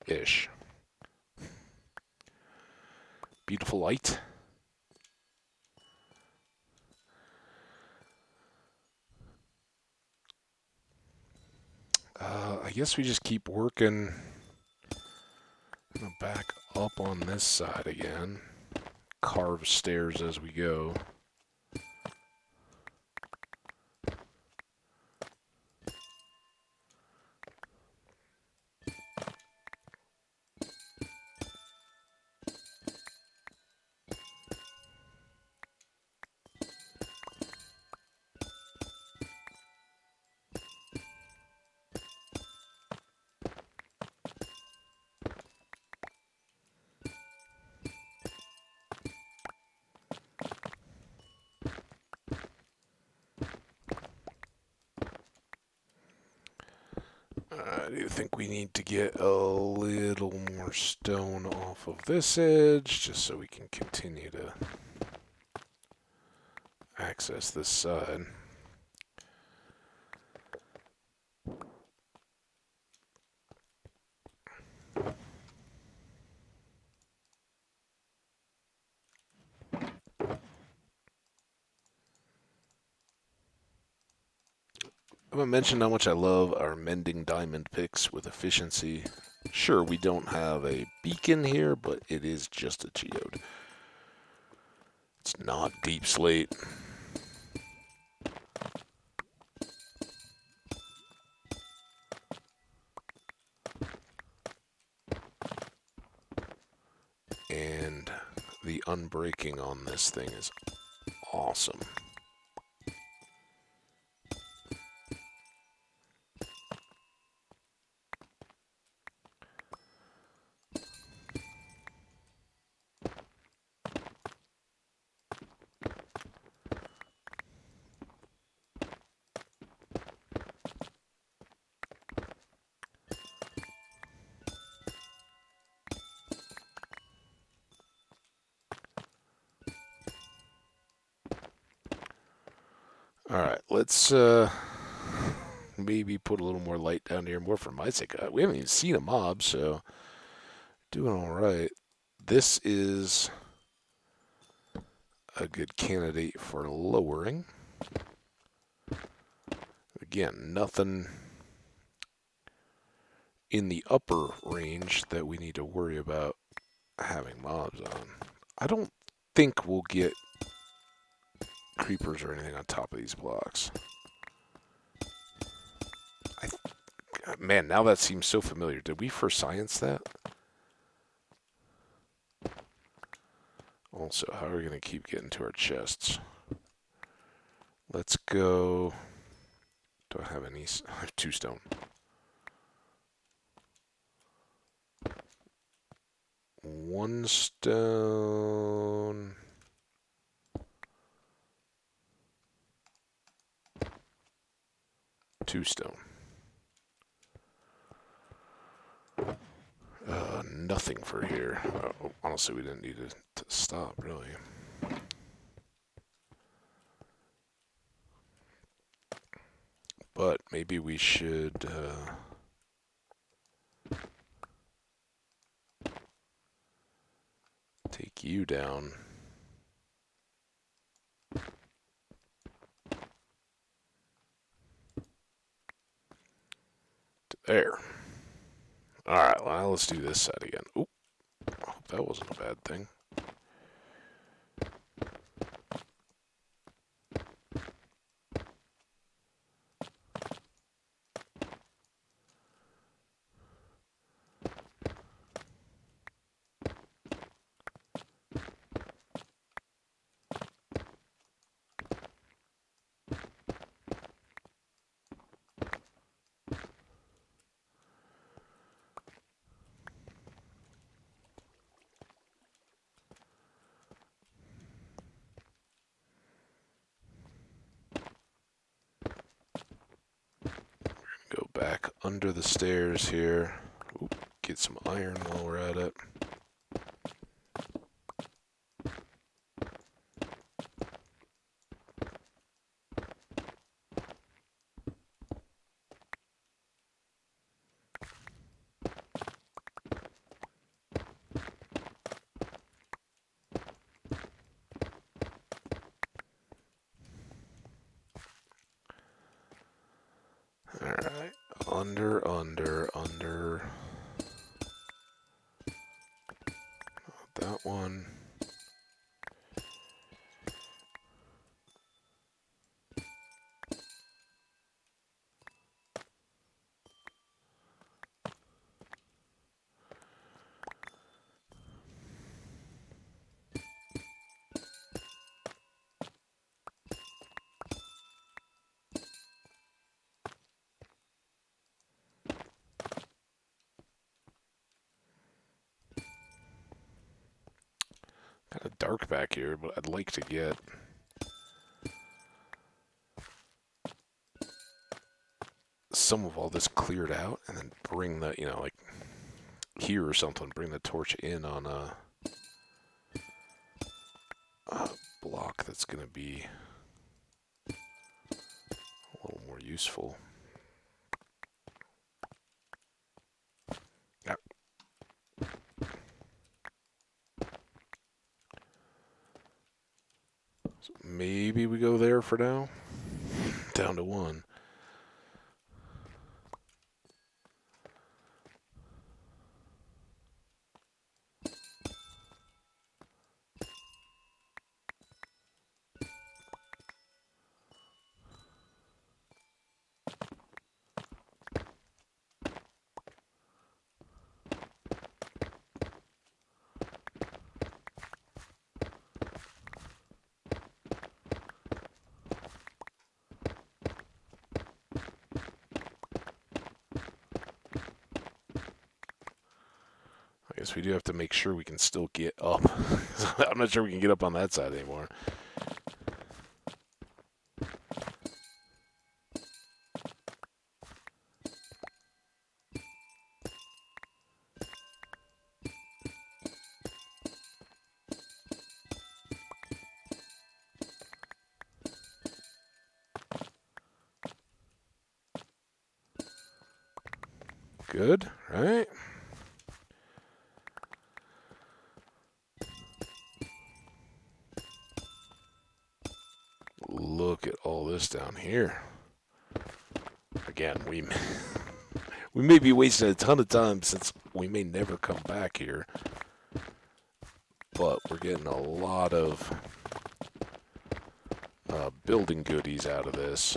Ish. Beautiful light. I guess we just keep working. I'm gonna back up on this side again. Carve stairs as we go. I do think we need to get a little more stone off of this edge, just so we can continue to access this side. I haven't mentioned how much I love our mending diamond picks with efficiency. Sure, we don't have a beacon here, but it is just a geode. It's not deep slate. And the unbreaking on this thing is awesome. Alright, let's maybe put a little more light down here, more for my sake. We haven't even seen a mob, so doing alright. This is a good candidate for lowering. Again, nothing in the upper range that we need to worry about having mobs on. I don't think we'll get creepers or anything on top of these blocks. Man, now that seems so familiar. Did we first science that? Also, how are we going to keep getting to our chests? Let's go. Do I have any? I have 2 stone. 1 stone. 2 stone. Nothing for here. Honestly, we didn't need to stop, really. But maybe we should take you down. To there. Alright, well, let's do this side again. Oop. I hope that wasn't a bad thing. Go back under the stairs here. Oop, get some iron while we're at it. Alright, under. That one. Kind of dark back here, but I'd like to get some of all this cleared out and then bring the, like here or something, bring the torch in on a block that's going to be a little more useful. Yeah. So maybe we go there for now. Down to 1. Guess we do have to make sure we can still get up. I'm not sure we can get up on that side anymore. Good, right? Look at all this down here. Again, we may be wasting a ton of time since we may never come back here. But we're getting a lot of building goodies out of this.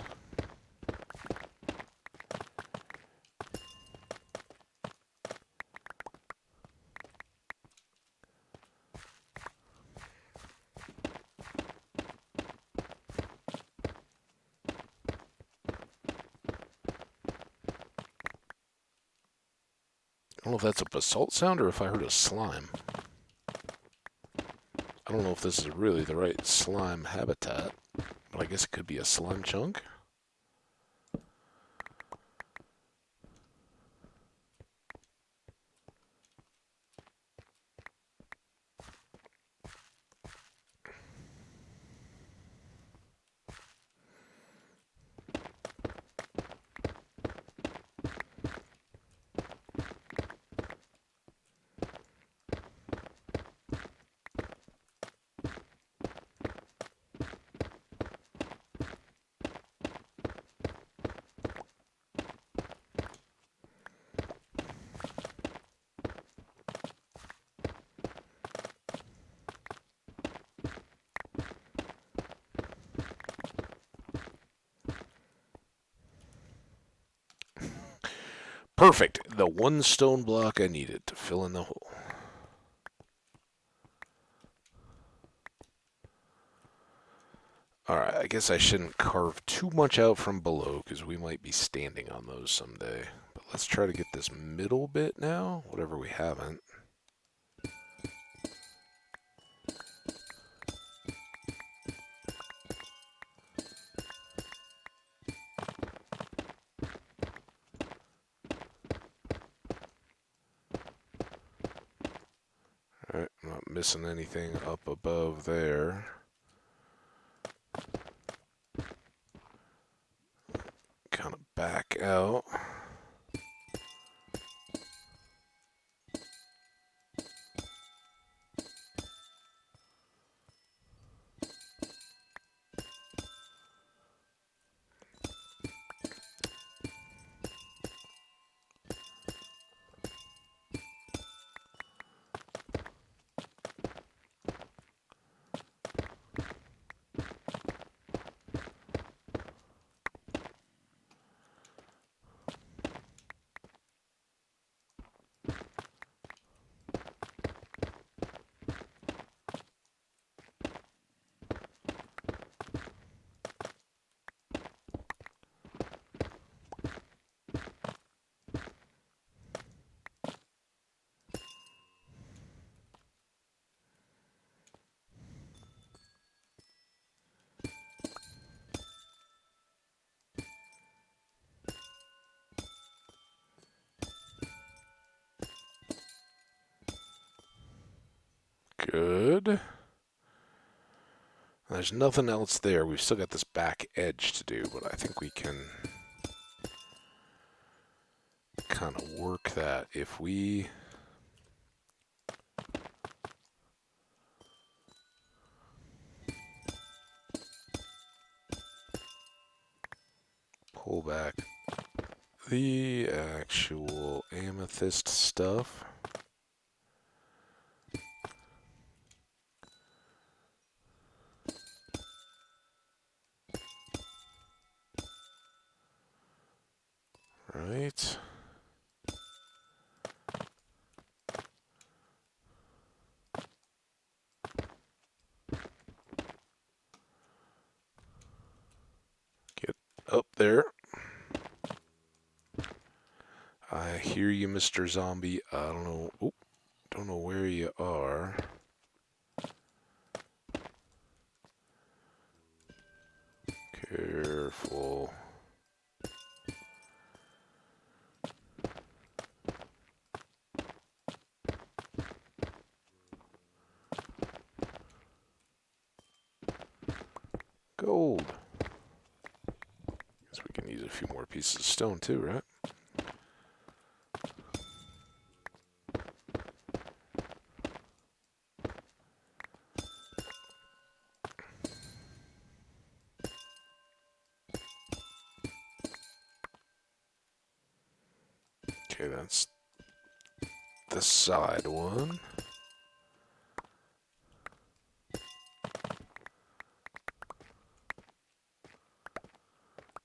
I don't know if that's a basalt sound or if I heard a slime. I don't know if this is really the right slime habitat, but I guess it could be a slime chunk. Perfect. The one stone block I needed to fill in the hole. Alright, I guess I shouldn't carve too much out from below because we might be standing on those someday. But let's try to get this middle bit now, whatever we haven't. Alright, I'm not missing anything up above there. Kind of back out. Good. There's nothing else there. We've still got this back edge to do, but I think we can kind of work that if we pull back the actual amethyst stuff. Right. Get up there. I hear you, Mr. Zombie. I don't know. Oh, Don't know where you are. Careful. Gold. Guess we can use a few more pieces of stone too, right? Okay, that's the side one.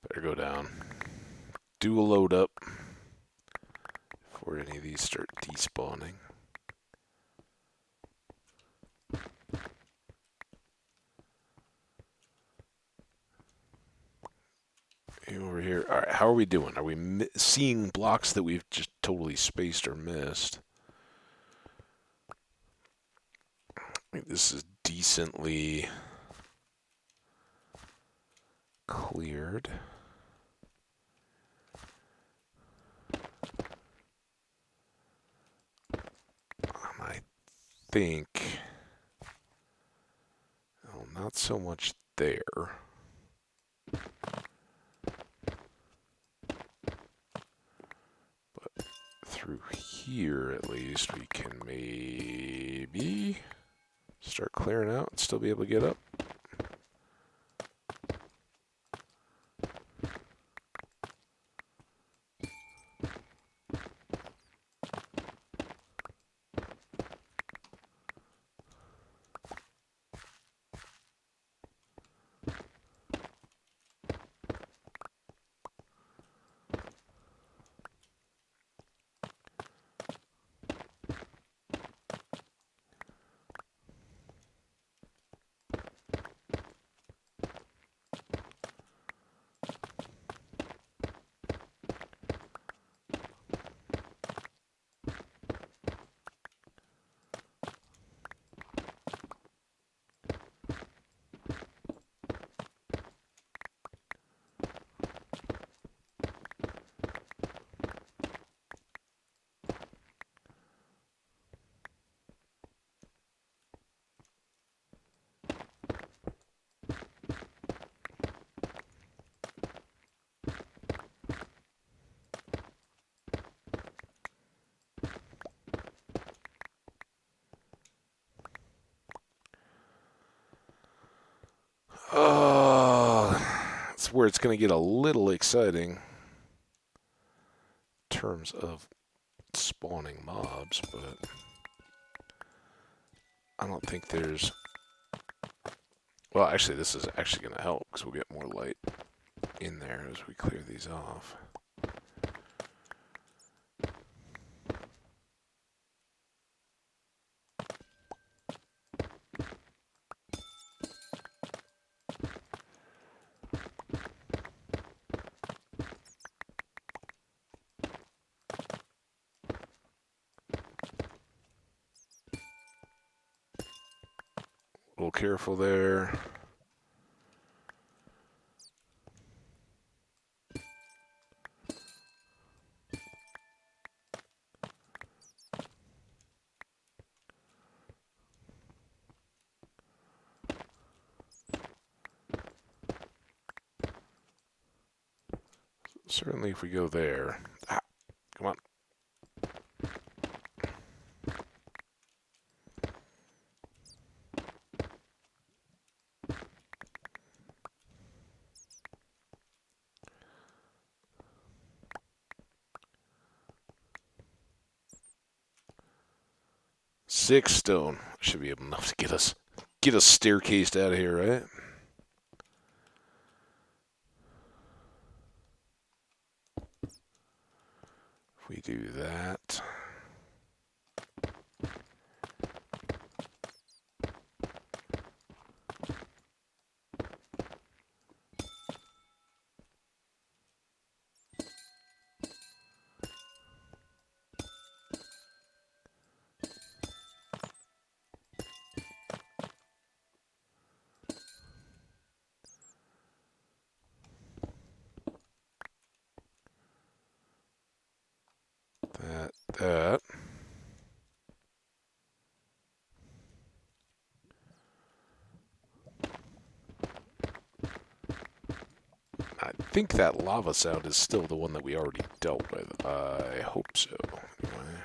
Better go down. Do a load up before any of these start despawning. Over here. All right, how are we doing? Are we seeing blocks that we've just totally spaced or missed? I think this is decently cleared. I think, oh, not so much there. But through here, at least, we can maybe start clearing out and still be able to get up. That's where it's going to get a little exciting in terms of spawning mobs, but I don't think there's... Well, actually, this is actually going to help because we'll get more light in there as we clear these off. A little careful there. Certainly if we go there. Ah, come on. Six stone should be enough to get us staircased out of here, right? If we do that. that. I think that lava sound is still the one that we already dealt with. I hope so. Anyway.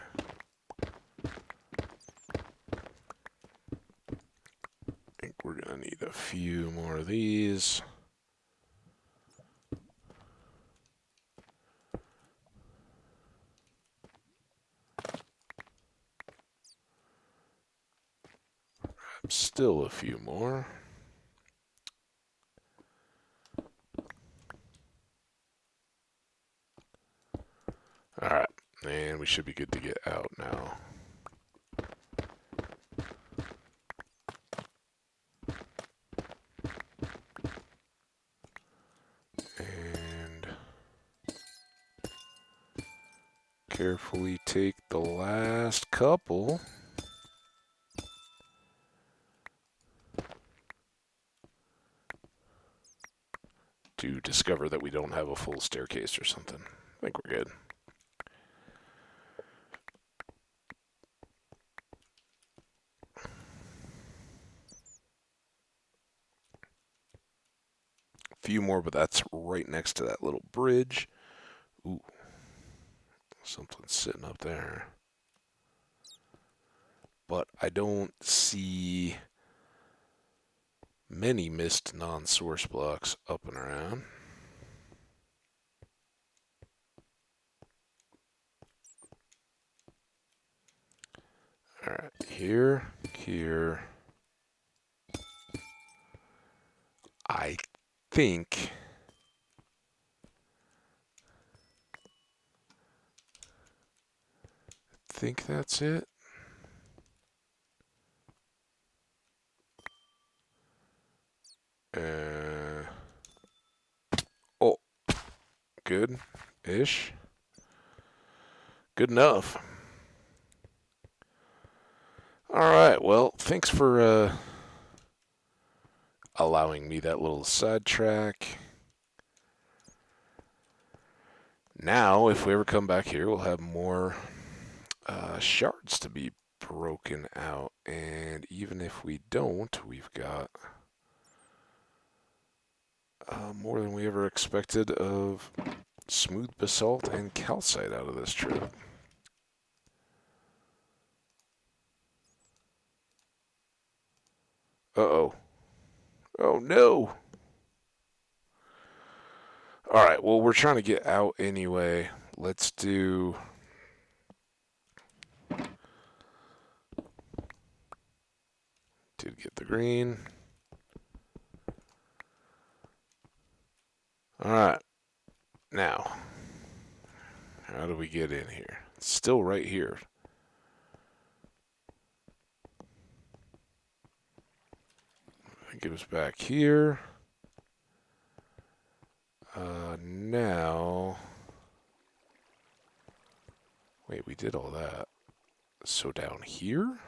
I think we're going to need a few more of these. Still a few more. Alright, and we should be good to get out now. And carefully take the last couple. To discover that we don't have a full staircase or something. I think we're good. A few more, but that's right next to that little bridge. Ooh, something's sitting up there. But I don't see many missed non-source blocks up and around. Alright, here. I think that's it. Oh, good-ish. Good enough. Alright, well, thanks for allowing me that little sidetrack. Now, if we ever come back here, we'll have more shards to be broken out. And even if we don't, we've got more than we ever expected of smooth basalt and calcite out of this trip. Uh-oh. Oh, no. Alright, well, we're trying to get out anyway. Let's do... Did get the green. Alright. Now, how do we get in here? It's still right here. Get us back here. Now... Wait, we did all that. So down here?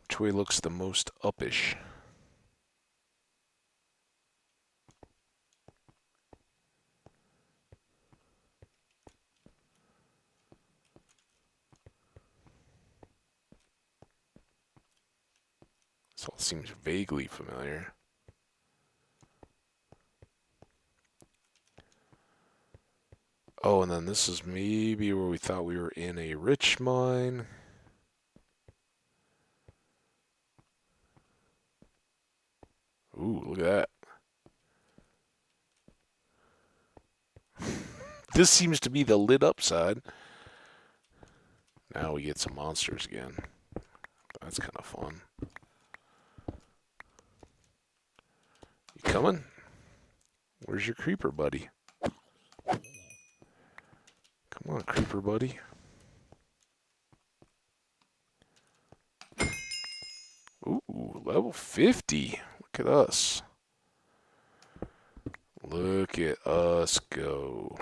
Which way looks the most uppish? This all seems vaguely familiar. Oh, and then this is maybe where we thought we were in a rich mine. Ooh, look at that. This seems to be the lit up side. Now we get some monsters again. That's kind of fun. You coming? Where's your creeper buddy? Come on, creeper buddy. Ooh, level 50. Look at us. Look at us go.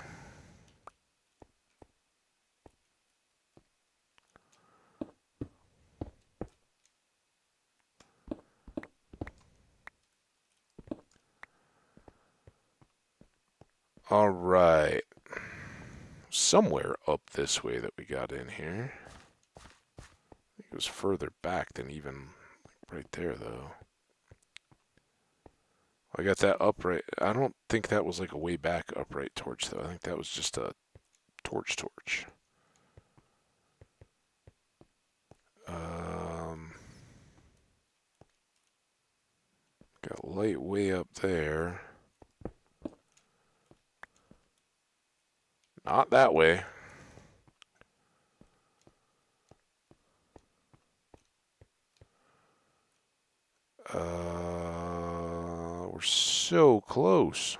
All right. Somewhere up this way that we got in here. I think it was further back than even right there, though. I got that upright. I don't think that was like a way back upright torch, though. I think that was just a torch. Um, got light way up there. Not that way. We're so close.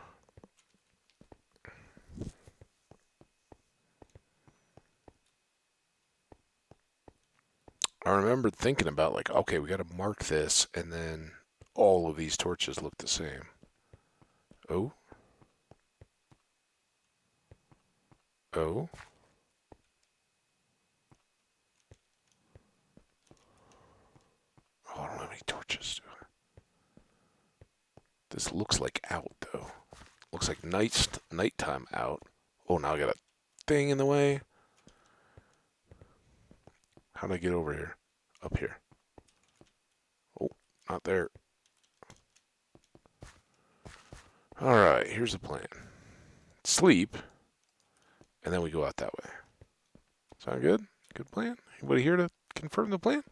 I remember thinking about like, okay, we got to mark this, and then all of these torches look the same. Oh, oh. Oh, I don't have any torches. This looks like out though. Looks like nighttime out. Oh, now I got a thing in the way. How do I get over here? Up here. Oh, not there. Alright, here's the plan. Sleep, and then we go out that way. Sound good? Good plan? Anybody here to confirm the plan?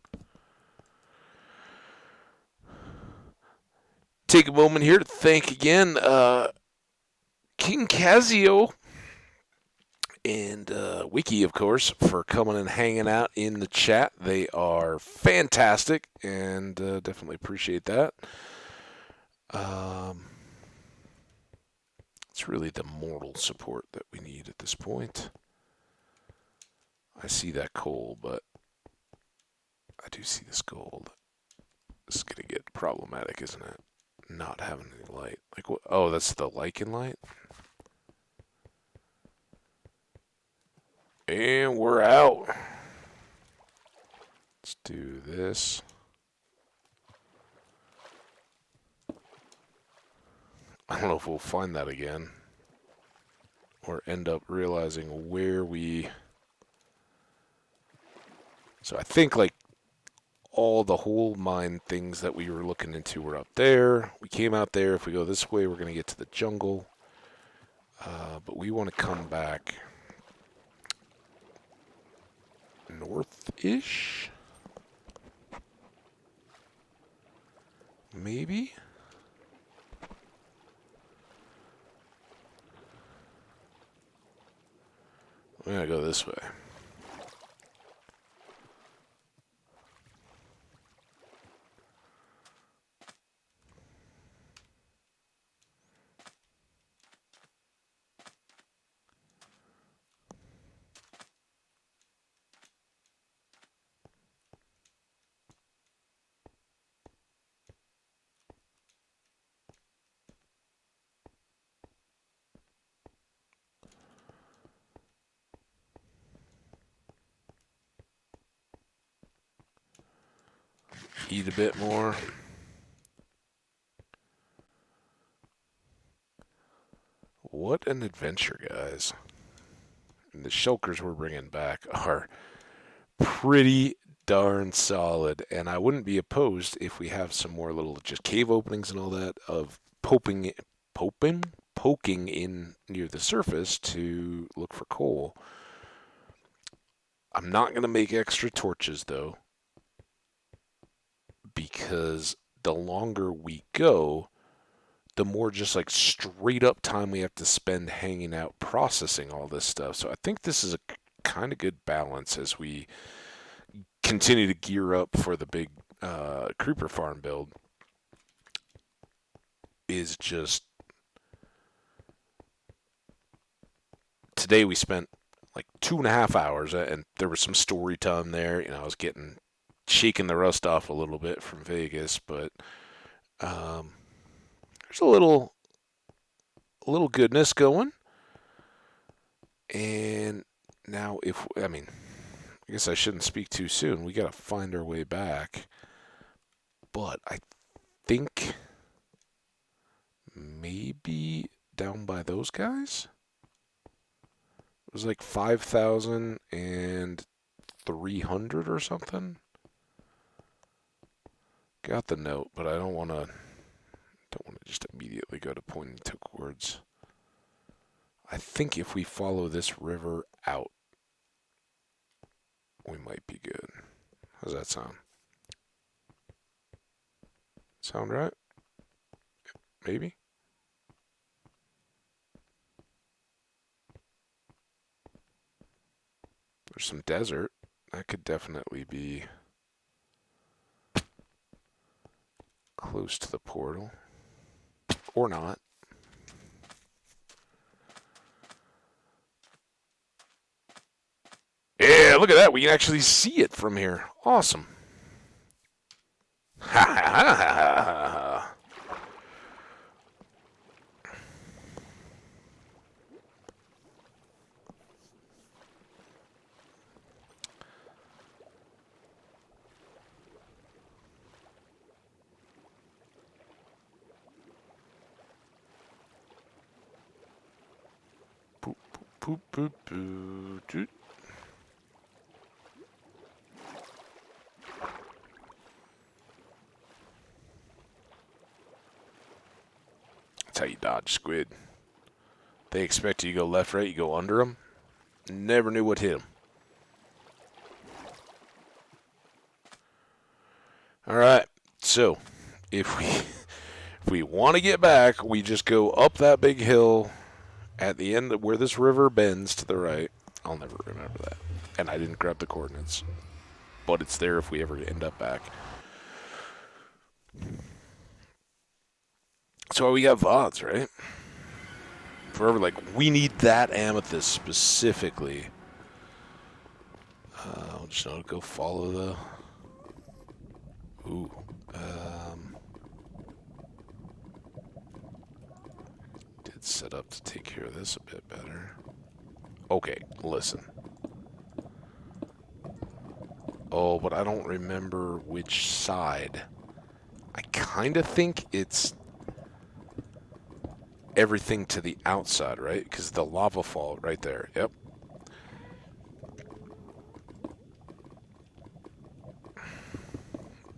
Take a moment here to thank again King Casio and Wiki, of course, for coming and hanging out in the chat. They are fantastic, and definitely appreciate that. It's really the mortal support that we need at this point. I see that coal, but I do see this gold. This is going to get problematic, isn't it? Not having any light. Like what? Oh, that's the lichen light? And we're out. Let's do this. I don't know if we'll find that again. Or end up realizing where we... So I think like all the whole mine things that we were looking into were up there. We came out there. If we go this way, we're going to get to the jungle. But we want to come back north-ish? Maybe? We're going to go this way. Eat a bit more. What an adventure, guys. And the shulkers we're bringing back are pretty darn solid, and I wouldn't be opposed if we have some more little just cave openings and all that of poking in near the surface to look for coal. I'm not going to make extra torches though, because the longer we go, the more just like straight up time we have to spend hanging out processing all this stuff. So I think this is a kind of good balance as we continue to gear up for the big creeper farm build. Is just today we spent like 2.5 hours, and there was some story time there. You know, I was shaking the rust off a little bit from Vegas, but there's a little goodness going. And now, I guess I shouldn't speak too soon. We got to find our way back, but I think maybe down by those guys? It was like 5,300 or something. Got the note, but I don't want to just immediately go to point and took words. I think if we follow this river out, we might be good. How's that sound? Sound right? Maybe? There's some desert. That could definitely be close to the portal. Or not. Yeah, look at that. We can actually see it from here. Awesome. Ha ha ha ha ha. Boop, boop, boop, boop, boop. That's how you dodge squid. They expect you to go left, right, you go under them. Never knew what hit them. All right, so if we want to get back, we just go up that big hill at the end where this river bends to the right. I'll never remember that, and I didn't grab the coordinates, but it's there if we ever end up back. So we got VODs, right? Forever, like, we need that amethyst specifically. I'll just know to go follow the... Ooh. Did set up to take care of this a bit better. Okay, listen. Oh, but I don't remember which side. I kind of think it's everything to the outside, right? Because the lava fall right there. Yep.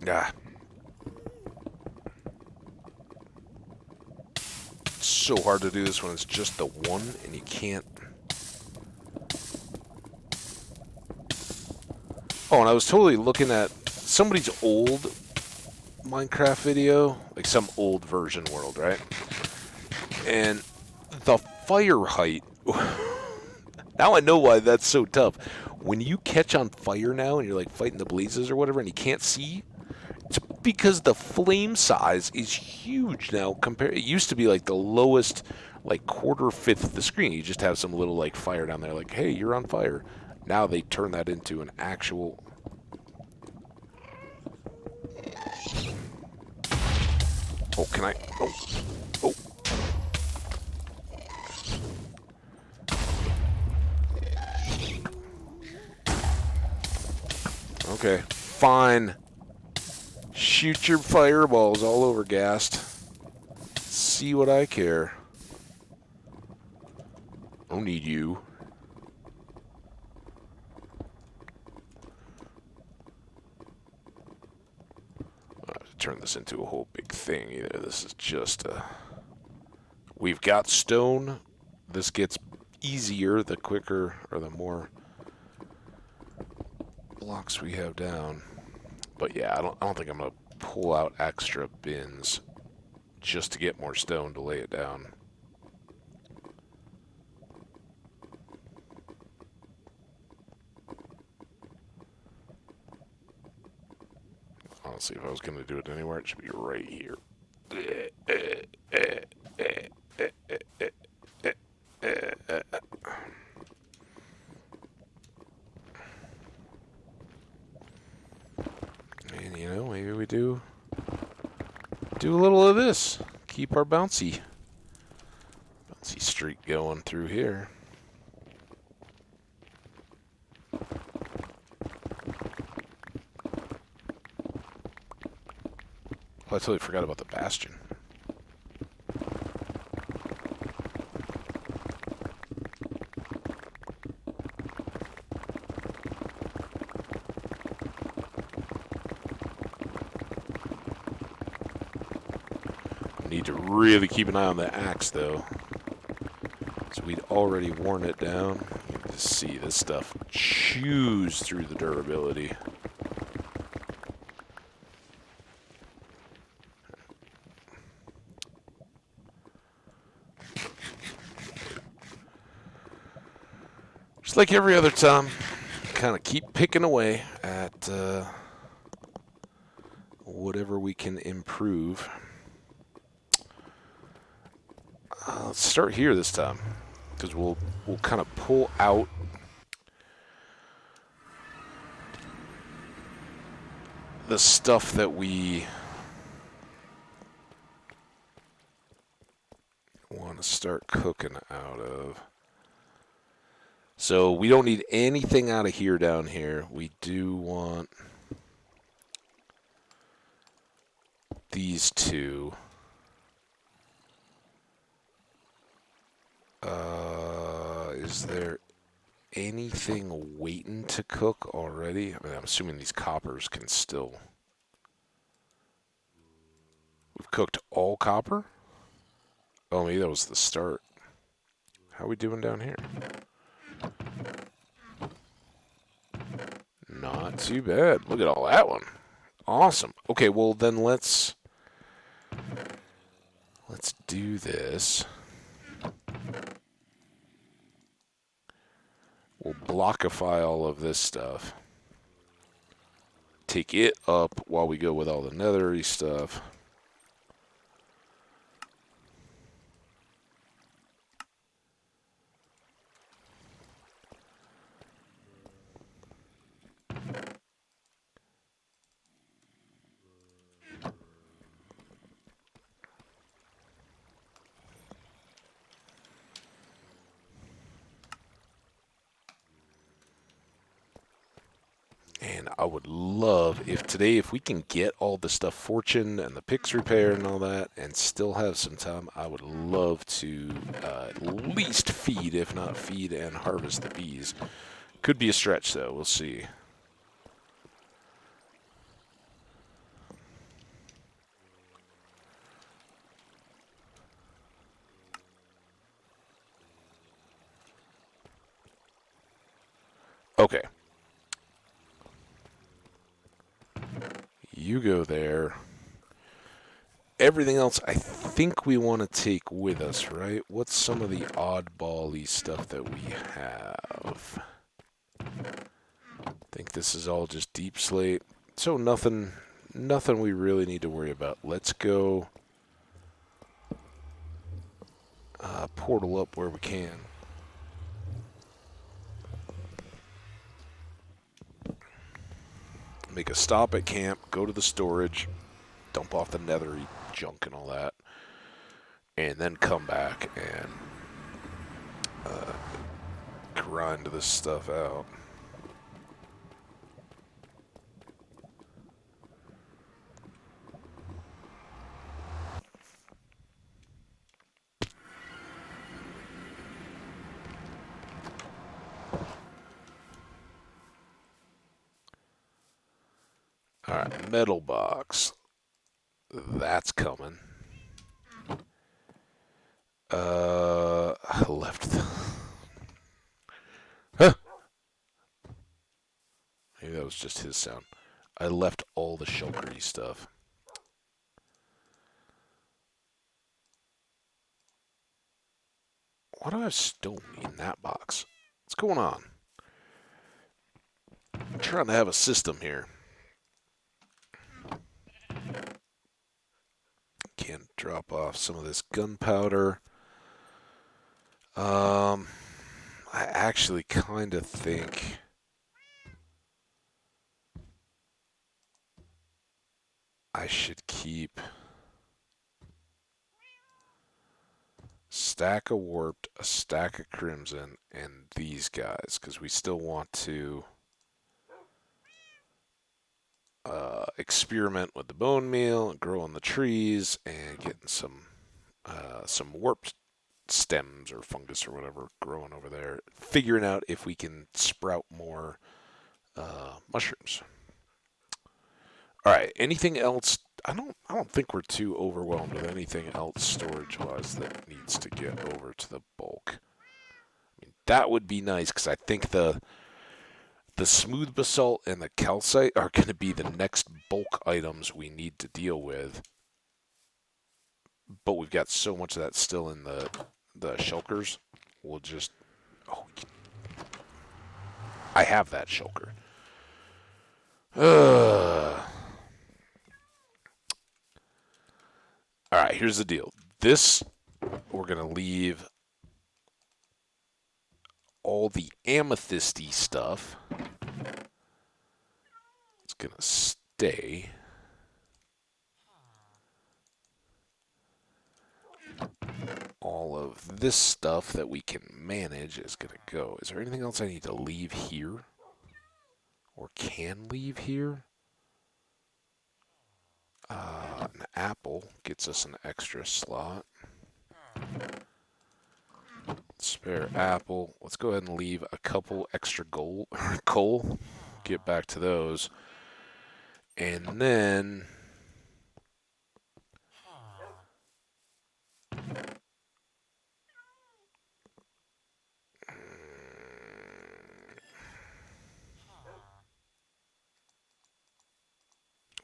Ah. It's so hard to do this when it's just the one and you can't. Oh, and I was totally looking at somebody's old Minecraft video, like some old version world, right? And the fire height. Now I know why that's so tough. When you catch on fire now and you're like fighting the blazes or whatever and you can't see, it's because the flame size is huge now. It used to be like the lowest, like quarter-fifth of the screen. You just have some little like fire down there, like, hey, you're on fire. Now they turn that into an actual... Oh, can I... Oh. Oh. Okay, fine. Shoot your fireballs all over, Gast. See what I care. I don't need you. I have to turn this into a whole big thing either. This is just a... We've got stone. This gets easier the quicker or the more blocks we have down. But yeah, I don't think I'm gonna pull out extra bins just to get more stone to lay it down. Honestly, if I was gonna do it anywhere, it should be right here. And you know, maybe we do a little of this. Keep our bouncy streak going through here. Oh, I totally forgot about the bastion. Need to really keep an eye on the axe, though. So we'd already worn it down. You can just see this stuff chews through the durability. Just like every other time, kind of keep picking away at whatever we can improve. Let's start here this time, because we'll kind of pull out the stuff that we want to start cooking out of. So we don't need anything out of here down here. We do want these two. Is there anything waiting to cook already? I mean, I'm assuming these coppers can still... We've cooked all copper? Oh, maybe that was the start. How are we doing down here? Not too bad. Look at all that one. Awesome. Okay, well then let's do this. We'll blockify all of this stuff. Take it up while we go with all the nethery stuff. And I would love if we can get all the stuff fortune and the pix repair and all that and still have some time, I would love to at least feed, if not feed and harvest the bees. Could be a stretch though, we'll see. Okay. You go there. Everything else I think we want to take with us, right? What's some of the oddball-y stuff that we have? I think this is all just deep slate. So nothing we really need to worry about. Let's go portal up where we can. Make a stop at camp, go to the storage, dump off the nethery junk and all that, and then come back and grind this stuff out. Alright, metal box. That's coming. I left the... Huh! Maybe that was just his sound. I left all the shulkery stuff. What do I have stone in that box? What's going on? I'm trying to have a system here. Can't drop off some of this gunpowder. I actually kind of think I should keep stack of warped, a stack of crimson, and these guys, because we still want to experiment with the bone meal, and growing the trees, and getting some warped stems or fungus or whatever growing over there. Figuring out if we can sprout more mushrooms. All right. Anything else? I don't think we're too overwhelmed with anything else storage-wise that needs to get over to the bulk. I mean, that would be nice because I think the smooth basalt and the calcite are going to be the next bulk items we need to deal with. But we've got so much of that still in the shulkers. We'll just. Oh, I have that shulker. All right, here's the deal. This, we're going to leave all the amethysty stuff. It's going to stay. All of this stuff that we can manage is going to go. Is there anything else I need to leave here? Or can leave here? An apple gets us an extra slot. Spare apple. Let's go ahead and leave a couple extra coal. Get back to those. And then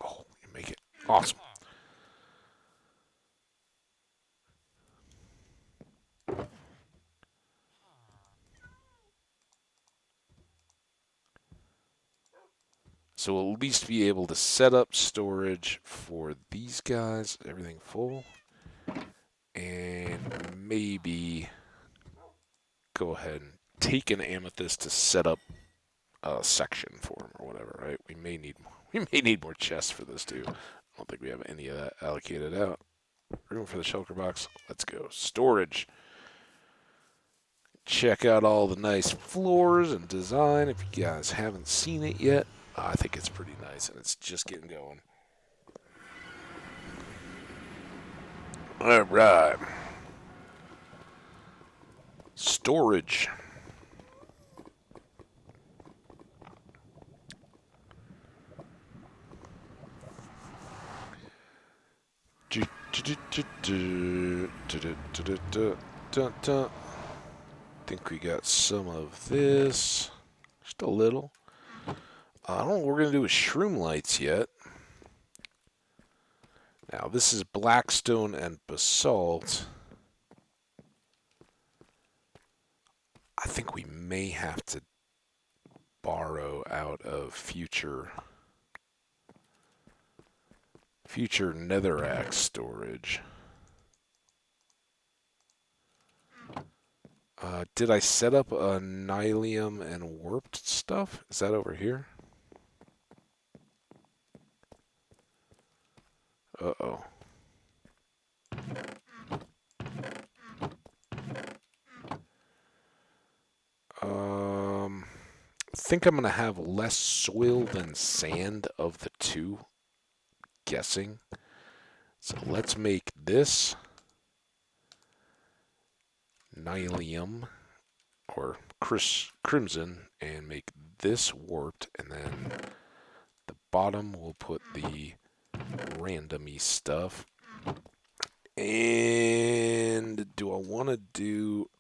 oh, you make it awesome. So we'll at least be able to set up storage for these guys, everything full, and maybe go ahead and take an amethyst to set up a section for them or whatever, right? We may need more chests for this too. I don't think we have any of that allocated out. Room for the shulker box. Let's go. Storage. Check out all the nice floors and design if you guys haven't seen it yet. I think it's pretty nice and it's just getting going. All right. Storage. Think we got some of this. Just a little. I don't know what we're going to do with shroom lights yet. Now, this is blackstone and basalt. I think we may have to borrow out of future netherrack storage. Did I set up a nylium and warped stuff? Is that over here? Uh-oh. I think I'm going to have less soil than sand of the two. Guessing. So let's make this nylium or crimson and make this warped, and then the bottom we'll put the randomy stuff. And do I want to do...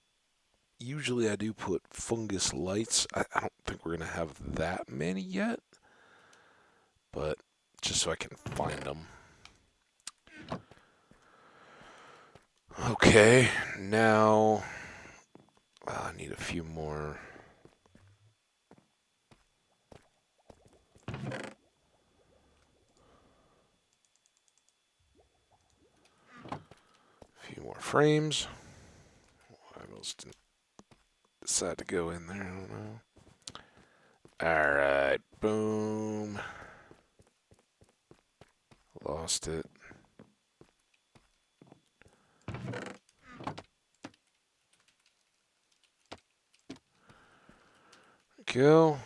Usually I do put fungus lights. I don't think we're going to have that many yet, but just so I can find them. Okay, now I need a few more. Frames. I almost decide to go in there. I don't know. All right, boom. Lost it. Go.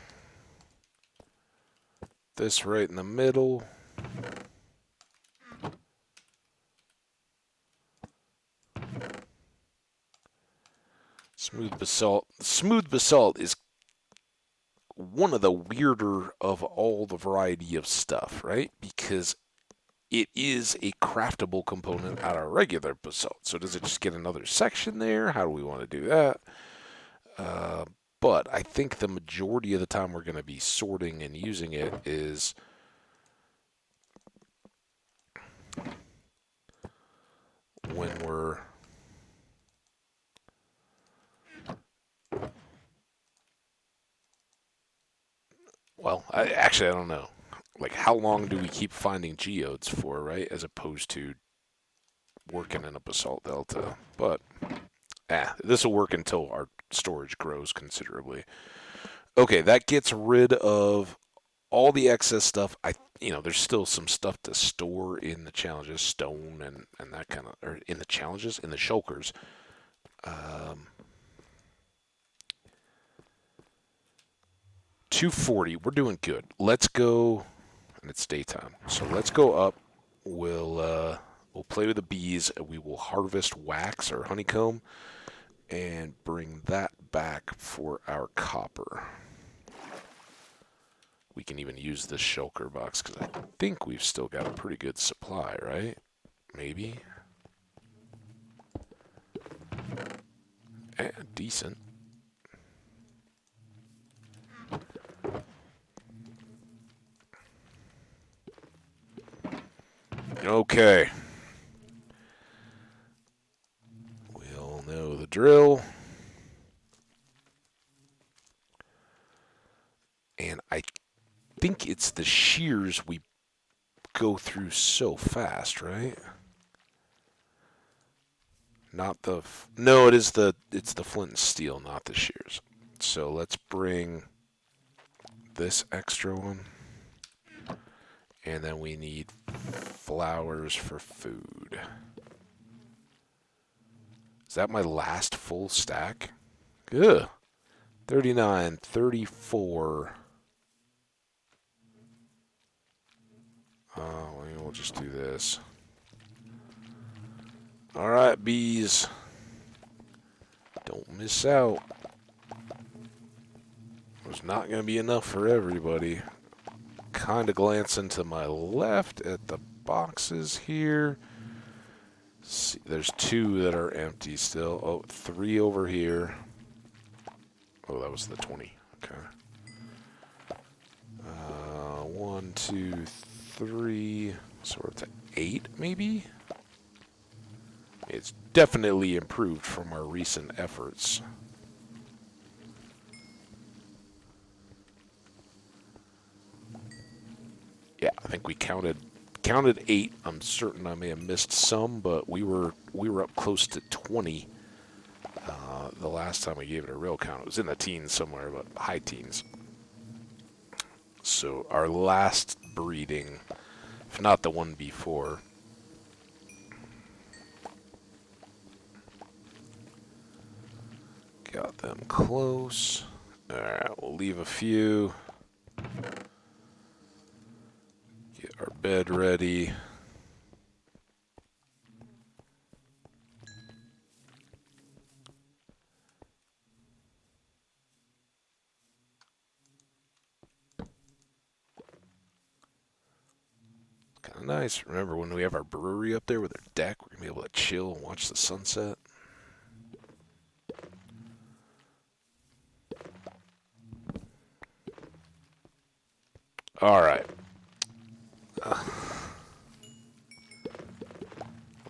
This right in the middle. Smooth basalt. Smooth basalt is one of the weirder of all the variety of stuff, right? Because it is a craftable component out of regular basalt. So does it just get another section there? How do we want to do that? Uh, but I think the majority of the time we're going to be sorting and using it is when we're I don't know. Like, how long do we keep finding geodes for, right? As opposed to working in a basalt delta. But, this will work until our storage grows considerably. Okay, that gets rid of all the excess stuff. There's still some stuff to store in the challenges, stone and that kind of, or in the challenges, in the shulkers. Um, 240, we're doing good. Let's go, and it's daytime, so let's go up. We'll play with the bees. And we will harvest wax or honeycomb, and bring that back for our copper. We can even use this shulker box because I think we've still got a pretty good supply, right? Maybe. Decent. Okay. We all know the drill. And I think it's the shears we go through so fast, right? Not the no, it's the flint and steel, not the shears. So let's bring this extra one, and then we need flowers for food. Is that my last full stack? Ugh. 39, 34. We'll just do this. All right, bees. Don't miss out. There's not going to be enough for everybody. Kind of glancing to my left at the boxes here. See, there's 2 that are empty still. Oh, 3 over here. Oh, that was the 20. Okay. 1, 2, 3. So we're to 8, maybe? It's definitely improved from our recent efforts. Yeah, I think we counted 8. I'm certain I may have missed some, but we were up close to 20 the last time we gave it a real count. It was in the teens somewhere, but high teens. So our last breeding, if not the one before, got them close. Alright, we'll leave a few. Get our bed ready. Kind of nice. Remember when we have our brewery up there with our deck, we're going to be able to chill and watch the sunset. Alright. A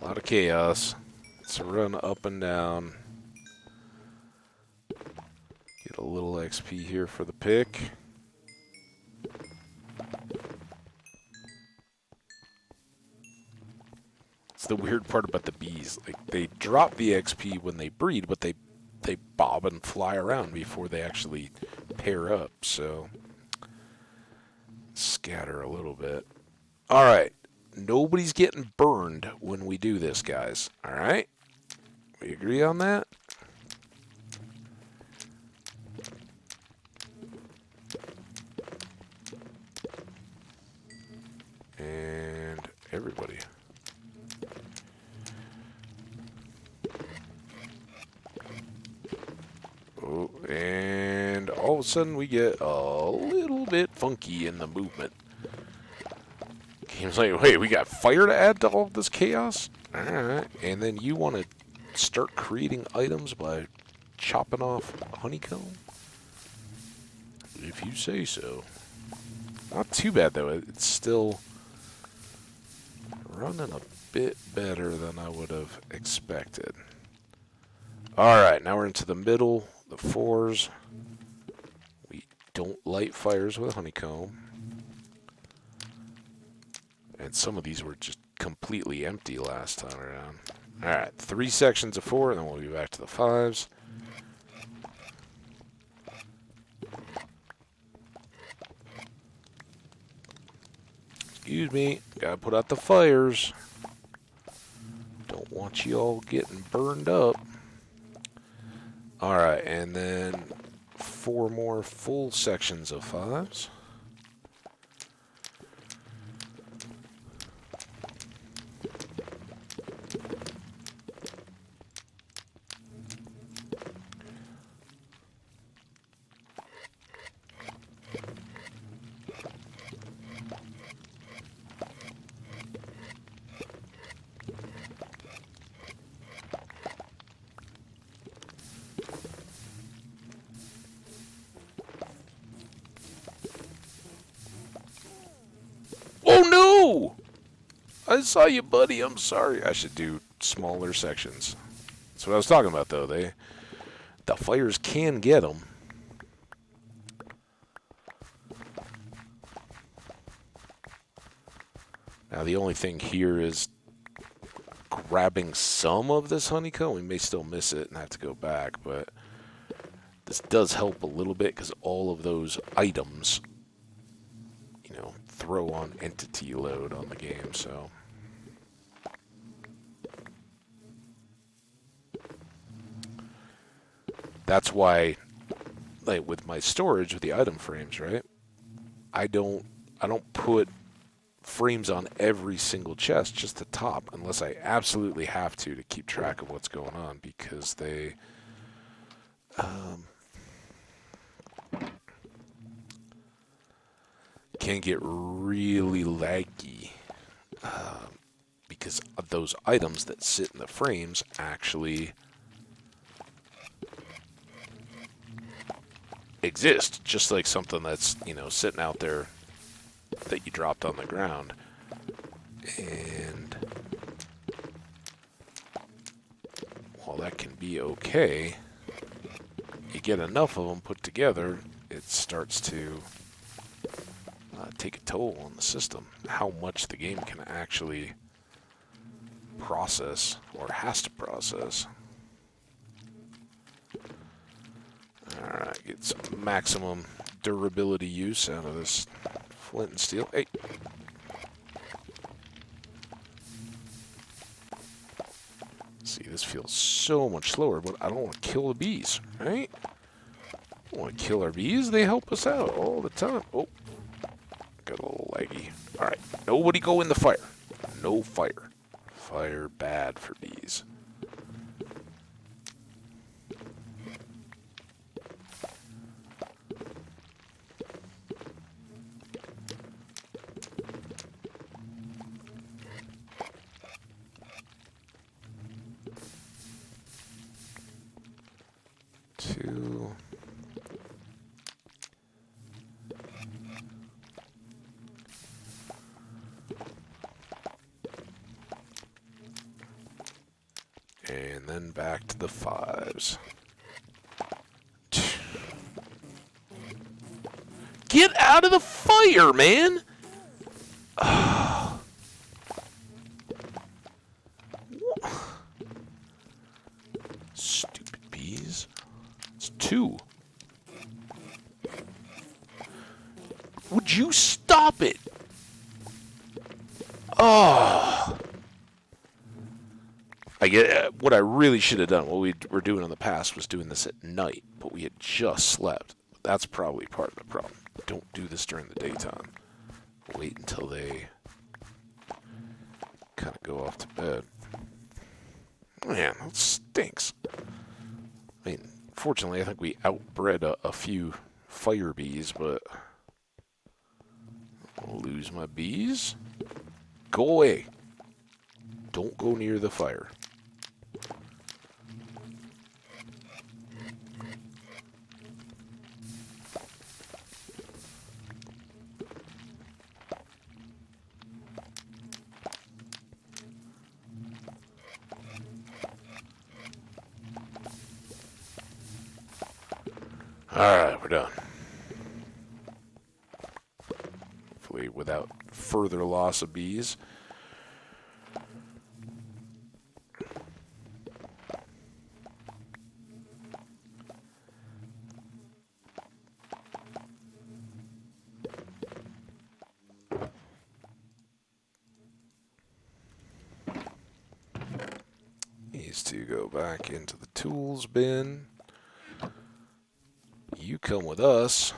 lot of chaos. Let's run up and down. Get a little XP here for the pick. It's the weird part about the bees. Like, they drop the XP when they breed, but they bob and fly around before they actually pair up, so scatter a little bit. Alright. Nobody's getting burned when we do this, guys. Alright? We agree on that? And everybody. Oh, and all of a sudden we get a little bit funky in the movement. Game's like, wait, we got fire to add to all of this chaos? Alright, and then you want to start creating items by chopping off honeycomb? If you say so. Not too bad, though. It's still running a bit better than I would have expected. Alright, now we're into the middle, the 4s. We don't light fires with honeycomb. And some of these were just completely empty last time around. Alright, 3 sections of 4, and then we'll be back to the 5s. Excuse me, gotta put out the fires. Don't want you all getting burned up. Alright, and then 4 more full sections of 5s. Oh no! I saw you, buddy. I'm sorry. I should do smaller sections. That's what I was talking about, though. The fires can get them. Now, the only thing here is grabbing some of this honeycomb. We may still miss it and have to go back, but this does help a little bit because all of those items, you know, throw on entity load on the game, so. That's why, like with my storage with the item frames, right? I don't put frames on every single chest, just the top, unless I absolutely have to keep track of what's going on, because they can get really laggy because of those items that sit in the frames actually exist, just like something that's, you know, sitting out there that you dropped on the ground. And while that can be okay, you get enough of them put together, it starts to take a toll on the system. How much the game can actually process, or has to process. Alright, get some maximum durability use out of this flint and steel. Hey! See, this feels so much slower, but I don't want to kill the bees, right? I don't want to kill our bees. They help us out all the time. Oh, got a little laggy. Alright, nobody go in the fire. No fire. Fire bad for bees. Two. And then back to the 5s. Get out of the fire, man! Stupid bees. It's 2. Would you stop it? Oh. I get what I really should have done. What we were doing in the past was doing this at night, but we had just slept. That's probably part of the problem. Don't do this during the daytime. Wait until they kind of go off to bed. Man, that stinks. I mean, fortunately, I think we outbred a few fire bees, but I'll lose my bees. Go away. Don't go near the fire. Alright, we're done. Hopefully without further loss of bees. These two go back into the tools bin. You come with us.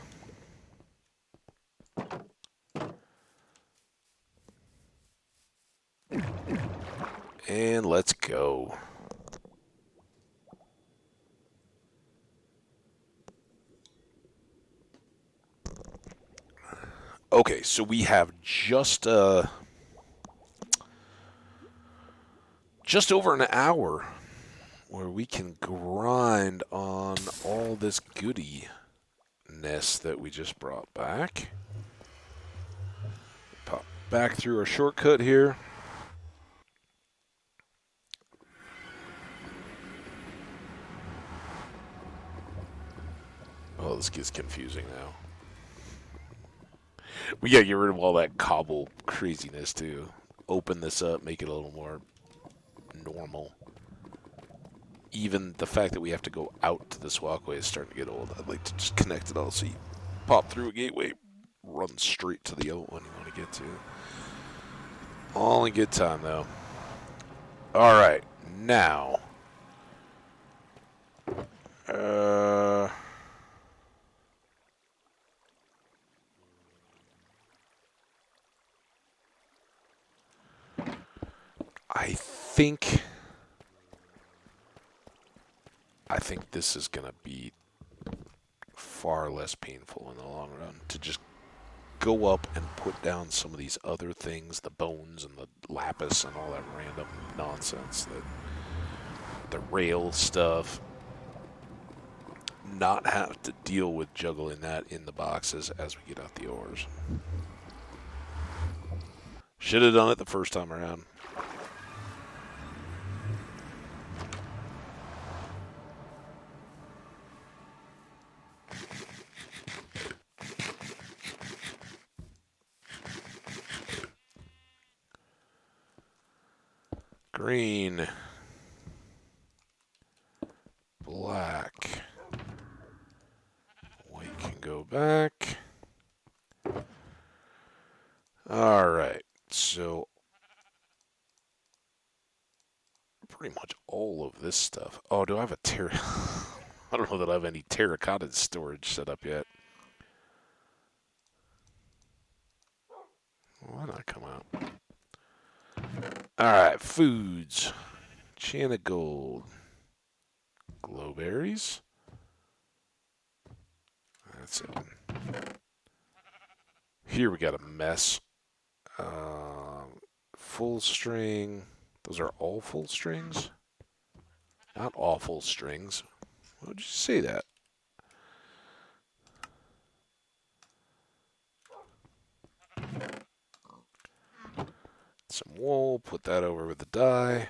And let's go. Okay, so we have just over an hour where we can grind on all this goodiness that we just brought back. Pop back through our shortcut here. Oh, this gets confusing now. We gotta get rid of all that cobble craziness too. Open this up, make it a little more normal. Even the fact that we have to go out to this walkway is starting to get old. I'd like to just connect it all so you pop through a gateway, run straight to the other one you want to get to. All in good time, though. Alright, now. I think this is going to be far less painful in the long run to just go up and put down some of these other things, the bones and the lapis and all that random nonsense, the rail stuff. Not have to deal with juggling that in the boxes as we get out the ores. Should have done it the first time around. Green. Black. White can go back. Alright, so pretty much all of this stuff. Oh, do I have a I don't know that I have any terracotta storage set up yet. Why not come out? Alright, foods. Chana gold. Glowberries. That's it. Here we got a mess. Full string. Those are all full strings? Not all full strings. Why would you say that? Some wool. Put that over with the dye.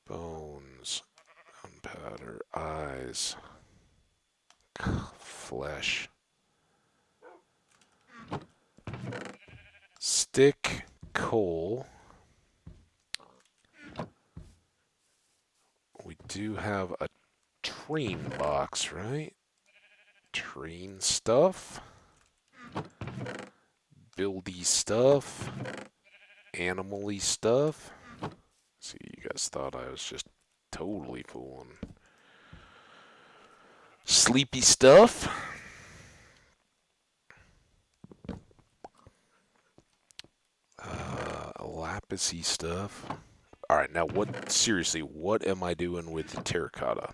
Bones. Gunpowder. Eyes. Flesh. Stick. Coal. We do have a train box, right? Train stuff. Buildy stuff. Animal-y stuff. See, you guys thought I was just totally fooling. Sleepy stuff. Lapisy stuff. All right, now seriously, what am I doing with the terracotta?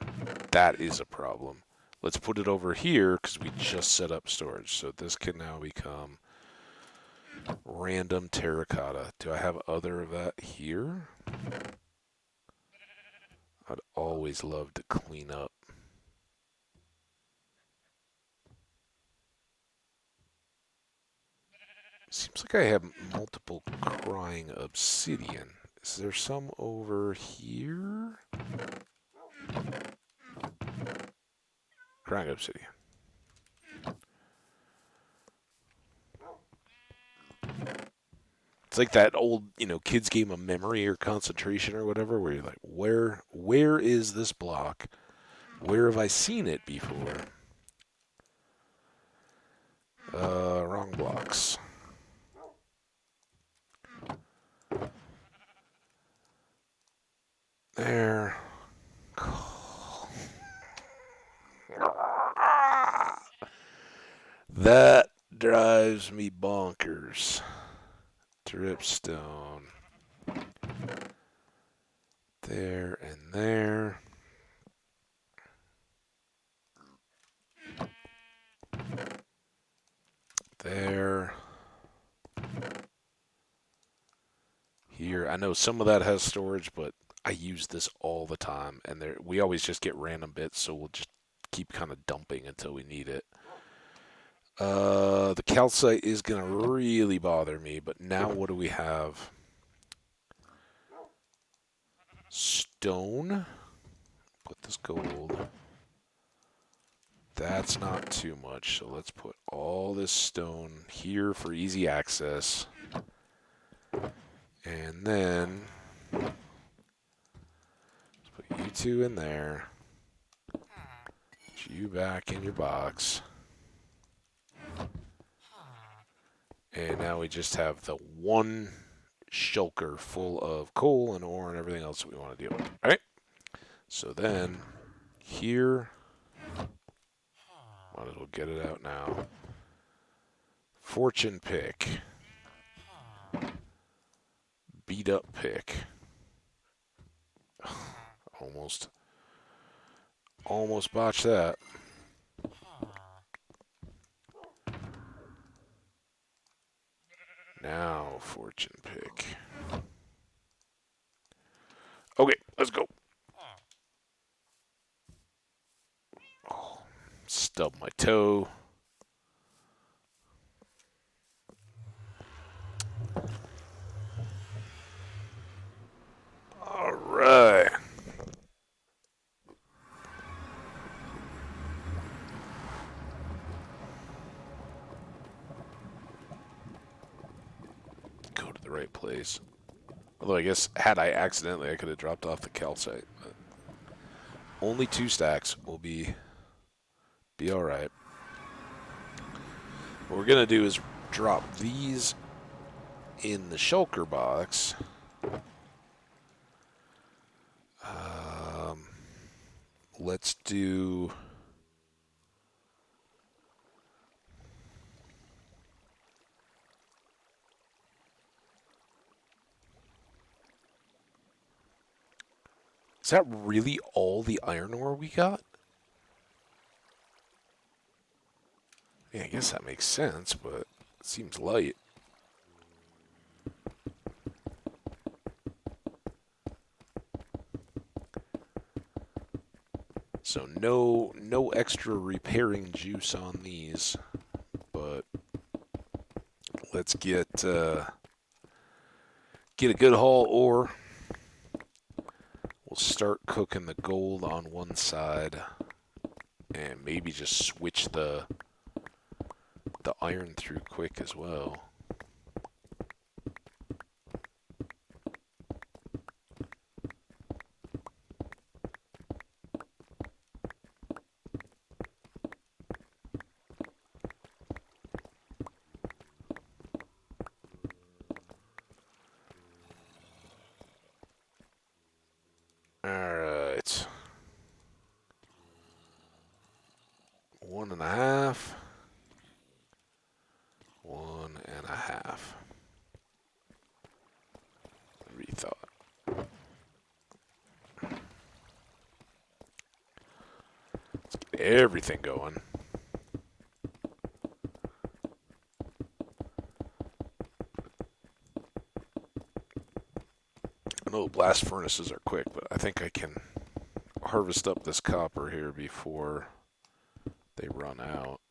That is a problem. Let's put it over here because we just set up storage. So this can now become random terracotta. Do I have other of that here? I'd always love to clean up. Seems like I have multiple crying obsidian. Is there some over here? Crying obsidian. It's like that old, kids game of memory or concentration or whatever, where you're like, where is this block? Where have I seen it before? Wrong blocks. There. That drives me bonkers. Dripstone. There and there. There. Here. I know some of that has storage, but I use this all the time, and we always just get random bits, so we'll just keep kind of dumping until we need it. The calcite is going to really bother me, but now what do we have? Stone. Put this gold. That's not too much, so let's put all this stone here for easy access. And then let's put you two in there. Put you back in your box. And now we just have the one shulker full of coal and ore and everything else that we want to deal with. All right. So then here, might as well get it out now. Fortune pick. Beat up pick. Almost botched that. Now fortune pick. Okay, let's go. Oh, stub my toe. All right. Go to the right place. Although I guess had I accidentally, I could have dropped off the calcite. But only 2 stacks will be all right. What we're gonna do is drop these in the shulker box. Let's do. Is that really all the iron ore we got? Yeah, I guess that makes sense, but it seems light. So no extra repairing juice on these, but let's get a good haul ore. We'll start cooking the gold on one side, and maybe just switch the iron through quick as well. Alright. 1.5. 1.5. get everything going. I know blast furnaces are quick, but I think I can harvest up this copper here before they run out.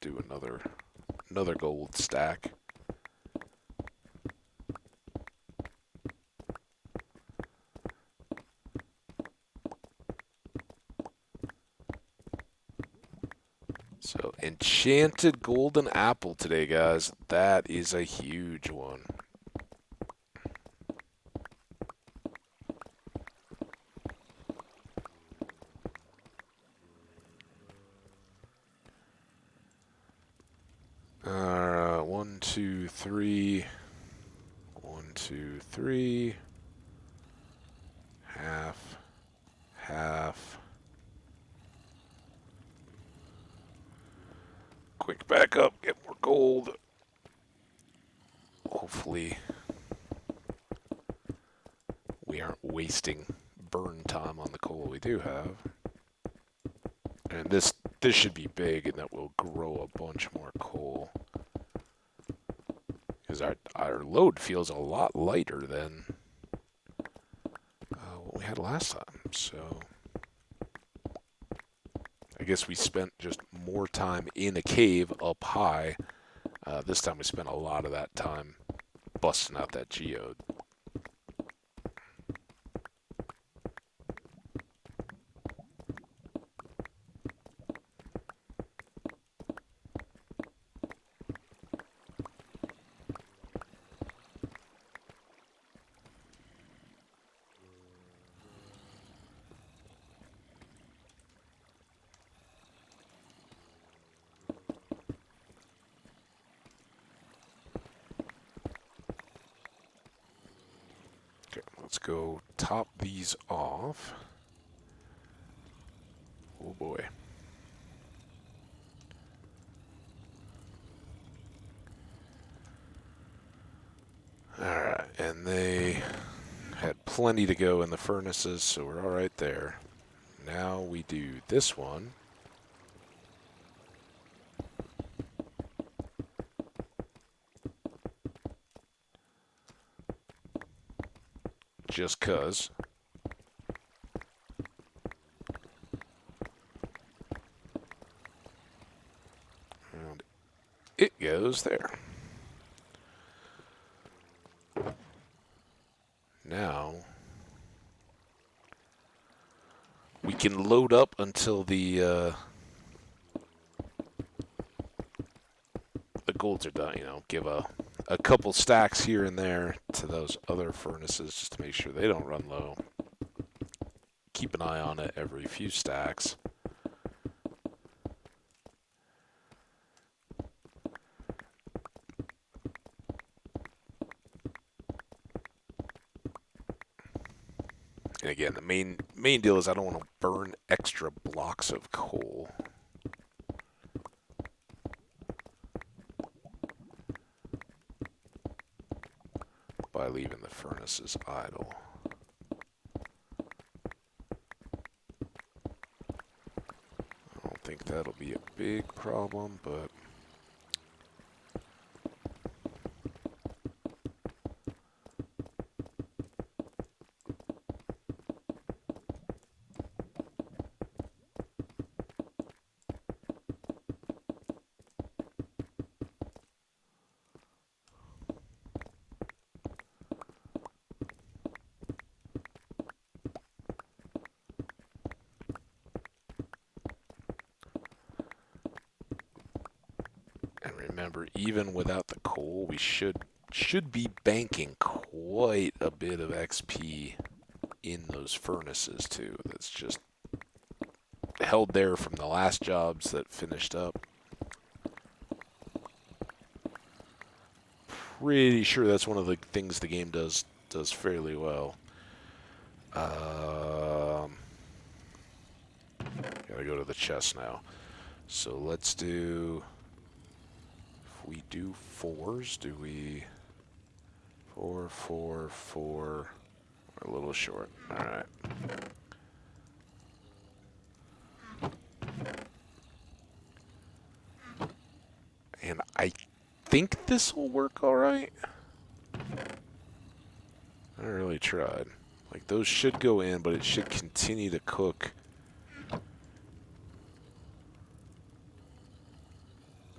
Do another gold stack. So, enchanted golden apple today, guys. That is a huge one. One, two, three. 1, 2, 3. Half. Half. Quick back up, get more gold. Hopefully we aren't wasting burn time on the coal we do have. And this should be big, and that will grow a bunch more coal. Because our load feels a lot lighter than what we had last time. So I guess we spent just more time in a cave up high. This time we spent a lot of that time busting out that geode. Okay, let's go top these off. Oh boy. Alright, and they had plenty to go in the furnaces, so we're alright there. Now we do this one. Just 'cause. And it goes there. Now we can load up until the golds are done. You know, give a couple stacks here and there to those other furnaces just to make sure they don't run low. Keep an eye on it every few stacks. And again, the main deal is I don't want to burn extra blocks of coal. By leaving the furnaces idle. I don't think that'll be a big problem, but remember, even without the coal, we should be banking quite a bit of XP in those furnaces too. That's just held there from the last jobs that finished up. Pretty sure that's one of the things the game does fairly well. Gotta go to the chest now. So let's do. If we do fours, do we? 4, 4, 4. We're a little short. All right. I think this will work all right. I really tried. Like, those should go in, but it should continue to cook.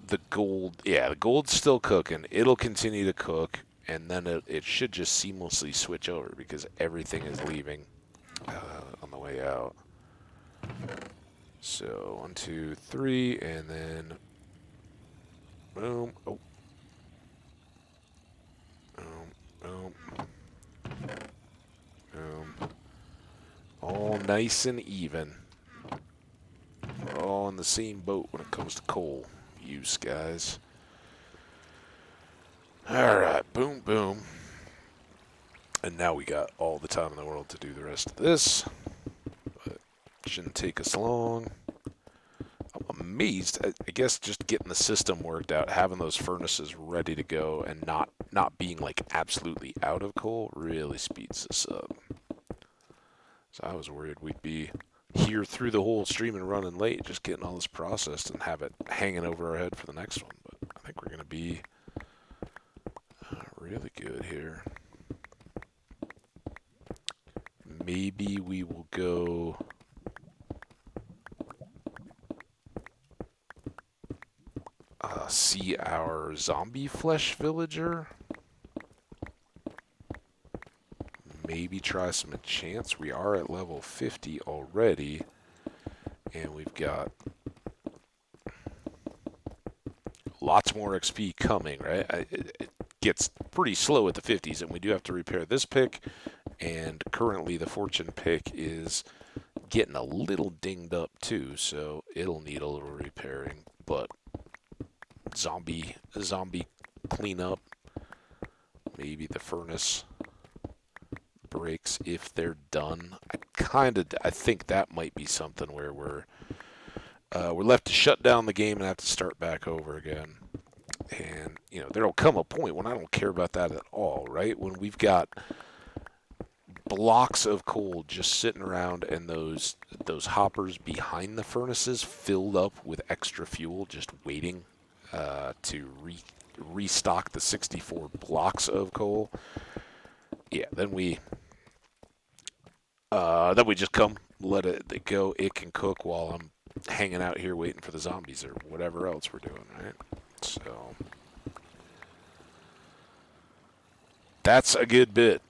The gold, yeah, the gold's still cooking. It'll continue to cook, and then it should just seamlessly switch over because everything is leaving on the way out. So, 1, 2, 3, and then boom. Oh. Boom, boom, boom. All nice and even. We're all in the same boat when it comes to coal use, guys. Alright, boom, boom. And now we got all the time in the world to do the rest of this. But it shouldn't take us long. I'm amazed. I guess just getting the system worked out, having those furnaces ready to go, and not being like absolutely out of coal really speeds this up. So I was worried we'd be here through the whole stream and running late, just getting all this processed and have it hanging over our head for the next one. But I think we're going to be really good here. Maybe we will go... see our zombie flesh villager. Maybe try some enchants. We are at level 50 already. And we've got lots more XP coming, right? It gets pretty slow at the 50s, and we do have to repair this pick. And currently the fortune pick is getting a little dinged up too, so it'll need a little repairing. But zombie cleanup. Maybe the furnace breaks if they're done. I think that might be something where we're left to shut down the game and have to start back over again. And there'll come a point when I don't care about that at all, right? When we've got blocks of coal just sitting around and those hoppers behind the furnaces filled up with extra fuel, just waiting to restock the 64 blocks of coal. Yeah, then we just come, let it go. It can cook while I'm hanging out here waiting for the zombies or whatever else we're doing, right? So that's a good bit.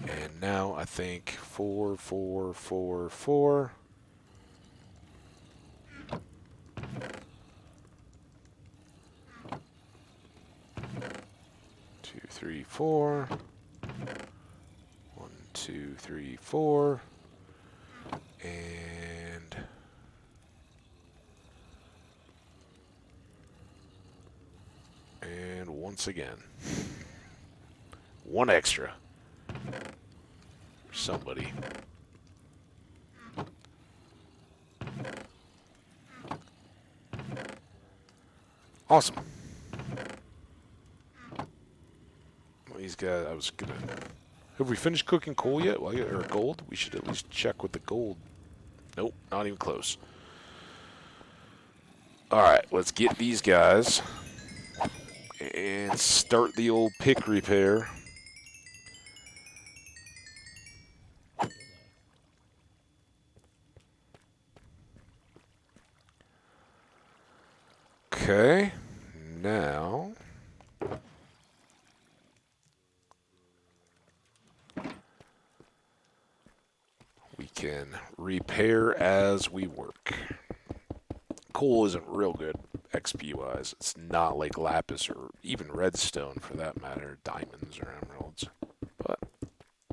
And now I think 4, 4, 4, 4. 2, 3, 4. 1, 2, 3, 4. And once again, one extra for somebody. Awesome. Well, these guys, I was gonna. Have we finished cooking coal yet? Well, or gold? We should at least check with the gold. Nope, not even close. Alright, let's get these guys and start the old pick repair. Okay, now we can repair as we work. Coal isn't real good XP-wise. It's not like lapis or even redstone for that matter, diamonds or emeralds. But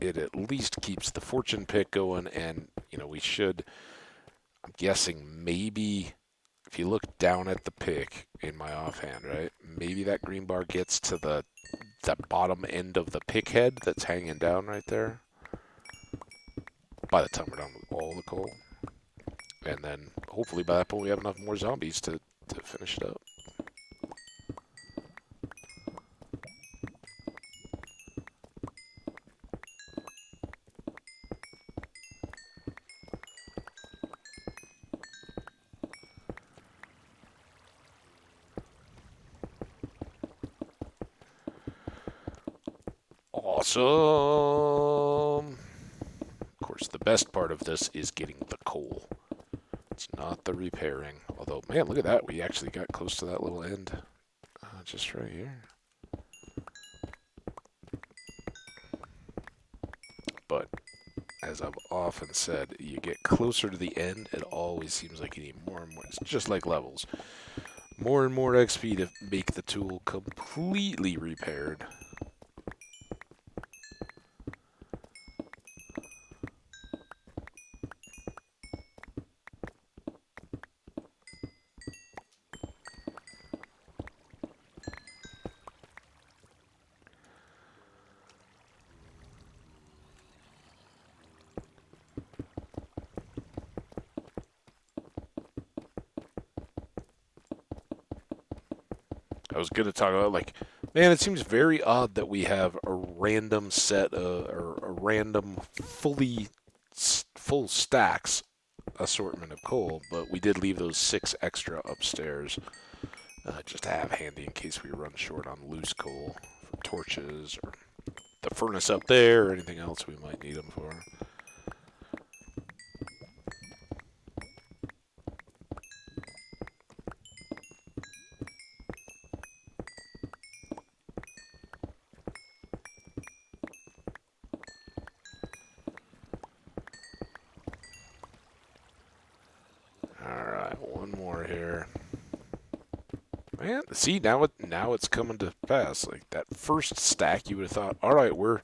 it at least keeps the fortune pick going, and we should, I'm guessing maybe if you look down at the pick in my offhand, right, maybe that green bar gets to the bottom end of the pick head that's hanging down right there by the time we're done with all the coal. And then hopefully by that point we have enough more zombies to finish it up. Awesome. Of course, the best part of this is getting the coal. It's not the repairing. Although, man, look at that. We actually got close to that little end. Just right here. But, as I've often said, you get closer to the end, it always seems like you need more and more. It's just like levels. More and more XP to make the tool completely repaired. I was going to talk about, like, man, it seems very odd that we have a random set or a random full stacks assortment of coal, but we did leave those 6 extra upstairs just to have handy in case we run short on loose coal for torches or the furnace up there or anything else we might need them for. Alright, one more here. Man, see, now it's coming to pass. Like, that first stack, you would have thought, alright, we're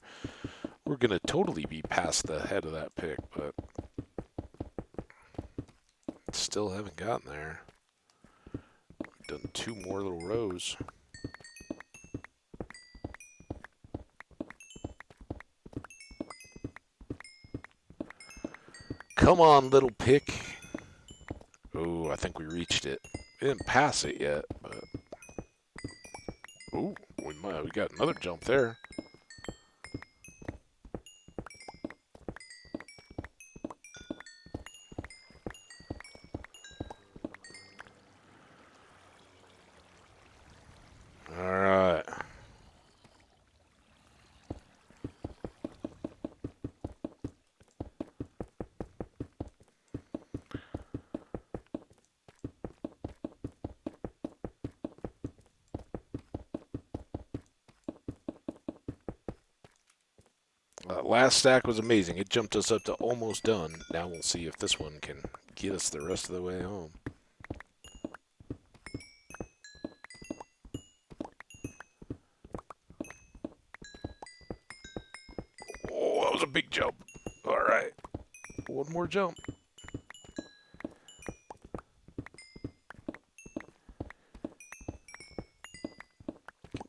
gonna totally be past the head of that pick, but still haven't gotten there. We've done 2 more little rows. Come on, little pick. Oh, I think we reached it. We didn't pass it yet, but oh, we got another jump there. All right. Last stack was amazing. It jumped us up to almost done. Now we'll see if this one can get us the rest of the way home. Oh, that was a big jump. All right. One more jump.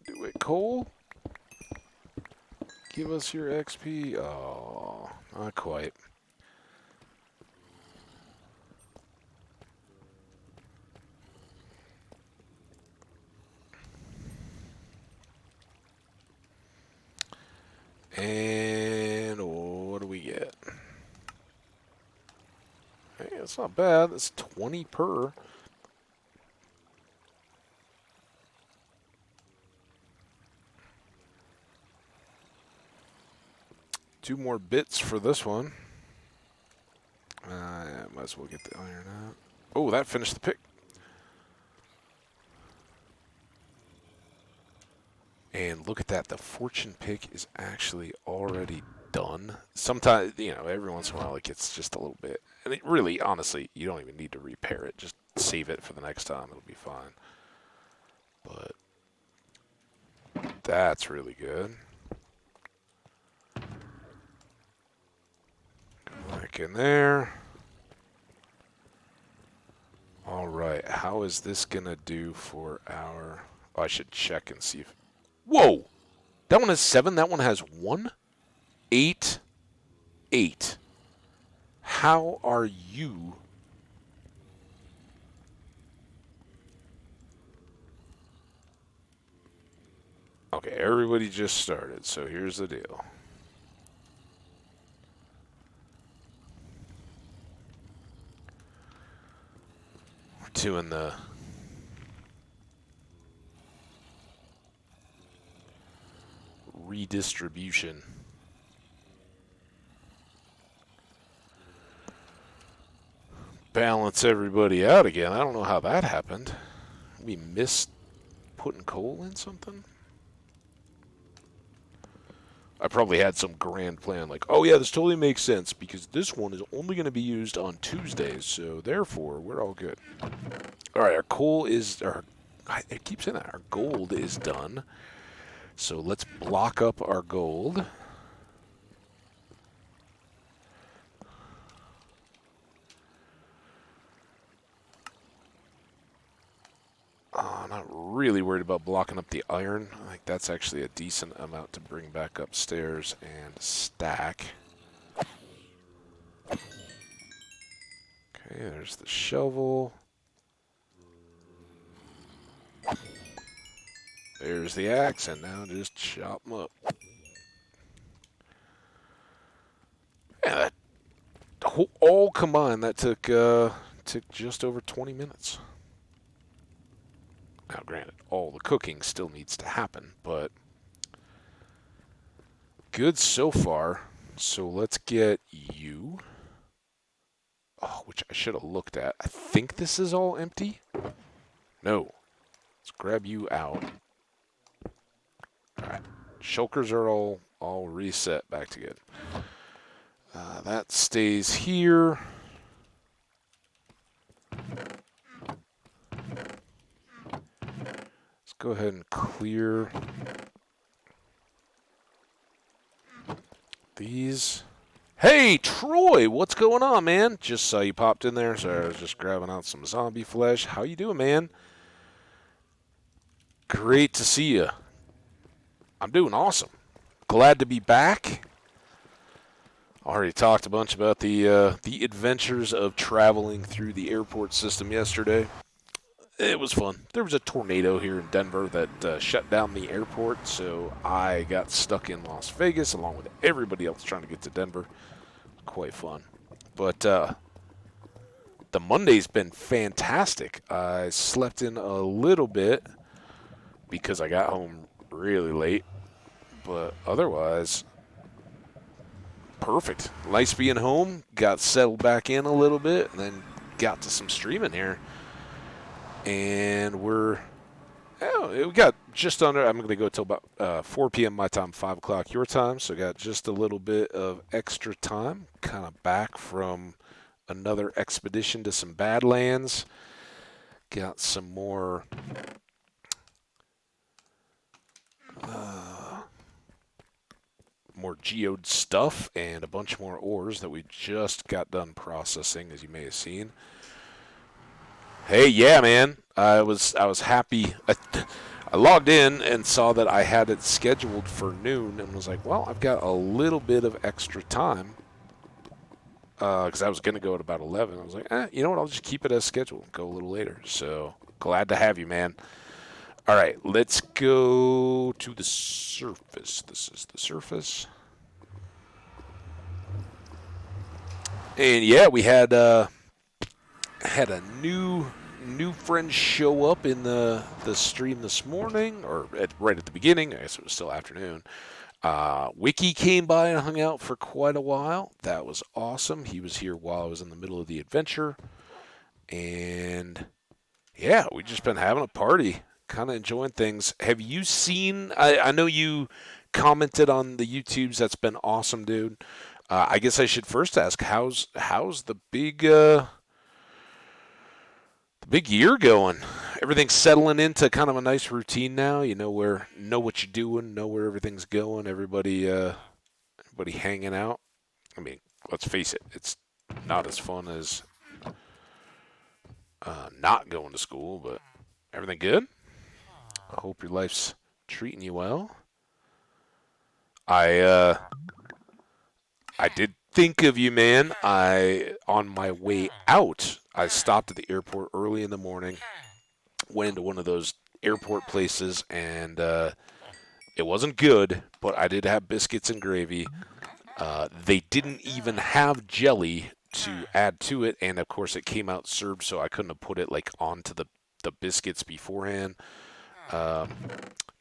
Do it, Cole. Give us your XP. Oh, not quite. And what do we get? Hey, that's not bad. That's 20 per. Two more bits for this one. Might as well get the iron out. Oh, that finished the pick. And look at that. The fortune pick is actually already done. Sometimes, every once in a while it gets just a little bit. And it really, honestly, you don't even need to repair it. Just save it for the next time. It'll be fine. But that's really good. Go back in there. All right. How is this going to do for our... Oh, I should check and see if... Whoa! That one has 7. That one has 1. 8. 8. How are you... Okay, everybody just started, so here's the deal. We're doing the... redistribution. Balance everybody out again. I don't know how that happened. We missed putting coal in something? I probably had some grand plan like, oh yeah, this totally makes sense because this one is only going to be used on Tuesdays, so therefore we're all good. All right, our coal is, I keep saying that, our gold is done. So let's block up our gold. I'm not really worried about blocking up the iron. I think that's actually a decent amount to bring back upstairs and stack. Okay, there's the shovel. There's the axe, and now just chop them up. Yeah, that all combined, that took just over 20 minutes. Now, granted, all the cooking still needs to happen, but good so far. So let's get you. Oh, which I should have looked at. I think this is all empty. No. Let's grab you out. All right. Shulkers are all reset back to good. That stays here. Let's go ahead and clear these. Hey, Troy, what's going on, man? Just saw you popped in there, so I was just grabbing out some zombie flesh. How you doing, man? Great to see you. I'm doing awesome. Glad to be back. Already talked a bunch about the adventures of traveling through the airport system yesterday. It was fun. There was a tornado here in Denver that shut down the airport, so I got stuck in Las Vegas along with everybody else trying to get to Denver. Quite fun. But the Monday's been fantastic. I slept in a little bit because I got home really late, but otherwise, perfect. Nice being home, got settled back in a little bit, and then got to some streaming here. And we got just under, I'm going to go till about 4 p.m. my time, 5 o'clock your time, so got just a little bit of extra time, kind of back from another expedition to some Badlands. Got some more geode stuff and a bunch more ores that we just got done processing, as you may have seen. Hey, yeah, man. I was happy. I logged in and saw that I had it scheduled for noon and was like, well, I've got a little bit of extra time because I was going to go at about 11. I was like, you know what? I'll just keep it as scheduled and go a little later. So glad to have you, man. All right, let's go to the surface. This is the surface. And yeah, we had a new friend show up in the stream this morning, or right at the beginning. I guess it was still afternoon. Wiki came by and hung out for quite a while. That was awesome. He was here while I was in the middle of the adventure. And yeah, we've just been having a party, kind of enjoying things. Have you seen, I know you commented on the YouTubes. That's been awesome, dude. I guess I should first ask, how's the big year going? Everything's settling into kind of a nice routine now. You know what you're doing, know where everything's going. Everybody hanging out. I mean, let's face it, it's not as fun as not going to school, but everything good? I hope your life's treating you well. I did think of you, man. On my way out, I stopped at the airport early in the morning, went into one of those airport places, and it wasn't good, but I did have biscuits and gravy. They didn't even have jelly to add to it, and of course it came out served, so I couldn't have put it like onto the biscuits beforehand. Um,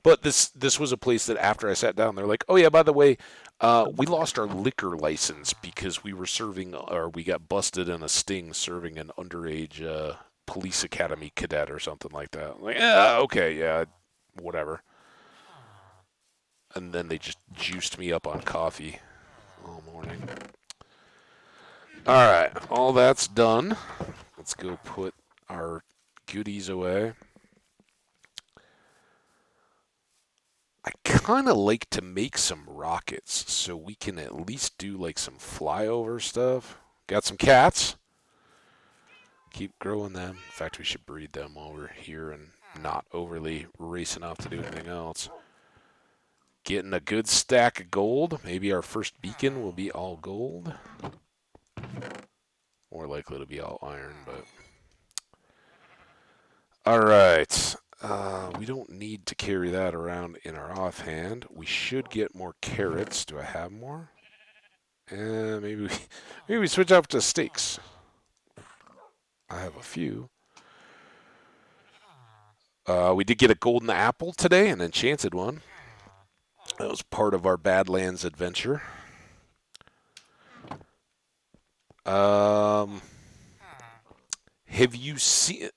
but this was a place that after I sat down, they're like, oh yeah, by the way, we lost our liquor license because we were serving, or we got busted in a sting serving an underage police academy cadet or something like that. I'm like, yeah, okay, yeah, whatever. And then they just juiced me up on coffee all morning. All right, all that's done. Let's go put our goodies away. I kind of like to make some rockets so we can at least do like some flyover stuff. Got some cats. Keep growing them. In fact, we should breed them while we're here and not overly racing off to do anything else. Getting a good stack of gold. Maybe our first beacon will be all gold. More likely to be all iron, but. Alright. We don't need to carry that around in our offhand. We should get more carrots. Do I have more? Maybe we switch up to steaks. I have a few. We did get a golden apple today, an enchanted one. That was part of our Badlands adventure. Um, have you seen?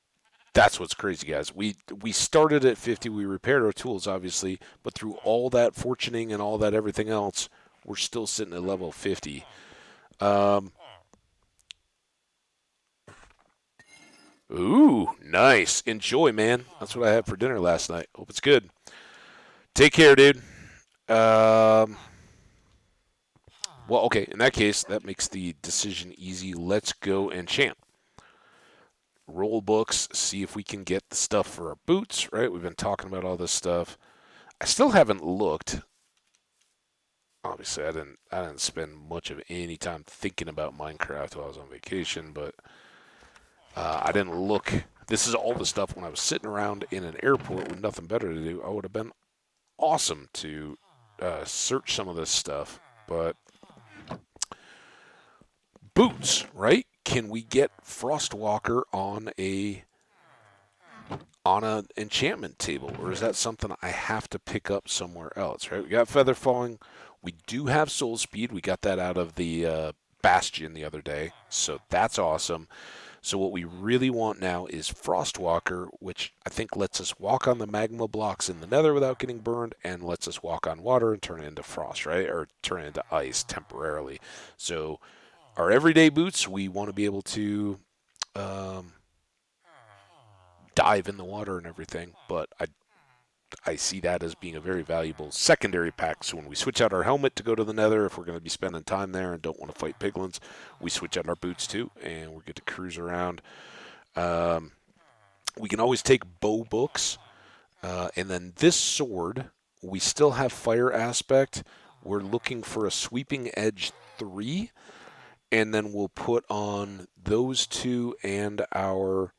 That's what's crazy, guys. We started at 50. We repaired our tools, obviously, but through all that fortuning and all that everything else, we're still sitting at level 50. Um, Ooh, nice. Enjoy, man. That's what I had for dinner last night. Hope it's good. Take care, dude. Um, well, okay. In that case, that makes the decision easy. Let's go enchant. Roll books. See if we can get the stuff for our boots. Right? We've been talking about all this stuff. I still haven't looked. Obviously, I didn't spend much of any time thinking about Minecraft while I was on vacation, but I didn't look. This is all the stuff when I was sitting around in an airport with nothing better to do. I would have been awesome to search some of this stuff, but boots, right? Can we get Frostwalker on an enchantment table, or is that something I have to pick up somewhere else? Right? We got Feather Falling. We do have Soul Speed. We got that out of the Bastion the other day, so that's awesome. So what we really want now is Frostwalker, which I think lets us walk on the magma blocks in the nether without getting burned, and lets us walk on water and turn it into frost, right? Or turn it into ice temporarily. So our everyday boots, we want to be able to um, dive in the water and everything, but I see that as being a very valuable secondary pack. So when we switch out our helmet to go to the nether, if we're going to be spending time there and don't want to fight piglins, we switch out our boots too, and we get to cruise around. Um, we can always take bow books, and then this sword, we still have fire aspect. We're looking for a sweeping edge 3, and then we'll put on those two and our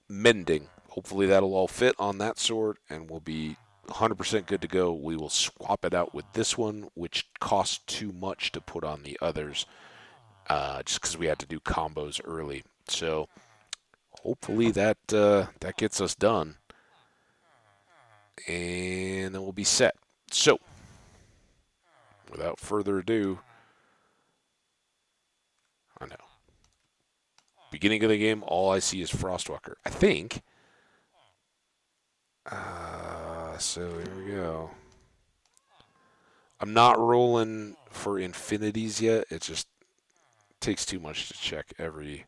mending. Hopefully that'll all fit on that sword, and we'll be 100% good to go. We will swap it out with this one, which costs too much to put on the others, just because we had to do combos early. So hopefully that gets us done, and then we'll be set. So without further ado, I know. Beginning of the game, all I see is Frostwalker. I think. So here we go. I'm not rolling for infinities yet. It just takes too much to check every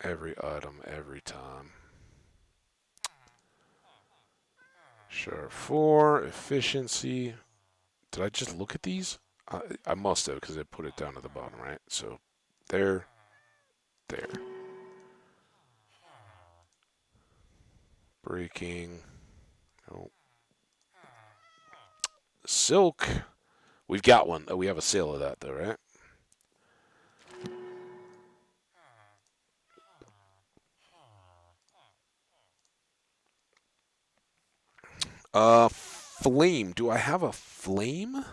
item every time. Sure. 4 efficiency. Did I just look at these? I must have because I put it down at the bottom, right? So there, there. Breaking. Oh. Silk. We've got one. Oh, we have a sale of that though, right? Flame. Do I have a flame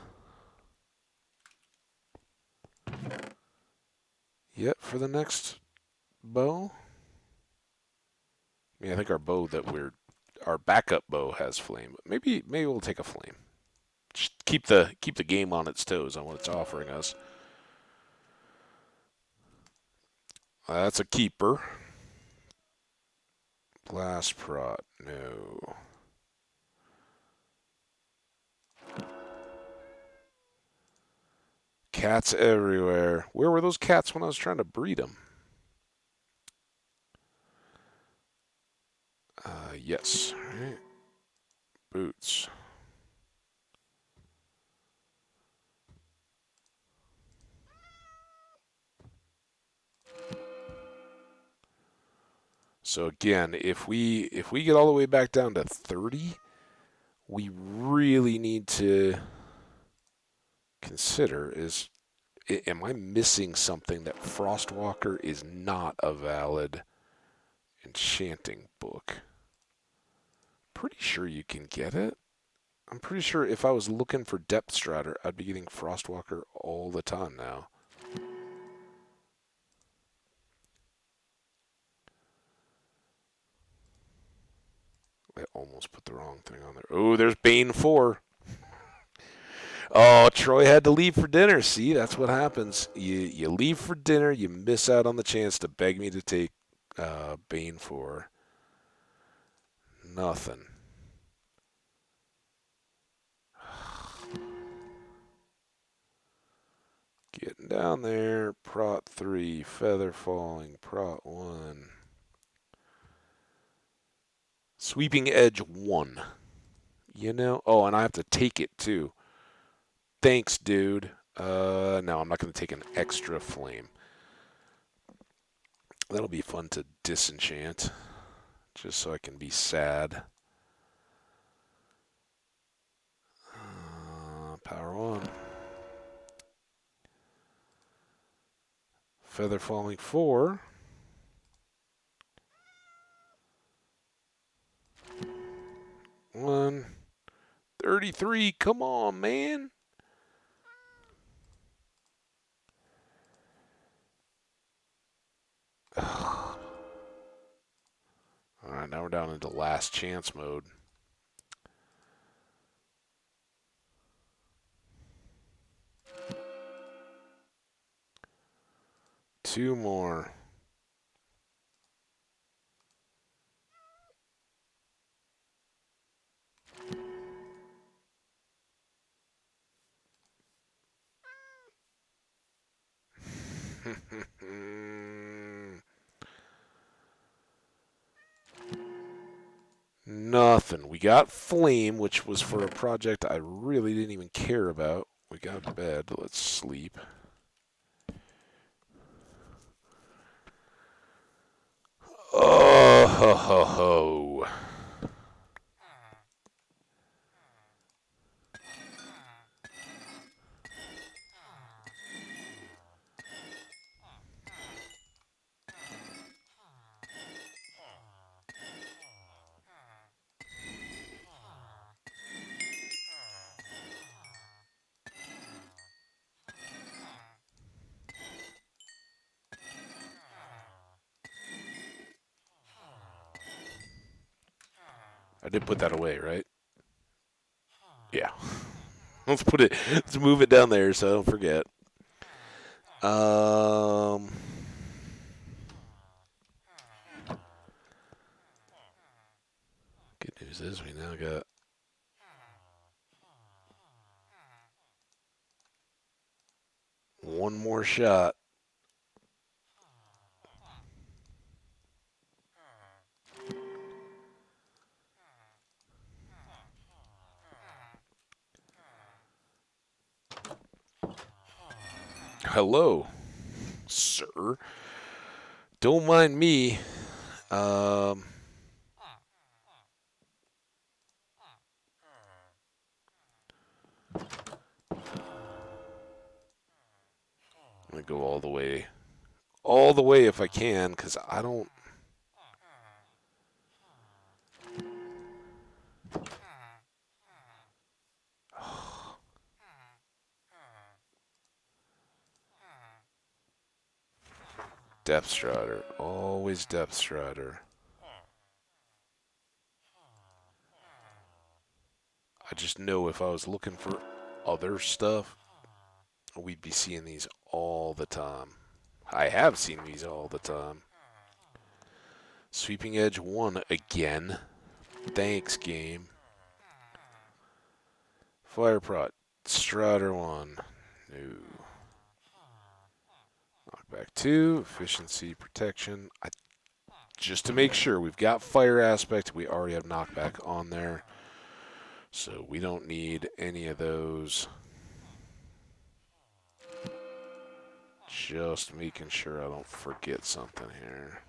yet for the next? bow. I mean, I think our backup bow has flame. But maybe we'll take a flame. Just keep the game on its toes on what it's offering us. That's a keeper. Blast prot, no. Cats everywhere. Where were those cats when I was trying to breed them? Yes. All right. Boots. So again, if we get all the way back down to 30, we really need to consider is am I missing something that Frostwalker is not a valid enchanting book? Pretty sure you can get it. I'm pretty sure if I was looking for Depth Strider, I'd be getting Frostwalker all the time now. I almost put the wrong thing on there. Oh, there's Bane 4. Oh, Troy had to leave for dinner. See, that's what happens. You leave for dinner, you miss out on the chance to beg me to take Bane 4. Nothing. Getting down there. Prot 3, Feather Falling, Prot 1. Sweeping Edge 1. You know? Oh, and I have to take it too. Thanks, dude. No, I'm not going to take an extra flame. That'll be fun to disenchant. Just so I can be sad. Power 1. Feather Falling 4. 1. 33. Come on, man. Alright, now we're down into last chance mode. Two more. Nothing. We got Flame, which was for a project I really didn't even care about. We got bed. Let's sleep. Oh, ho, ho, ho. I did put that away, right? Yeah. Let's move it down there so I don't forget. Good news is we now got one more shot. Hello, sir. Don't mind me. I'm gonna go all the way if I can, because I don't. Depth Strider. Always Depth Strider. I just know if I was looking for other stuff, we'd be seeing these all the time. I have seen these all the time. Sweeping Edge 1 again. Thanks, game. Fire Prot. Strider 1. No. Knockback 2. Efficiency, protection. Just to make sure, we've got Fire Aspect. We already have Knockback on there. So we don't need any of those. Just making sure I don't forget something here.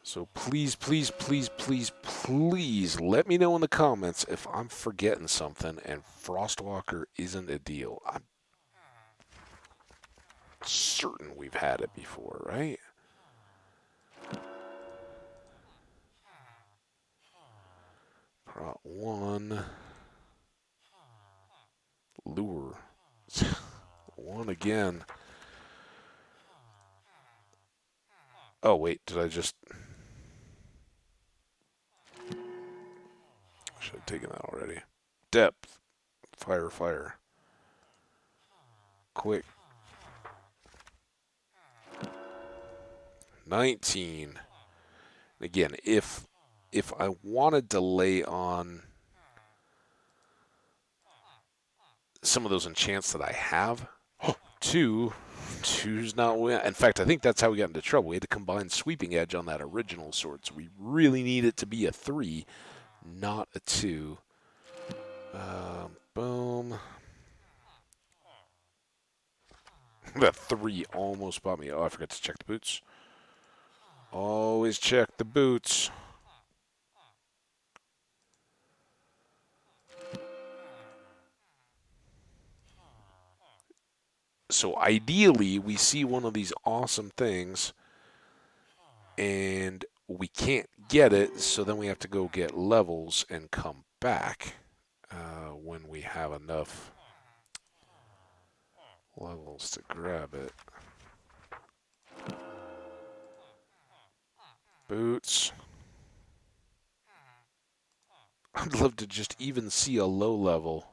So please, please, please, please, please let me know in the comments if I'm forgetting something and Frostwalker isn't a deal. I'm certain we've had it before, right? Prot 1. Lure. 1 again. Oh, wait, did I just... Should have taken that already. Depth. Fire, fire. Quick. 19. Again, if I wanted to lay on some of those enchants that I have, two's not win. In fact, I think that's how we got into trouble. We had to combine Sweeping Edge on that original sword, so we really need it to be a 3, not a 2. Boom. That 3 almost bought me. Oh, I forgot to check the boots. Always check the boots. So ideally, we see one of these awesome things, and we can't get it, so then we have to go get levels and come back when we have enough levels to grab it. Boots. I'd love to just even see a low level.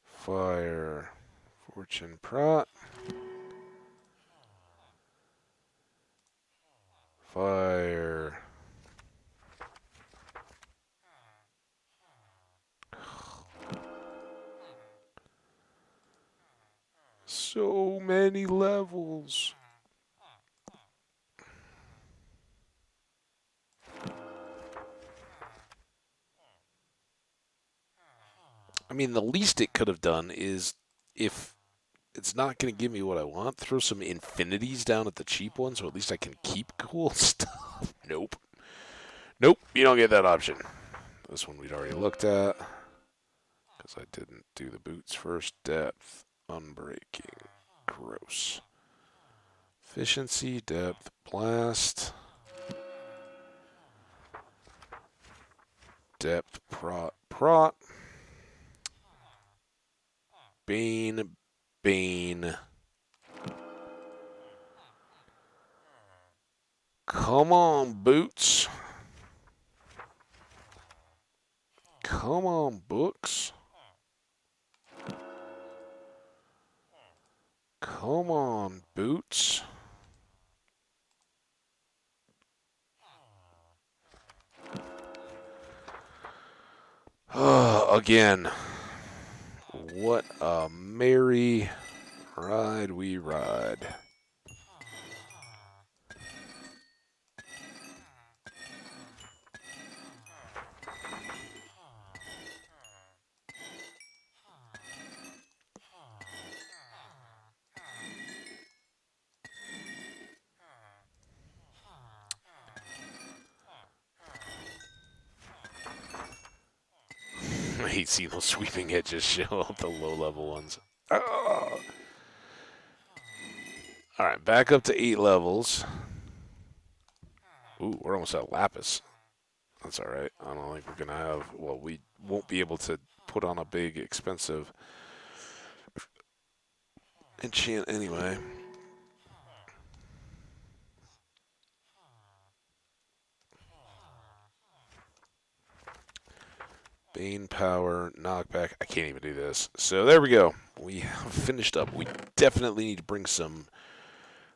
Fire. Fortune Prot. Fire. So many levels. I mean, the least it could have done is, if it's not going to give me what I want, throw some infinities down at the cheap one so at least I can keep cool stuff. Nope. Nope, you don't get that option. This one we'd already looked at because I didn't do the boots first. Depth, unbreaking, gross. Efficiency, depth, blast. Depth, prot. Bane. Come on, boots. Come on, books. Come on, boots. Again, what a merry ride we ride. I hate seeing those sweeping edges show up, the low-level ones. Oh. All right, back up to 8 levels. Ooh, we're almost out of lapis. That's all right. I don't think we're gonna have. Well, we won't be able to put on a big, expensive enchant anyway. Bane power, knockback. I can't even do this. So there we go. We have finished up. We definitely need to bring some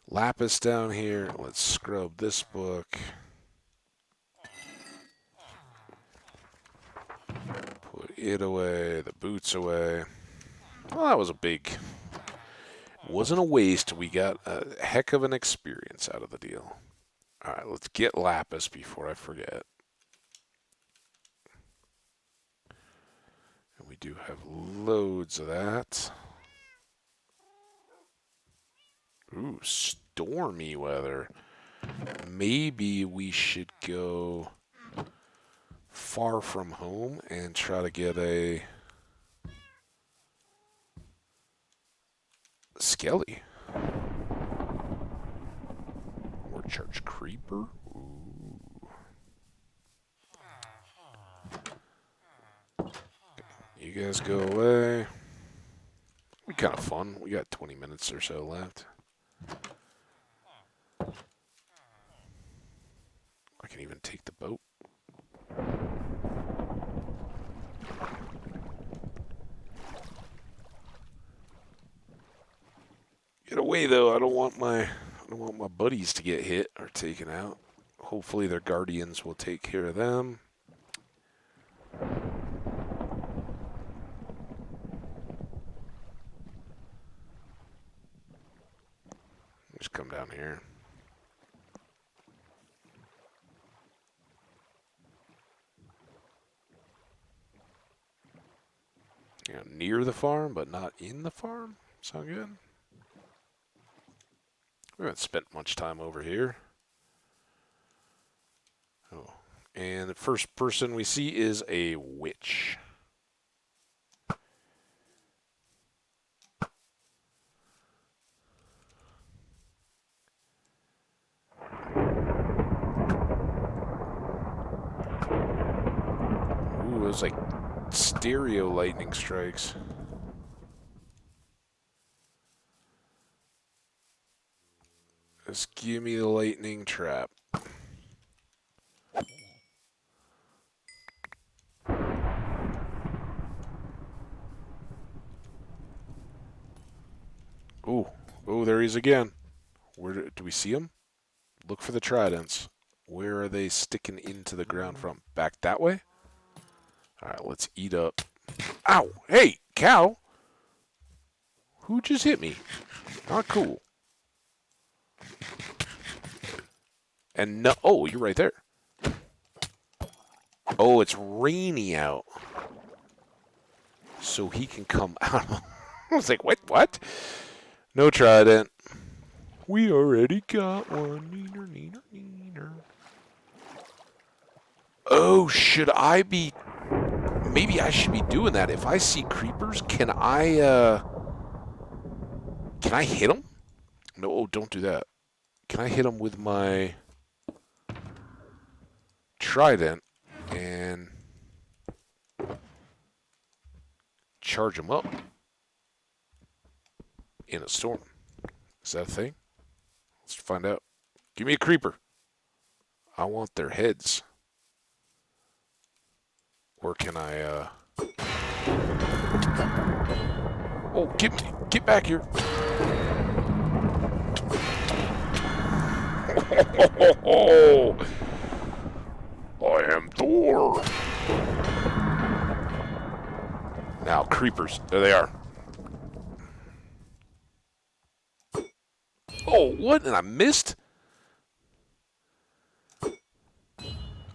lapis down here. Let's scrub this book. Put it away. The boots away. Well, that was a big. Wasn't a waste. We got a heck of an experience out of the deal. All right, let's get lapis before I forget. And we do have loads of that. Ooh, stormy weather. Maybe we should go far from home and try to get a skelly. Or church creeper. Ooh. You guys go away. It'll be kind of fun. We got 20 minutes or so left. I can even take the boat. Get away though. I don't want my buddies to get hit or taken out. Hopefully their guardians will take care of them. Just come down here. You know, near the farm, but not in the farm. Sound good? We haven't spent much time over here. Oh, and the first person we see is a witch. Ooh, those like stereo lightning strikes. Just give me the lightning trap. Ooh, oh, there he is again. Where do we see him? Look for the tridents. Where are they sticking into the ground from? Back that way? All right, let's eat up. Ow! Hey, cow! Who just hit me? Not cool. And no, oh, you're right there. Oh, it's rainy out. So he can come out. I was like, what? No trident. We already got one. Neener, neener, neener. Oh, should I be... Maybe I should be doing that. If I see creepers, can I hit them? No, oh, don't do that. Can I hit them with my trident and charge them up in a storm? Is that a thing? Let's find out. Give me a creeper. I want their heads. Or can I, Oh, get back here. I am Thor. Now, creepers. There they are. Oh, what? And I missed?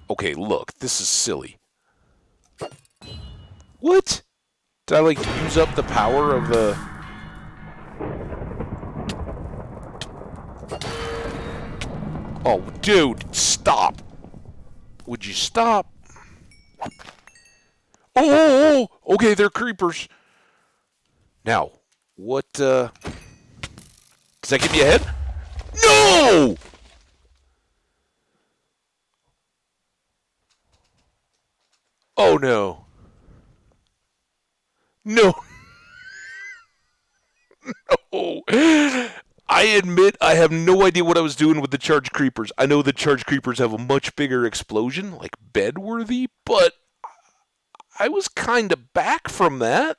Okay, look. This is silly. What? Did I, like, use up the power of the... Oh, dude, stop. Would you stop? Oh, okay, they're creepers. Now, what, Does that give me a head? No! Oh no. No. Oh. I admit I have no idea what I was doing with the charge creepers. I know the charge creepers have a much bigger explosion, like bed worthy, but I was kind of back from that.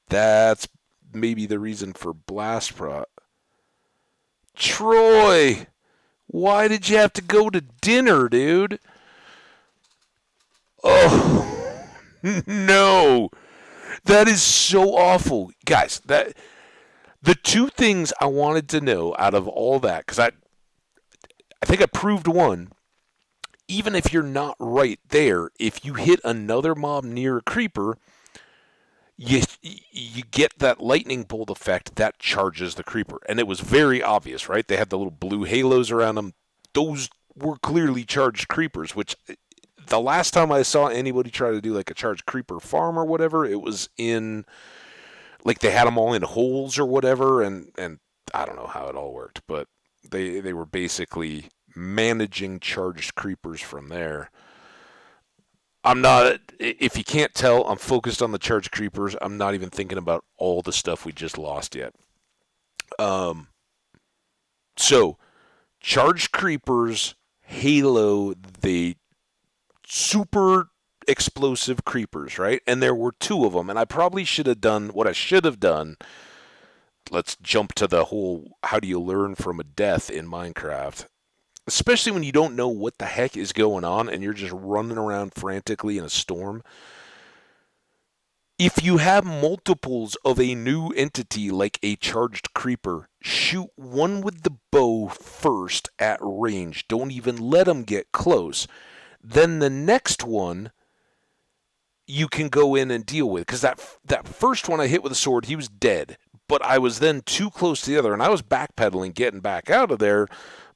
That's maybe the reason for Blast Pro. Troy, why did you have to go to dinner, dude? Oh, no. That is so awful. Guys, that the two things I wanted to know out of all that, because I think I proved one. Even if you're not right there, if you hit another mob near a creeper, you get that lightning bolt effect that charges the creeper. And it was very obvious, right? They had the little blue halos around them. Those were clearly charged creepers, which the last time I saw anybody try to do like a charged creeper farm or whatever, it was in like they had them all in holes or whatever, and I don't know how it all worked, but they were basically managing charged creepers from there. I'm not. If you can't tell, I'm focused on the charged creepers. I'm not even thinking about all the stuff we just lost yet. Um, so charged creepers, Halo, the super explosive creepers, right? And there were two of them, and I probably should have done what I should have done. Let's jump to the whole how do you learn from a death in Minecraft, especially when you don't know what the heck is going on and you're just running around frantically in a storm. If you have multiples of a new entity like a charged creeper, shoot one with the bow first at range. Don't even let them get close. Then the next one you can go in and deal with, because that first one I hit with a sword, he was dead. But I was then too close to the other, and I was backpedaling, getting back out of there.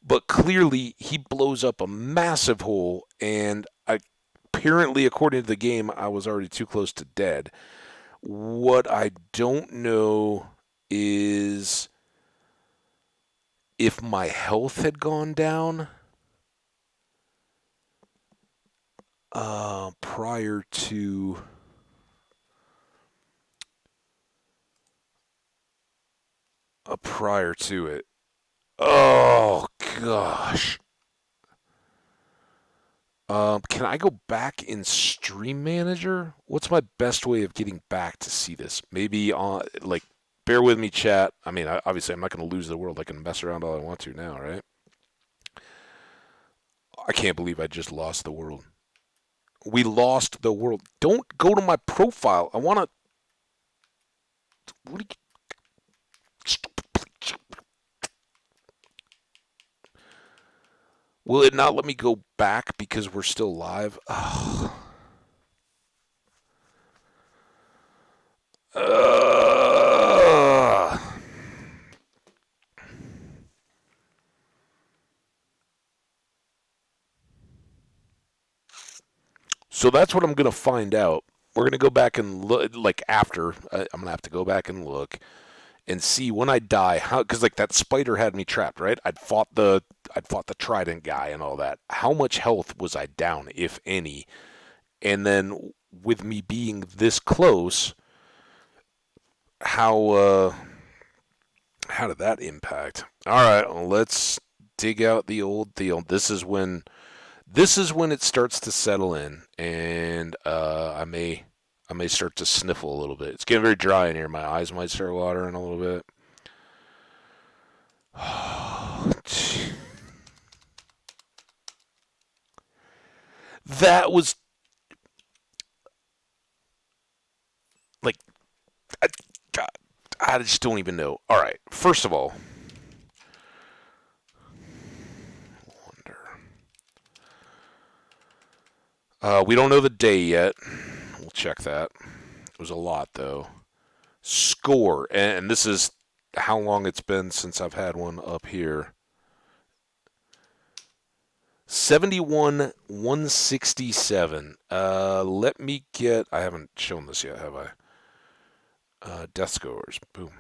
But clearly, he blows up a massive hole, and apparently, according to the game, I was already too close to dead. What I don't know is if my health had gone down prior to prior to it. Oh gosh. Can I go back in Stream Manager? What's my best way of getting back to see this? Maybe on like, bear with me, chat. I mean, obviously, I'm not going to lose the world. I can mess around all I want to now, right? I can't believe I just lost the world. We lost the world. Don't go to my profile. I want to. What do you, will it not let me go back because we're still live? Oh. Uh, so that's what I'm going to find out. We're going to go back and look, like after, I'm going to have to go back and look and see when I die, how, because like that spider had me trapped, right? I'd fought the trident guy and all that. How much health was I down, if any? And then with me being this close, how how did that impact? All right, well, let's dig out the old deal. This is when it starts to settle in, and I may start to sniffle a little bit. It's getting very dry in here. My eyes might start watering a little bit. That was like, I, God, I just don't even know. All right, first of all, wonder. We don't know the day yet. We'll check that. It was a lot though. Score, and this is how long it's been since I've had one up here. 71 167. Let me get. I haven't shown this yet, have I? Death scores. Boom.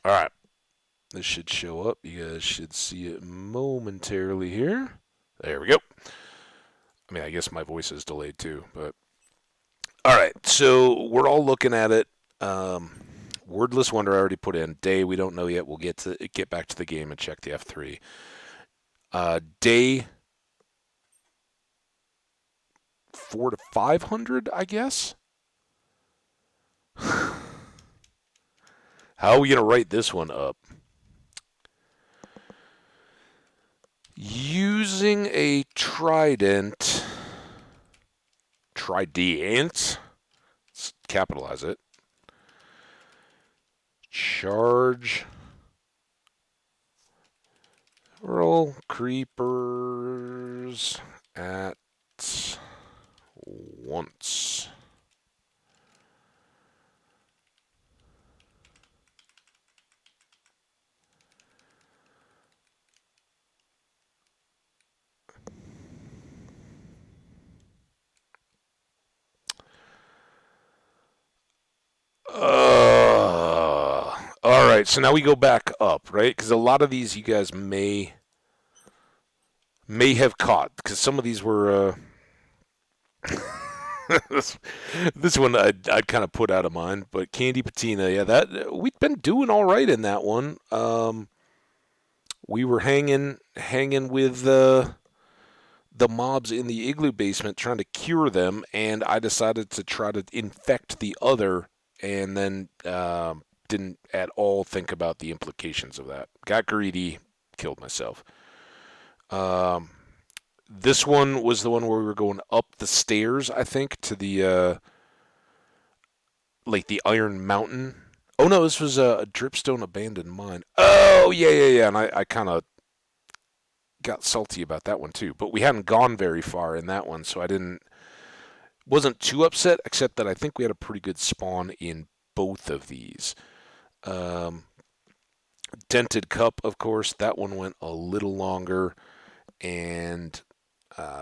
All right. This should show up. You guys should see it momentarily here. There we go. I mean, I guess my voice is delayed too, but all right. So we're all looking at it. Um, Wordless Wonder I already put in. Day we don't know yet. We'll get back to the game and check the F3. Day 4 to 500, I guess. How are we gonna write this one up? Using a trident. Trident. Let's capitalize it. Charge. Roll creepers at once. All right, so now we go back up, right? Because a lot of these you guys may have caught, because some of these were this, this one I'd kind of put out of mind, but Candy Patina, yeah, that we've been doing all right in that one. We were hanging with the mobs in the igloo basement, trying to cure them, and I decided to try to infect the other, and then didn't at all think about the implications of that. Got greedy, killed myself. Um, this one was the one where we were going up the stairs, I think, to the like the Iron Mountain. Oh no, this was a Dripstone abandoned mine. Oh yeah. And I kind of got salty about that one too. But we hadn't gone very far in that one, so I didn't wasn't too upset. Except that I think we had a pretty good spawn in both of these. Um, Dented Cup, of course, that one went a little longer, and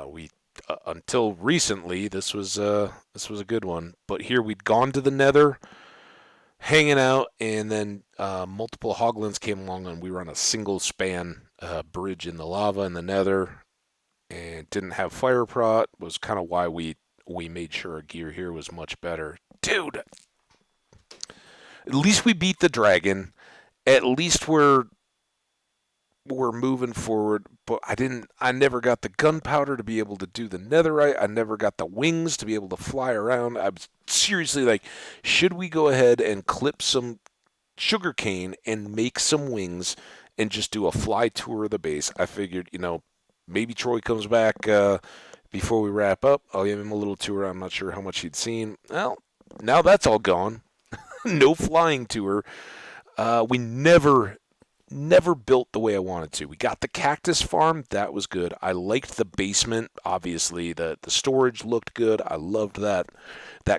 we until recently this was a good one. But here we'd gone to the Nether, hanging out, and then multiple hoglins came along, and we were on a single span bridge in the lava in the Nether, and didn't have fire prot. Was kind of why we made sure our gear here was much better, dude. At least we beat the dragon. At least we're moving forward, but I never got the gunpowder to be able to do the netherite. I never got the wings to be able to fly around. I was seriously like, should we go ahead and clip some sugarcane and make some wings and just do a fly tour of the base? I figured, maybe Troy comes back before we wrap up. I'll give him a little tour. I'm not sure how much he'd seen. Well, now that's all gone. No flying tour. We never built the way I wanted to. We got the cactus farm, that was good. I liked the basement, obviously. The storage looked good. I loved that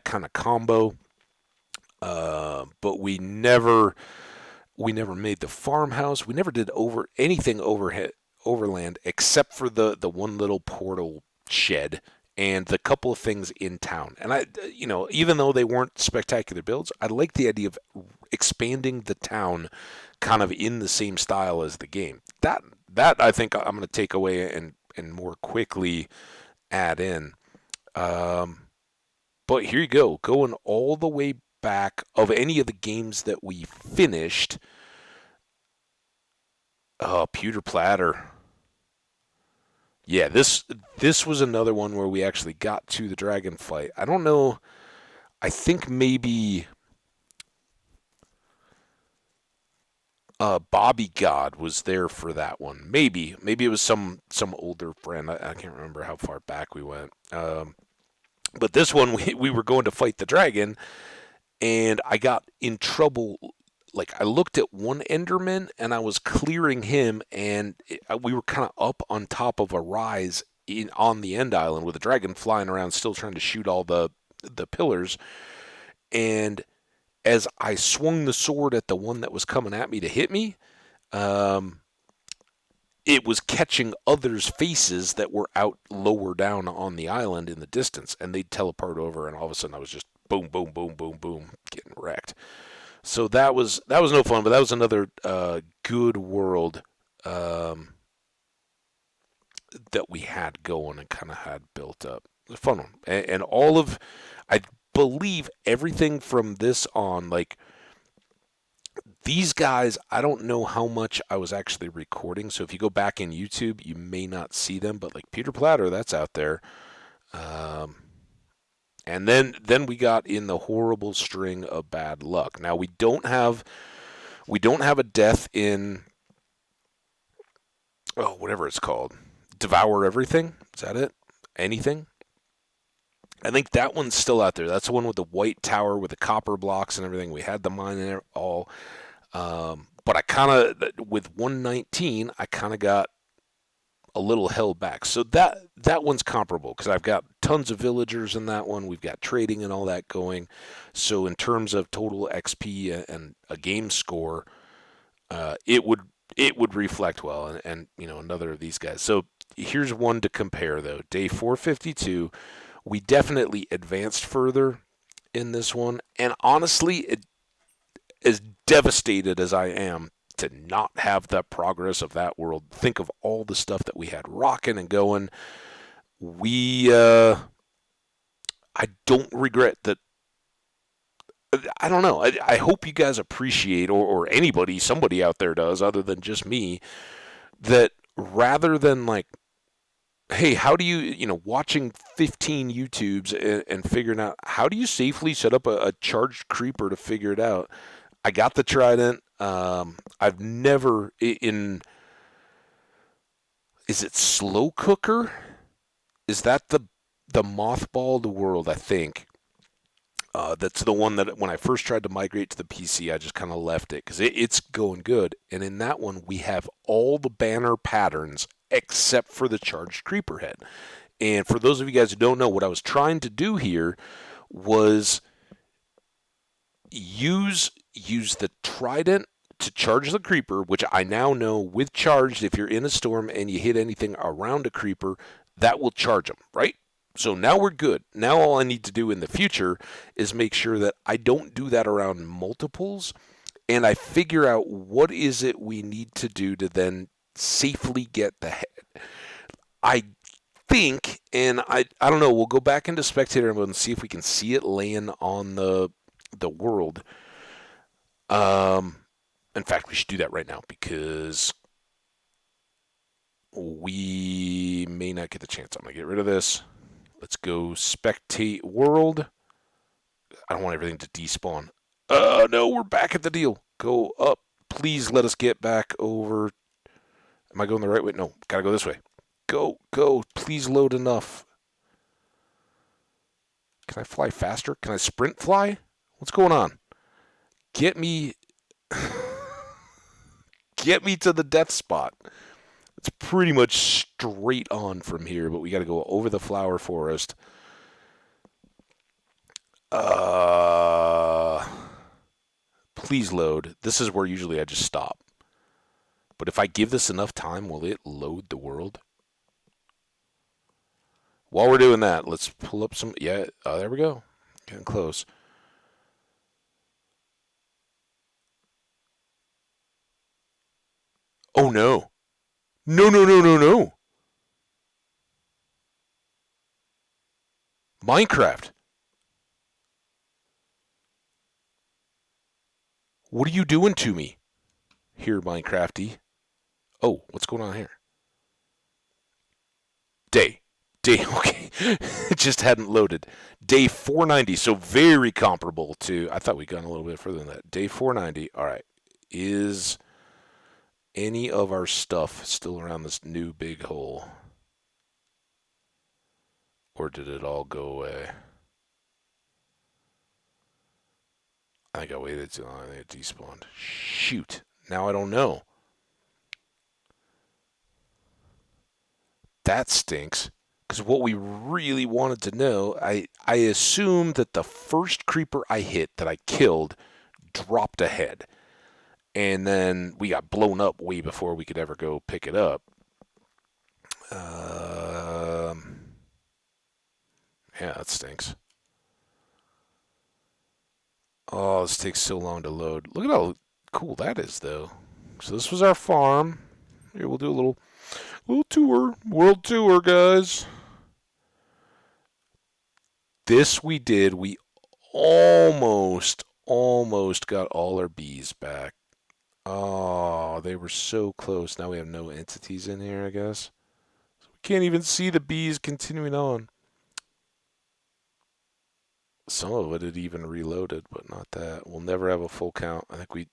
kind of combo. But we never made the farmhouse. We never did anything overland except for the one little portal shed and the couple of things in town. And even though they weren't spectacular builds, I like the idea of expanding the town kind of in the same style as the game. That I think I'm going to take away and more quickly add in. Um, but here you go, going all the way back of any of the games that we finished. Oh, pewter platter. Yeah, this was another one where we actually got to the dragon fight. I don't know. I think maybe Bobby God was there for that one. Maybe it was some older friend. I can't remember how far back we went. But this one we were going to fight the dragon, and I got in trouble. Like I looked at one Enderman and I was clearing him, and we were kind of up on top of a rise on the end island with a dragon flying around, still trying to shoot all the pillars. And as I swung the sword at the one that was coming at me to hit me, um, it was catching others' faces that were out lower down on the island in the distance, and they'd teleport over, and all of a sudden I was just boom, boom, boom, boom, boom, getting wrecked. So that was no fun, but that was another good world um, that we had going and kind of had built up. It was a fun one. And all of, I believe everything from this on, like these guys, I don't know how much I was actually recording. So if you go back in YouTube, you may not see them, but like Peter Platter, that's out there. Um, and then we got in the horrible string of bad luck. Now we don't have a death in whatever it's called. Devour everything. Is that it? Anything? I think that one's still out there. That's the one with the white tower with the copper blocks and everything. We had the mine in there all. But I kind of, with 119, I kind of got a little held back. So that one's comparable because I've got tons of villagers in that one. We've got trading and all that going. So in terms of total XP and a game score, it would reflect well. And another of these guys. So here's one to compare though. Day 452, we definitely advanced further in this one. And honestly, as devastated as I am to not have the progress of that world, think of all the stuff that we had rocking and going. I don't regret that. I don't know. I hope you guys appreciate, or somebody out there does, other than just me, that rather than like, hey, how do watching 15 YouTubes and figuring out how do you safely set up a charged creeper to figure it out? I got the trident. I've never is it slow cooker? Is that the mothballed world? I think that's the one that when I first tried to migrate to the PC, I just kind of left it because it's going good. And in that one, we have all the banner patterns except for the charged creeper head. And for those of you guys who don't know, what I was trying to do here was use the trident to charge the creeper, which I now know with charged, if you're in a storm and you hit anything around a creeper, that will charge them, right? So now we're good. Now all I need to do in the future is make sure that I don't do that around multiples, and I figure out what is it we need to do to then safely get the head. I think, and I don't know, we'll go back into spectator mode and see if we can see it laying on the world. In fact, we should do that right now because we may not get the chance. I'm going to get rid of this. Let's go spectate world. I don't want everything to despawn. No, we're back at the deal. Go up. Please let us get back over. Am I going the right way? No, gotta go this way. Go. Please load enough. Can I fly faster? Can I sprint fly? What's going on? Get me to the death spot. It's pretty much straight on from here, but we got to go over the flower forest. Please load. This is where usually I just stop. But if I give this enough time, will it load the world? While we're doing that, let's pull up some... Yeah, there we go. Getting close. Oh, no. No. Minecraft. What are you doing to me? Here, Minecrafty. Oh, what's going on here? Day, okay. It just hadn't loaded. Day 490, so very comparable to... I thought we'd gone a little bit further than that. Day 490, all right. Is any of our stuff still around this new big hole? Or did it all go away? I think I waited too long. I think it despawned. Shoot. Now I don't know. That stinks. Because what we really wanted to know, I assumed that the first creeper I hit that I killed dropped a head. And then we got blown up way before we could ever go pick it up. Yeah, that stinks. Oh, this takes so long to load. Look at how cool that is, though. So this was our farm. Here, we'll do a Little tour, world tour, guys. This we did. We almost got all our bees back. Oh, they were so close. Now we have no entities in here, I guess. So we can't even see the bees continuing on. Some of it had even reloaded, but not that. We'll never have a full count. I think we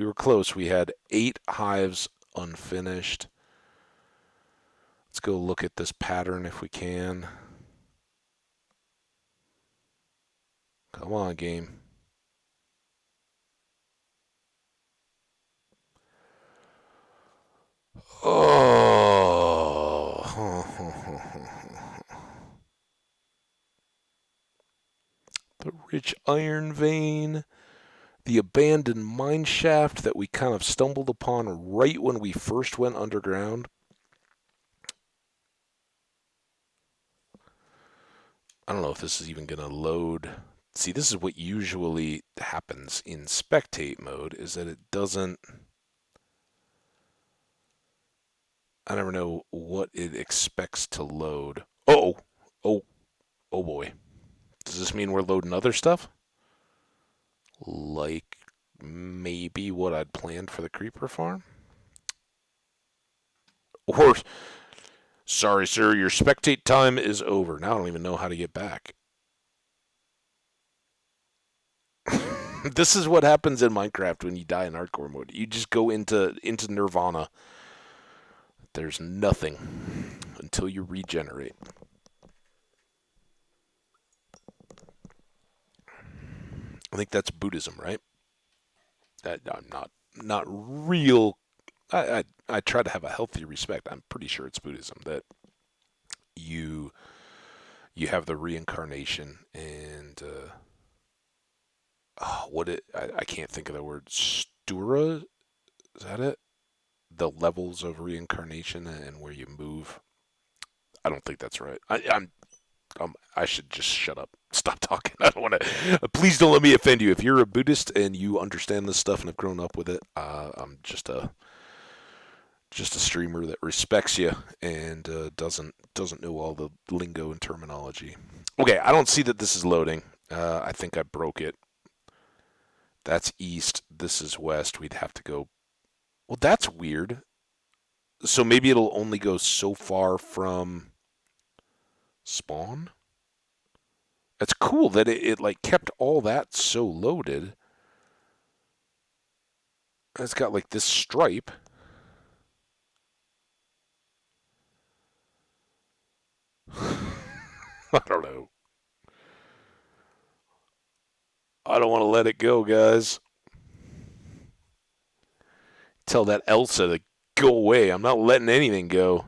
were close. We had 8 hives unfinished. Let's go look at this pattern if we can. Come on, game. Oh. The rich iron vein. The abandoned mine shaft that we kind of stumbled upon right when we first went underground. I don't know if this is even going to load. See, this is what usually happens in spectate mode, is that it doesn't... I never know what it expects to load. Oh, oh, oh boy. Does this mean we're loading other stuff? Like maybe what I'd planned for the creeper farm? Or, sorry, sir, your spectate time is over. Now I don't even know how to get back. This is what happens in Minecraft when you die in hardcore mode. You just go into nirvana. There's nothing until you regenerate. I think that's Buddhism, right? I'm not real. I try to have a healthy respect. I'm pretty sure it's Buddhism that you have the reincarnation and I can't think of the word, stura. Is that it? The levels of reincarnation and where you move. I don't think that's right. I should just shut up. Stop talking. I don't want to. Please don't let me offend you. If you're a Buddhist and you understand this stuff and have grown up with it, I'm just a streamer that respects you and doesn't know all the lingo and terminology. Okay, I don't see that this is loading. I think I broke it. That's east. This is west. We'd have to go. Well, that's weird. So maybe it'll only go so far from spawn. It's cool that it like kept all that so loaded. It's got like this stripe. I don't know. I don't want to let it go, guys. Tell that Elsa to go away. I'm not letting anything go.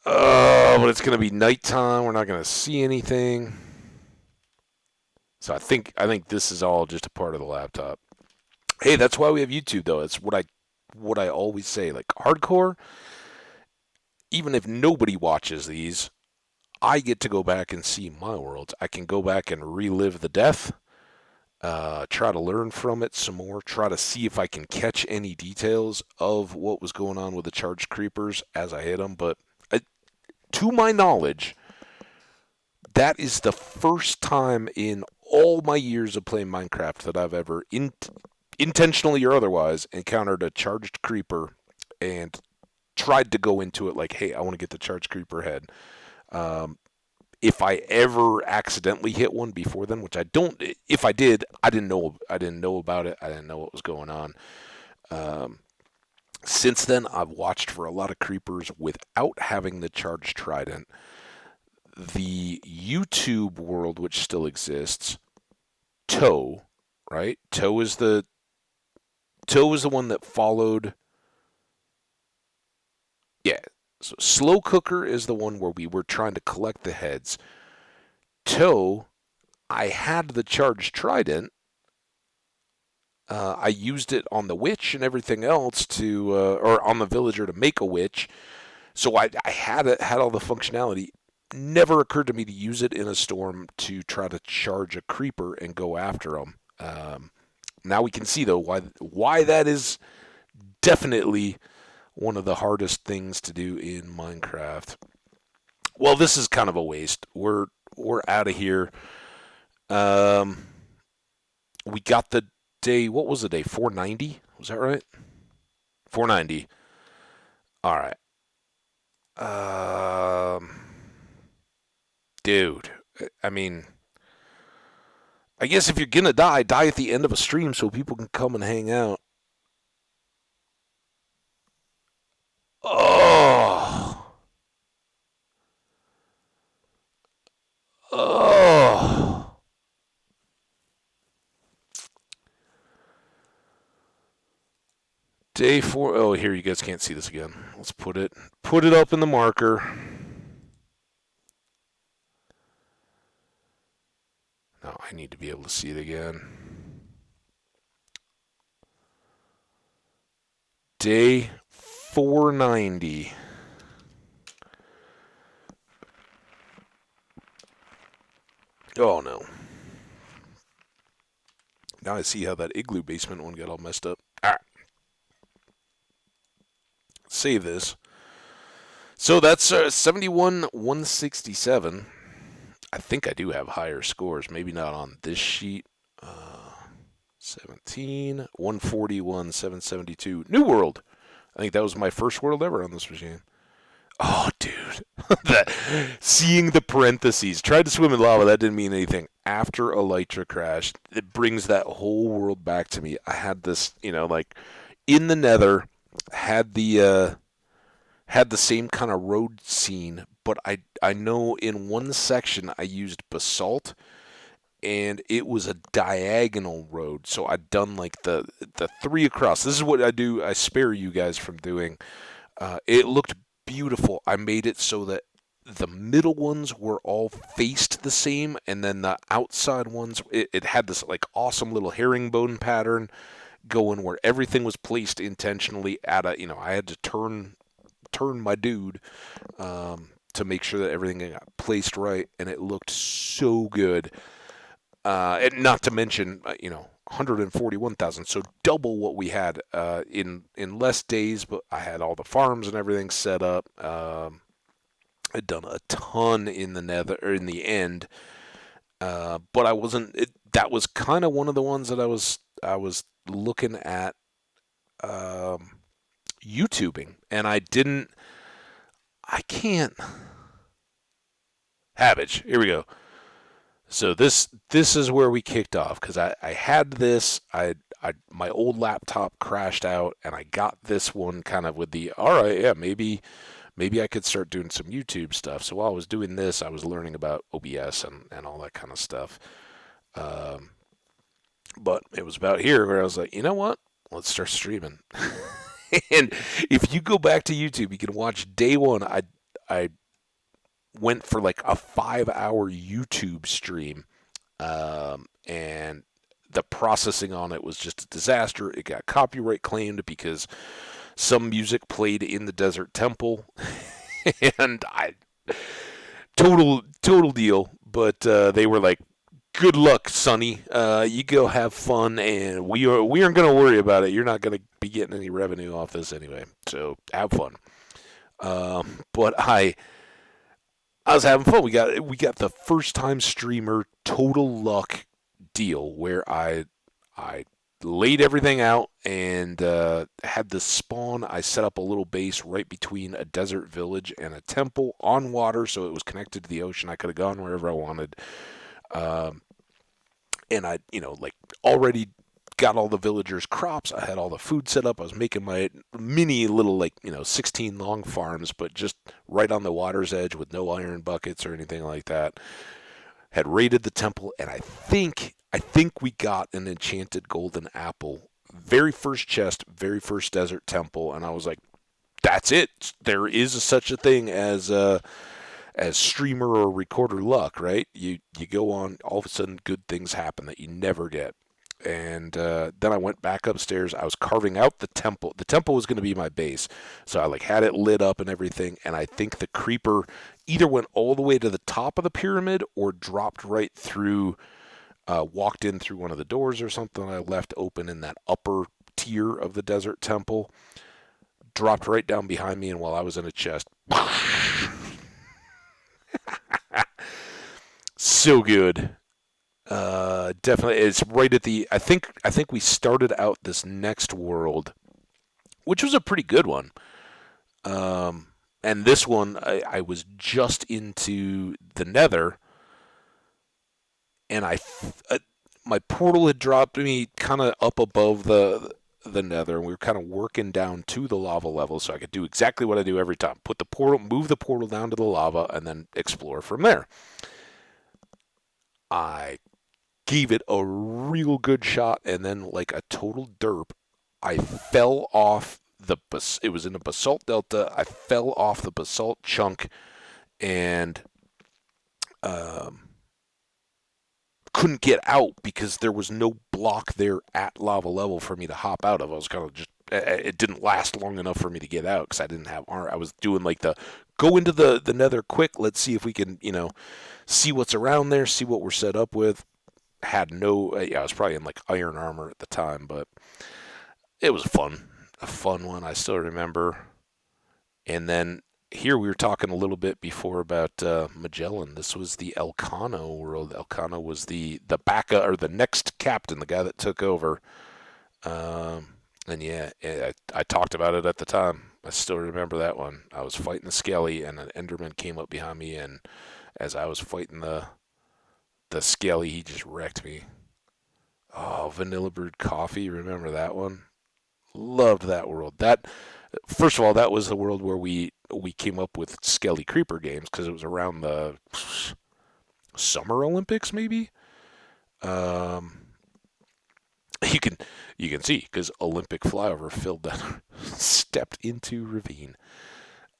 Oh, but it's going to be nighttime. We're not going to see anything. So I think this is all just a part of the laptop. Hey, that's why we have YouTube, though. It's what I always say. Like hardcore, even if nobody watches these, I get to go back and see my world. I can go back and relive the death. Try to learn from it some more, try to see if I can catch any details of what was going on with the charged creepers as I hit them. But to my knowledge, that is the first time in all my years of playing Minecraft that I've ever, intentionally or otherwise, encountered a charged creeper and tried to go into it like, hey, I want to get the charged creeper head. If I ever accidentally hit one before then, which I don't, if I did, I didn't know about it. I didn't know what was going on. Since then, I've watched for a lot of creepers without having the charged trident. The YouTube world, which still exists, Toe, right? Toe is the one that followed. Yeah. So Slow Cooker is the one where we were trying to collect the heads. Toe, I had the charged trident. I used it on the witch and everything else to, or on the villager to make a witch. So I had all the functionality. Never occurred to me to use it in a storm to try to charge a creeper and go after them. Now we can see though why that is definitely one of the hardest things to do in Minecraft. Well, this is kind of a waste. We're out of here. Um, we got the day. What was the day? 490. Was that right? 490. All right. Um, dude. I mean, I guess if you're gonna die, die at the end of a stream so people can come and hang out. Oh. Oh. Day four. Oh, here you guys can't see this again. Let's put it up in the marker. No, I need to be able to see it again. Day 490. Oh no. Now I see how that igloo basement one got all messed up. Alright. Save this. So that's 71 167. I think I do have higher scores. Maybe not on this sheet. 17 141 772. New World. I think that was my first world ever on this machine. Oh, dude. that Seeing the parentheses. Tried to swim in lava. That didn't mean anything. After Elytra crashed, it brings that whole world back to me. I had this, like in the Nether, had the same kind of road scene, but I know in one section I used basalt, and it was a diagonal road. So I'd done like the three across. This is what I do. I spare you guys from doing. It looked beautiful. I made it so that the middle ones were all faced the same, and then the outside ones, it had this like awesome little herringbone pattern going where everything was placed intentionally at a, I had to turn my dude to make sure that everything got placed right, and it looked so good. And not to mention, 141,000, so double what we had in less days. But I had all the farms and everything set up. I'd done a ton in the Nether or in the end, but I wasn't. That was kind of one of the ones that I was looking at YouTubing, and I didn't. I can't. Habage. Here we go. So this is where we kicked off because I had this. My old laptop crashed out, and I got this one kind of with the all right, yeah, maybe I could start doing some YouTube stuff. So while I was doing this, I was learning about OBS and all that kind of stuff. Um, but it was about here where I was like, you know what? Let's start streaming. And if you go back to YouTube, you can watch day one. I went for like a 5 hour YouTube stream, and the processing on it was just a disaster. It got copyright claimed because some music played in the desert temple, and I total deal. But they were like, "Good luck, Sonny. You go have fun, and we aren't gonna worry about it. You're not gonna be getting any revenue off this anyway. So have fun." But I was having fun. We got the first time streamer total luck deal where I laid everything out and had the spawn. I set up a little base right between a desert village and a temple on water, so it was connected to the ocean. I could have gone wherever I wanted. Um, and I, like already got all the villagers' crops. I had all the food set up. I was making my mini little, like, 16 long farms, but just right on the water's edge with no iron buckets or anything like that. Had raided the temple, and I think we got an enchanted golden apple. Very first chest, very first desert temple, and I was like, that's it. There is such a thing as streamer or recorder luck, right? You go on, all of a sudden good things happen that you never get. And then I went back upstairs. I was carving out the temple. The temple was going to be my base, so I like had it lit up and everything. And I think the creeper either went all the way to the top of the pyramid or dropped right through, walked in through one of the doors or something I left open in that upper tier of the desert temple. dropped right down behind me, and while I was in a chest, so good. Definitely, it's right at the. I think we started out this next world, which was a pretty good one. Um, and this one, I was just into the Nether, and my portal had dropped me kind of up above the Nether, and we were kind of working down to the lava level, so I could do exactly what I do every time: move the portal down to the lava, and then explore from there. I gave it a real good shot, and then like a total derp, I fell off it was in a basalt delta. I fell off the basalt chunk and um, couldn't get out because there was no block there at lava level for me to hop out of. I was kind of just it didn't last long enough for me to get out because I didn't have armor. I was doing like the go into the nether quick. Let's see if we can see what's around there, see what we're set up with. Had no yeah, I was probably in like iron armor at the time, but it was a fun one. I still remember. And then here we were talking a little bit before about Magellan. This was the Elcano world. Elcano was the backup or the next captain, the guy that took over. And yeah, I talked about it at the time. I still remember that one. I was fighting the Skelly, and an Enderman came up behind me, and as I was fighting the Skelly, he just wrecked me. Oh, vanilla brewed coffee. Remember that one? Loved that world. That first of all, that was the world where we came up with Skelly Creeper games because it was around the Summer Olympics, maybe. Um, you can you can see because Olympic flyover filled that stepped into ravine.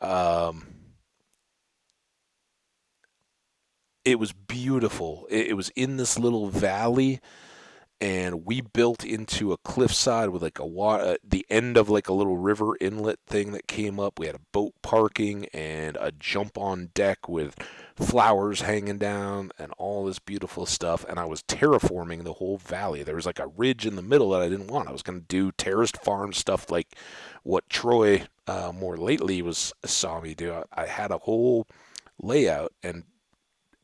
Um, it was beautiful. It was in this little valley, and we built into a cliffside with like a water, the end of like a little river inlet thing that came up. We had a boat parking and a jump on deck with flowers hanging down and all this beautiful stuff. And I was terraforming the whole valley. There was like a ridge in the middle that I didn't want. I was going to do terraced farm stuff like what Troy more lately was saw me do. I had a whole layout, and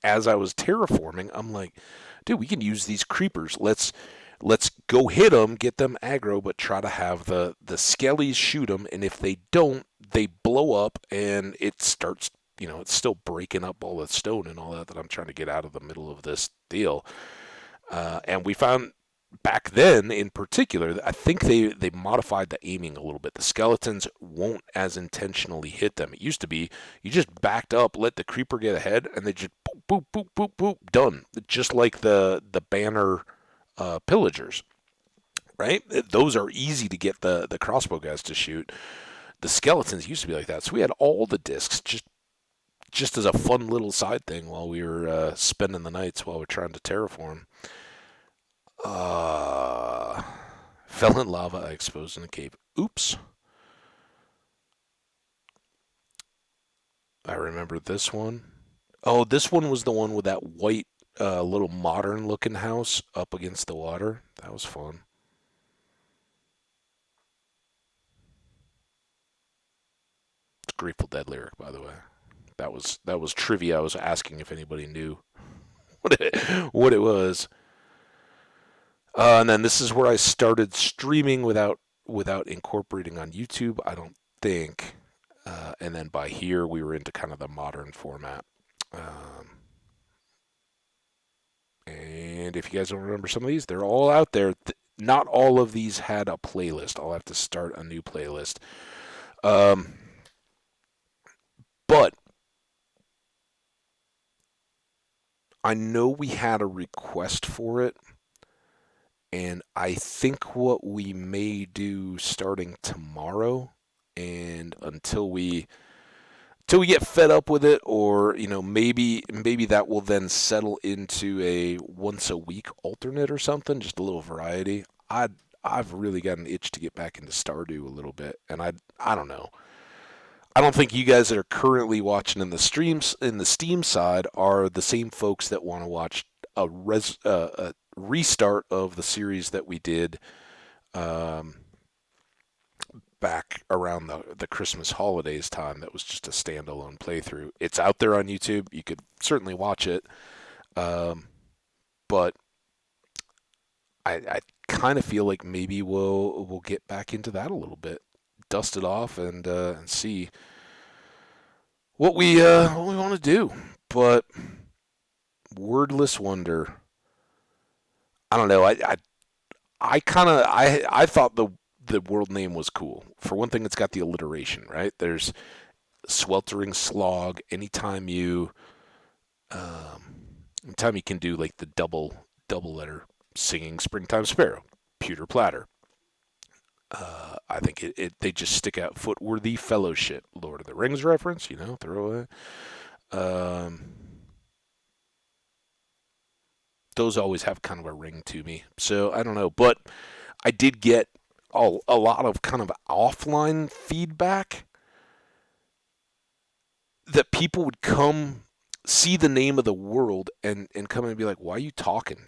as I was terraforming, I'm like, dude, we can use these creepers. Let's go hit them, get them aggro, but try to have the skellies shoot them. And if they don't, they blow up, and it starts. It's still breaking up all the stone and all that I'm trying to get out of the middle of this deal. And we found back then, in particular, I think they modified the aiming a little bit. The skeletons won't as intentionally hit them. It used to be you just backed up, let the creeper get ahead, and they just boop boop boop boop boop done. Just like the banner pillagers, right? Those are easy to get the crossbow guys to shoot. The skeletons used to be like that, so we had all the discs just as a fun little side thing while we were spending the nights while we're trying to terraform. Uh, Fell in lava, I exposed in a cave. Oops. I remember this one. Oh, this one was the one with that white, little modern looking house up against the water. That was fun. It's a Grateful Dead lyric, by the way. That was trivia. I was asking if anybody knew what it was. And then this is where I started streaming without incorporating on YouTube. I don't think. And then by here we were into kind of the modern format. Um, and if you guys don't remember some of these, they're all out there. Not all of these had a playlist. I'll have to start a new playlist. Um, but I know we had a request for it, and I think what we may do starting tomorrow, and until we get fed up with it, or maybe that will then settle into a once a week alternate or something, just a little variety. I've really got an itch to get back into Stardew a little bit, and I don't know. I don't think you guys that are currently watching in the streams in the Steam side are the same folks that want to watch a restart of the series that we did um, back around the Christmas holidays time that was just a standalone playthrough. It's out there on YouTube. You could certainly watch it. Um, but I kind of feel like maybe we'll get back into that a little bit, dust it off, and see what we want to do. But Wordless Wonder, I don't know. I kind of I thought the world name was cool. For one thing, it's got the alliteration, right? There's sweltering slog. Anytime you can do like the double letter singing springtime sparrow, pewter platter. I think they just stick out. Footworthy fellowship, Lord of the Rings reference, throw away. Um, those always have kind of a ring to me. So I don't know, but I did get a lot of kind of offline feedback that people would come see the name of the world and come and be like, "Why are you talking?"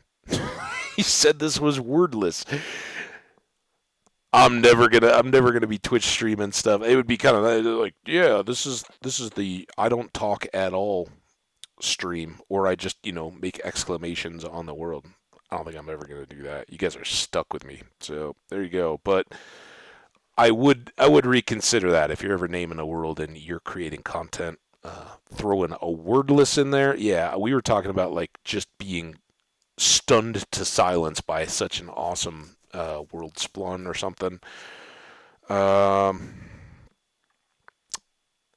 He said this was wordless. I'm never gonna be Twitch streaming stuff. It would be kind of like, yeah, this is the I don't talk at all stream, or I just make exclamations on the world. I don't think I'm ever gonna do that. You guys are stuck with me, so there you go. But I would reconsider that if you're ever naming a world and you're creating content. Throwing a wordless in there, yeah, we were talking about like just being stunned to silence by such an awesome world spawn or something. Um,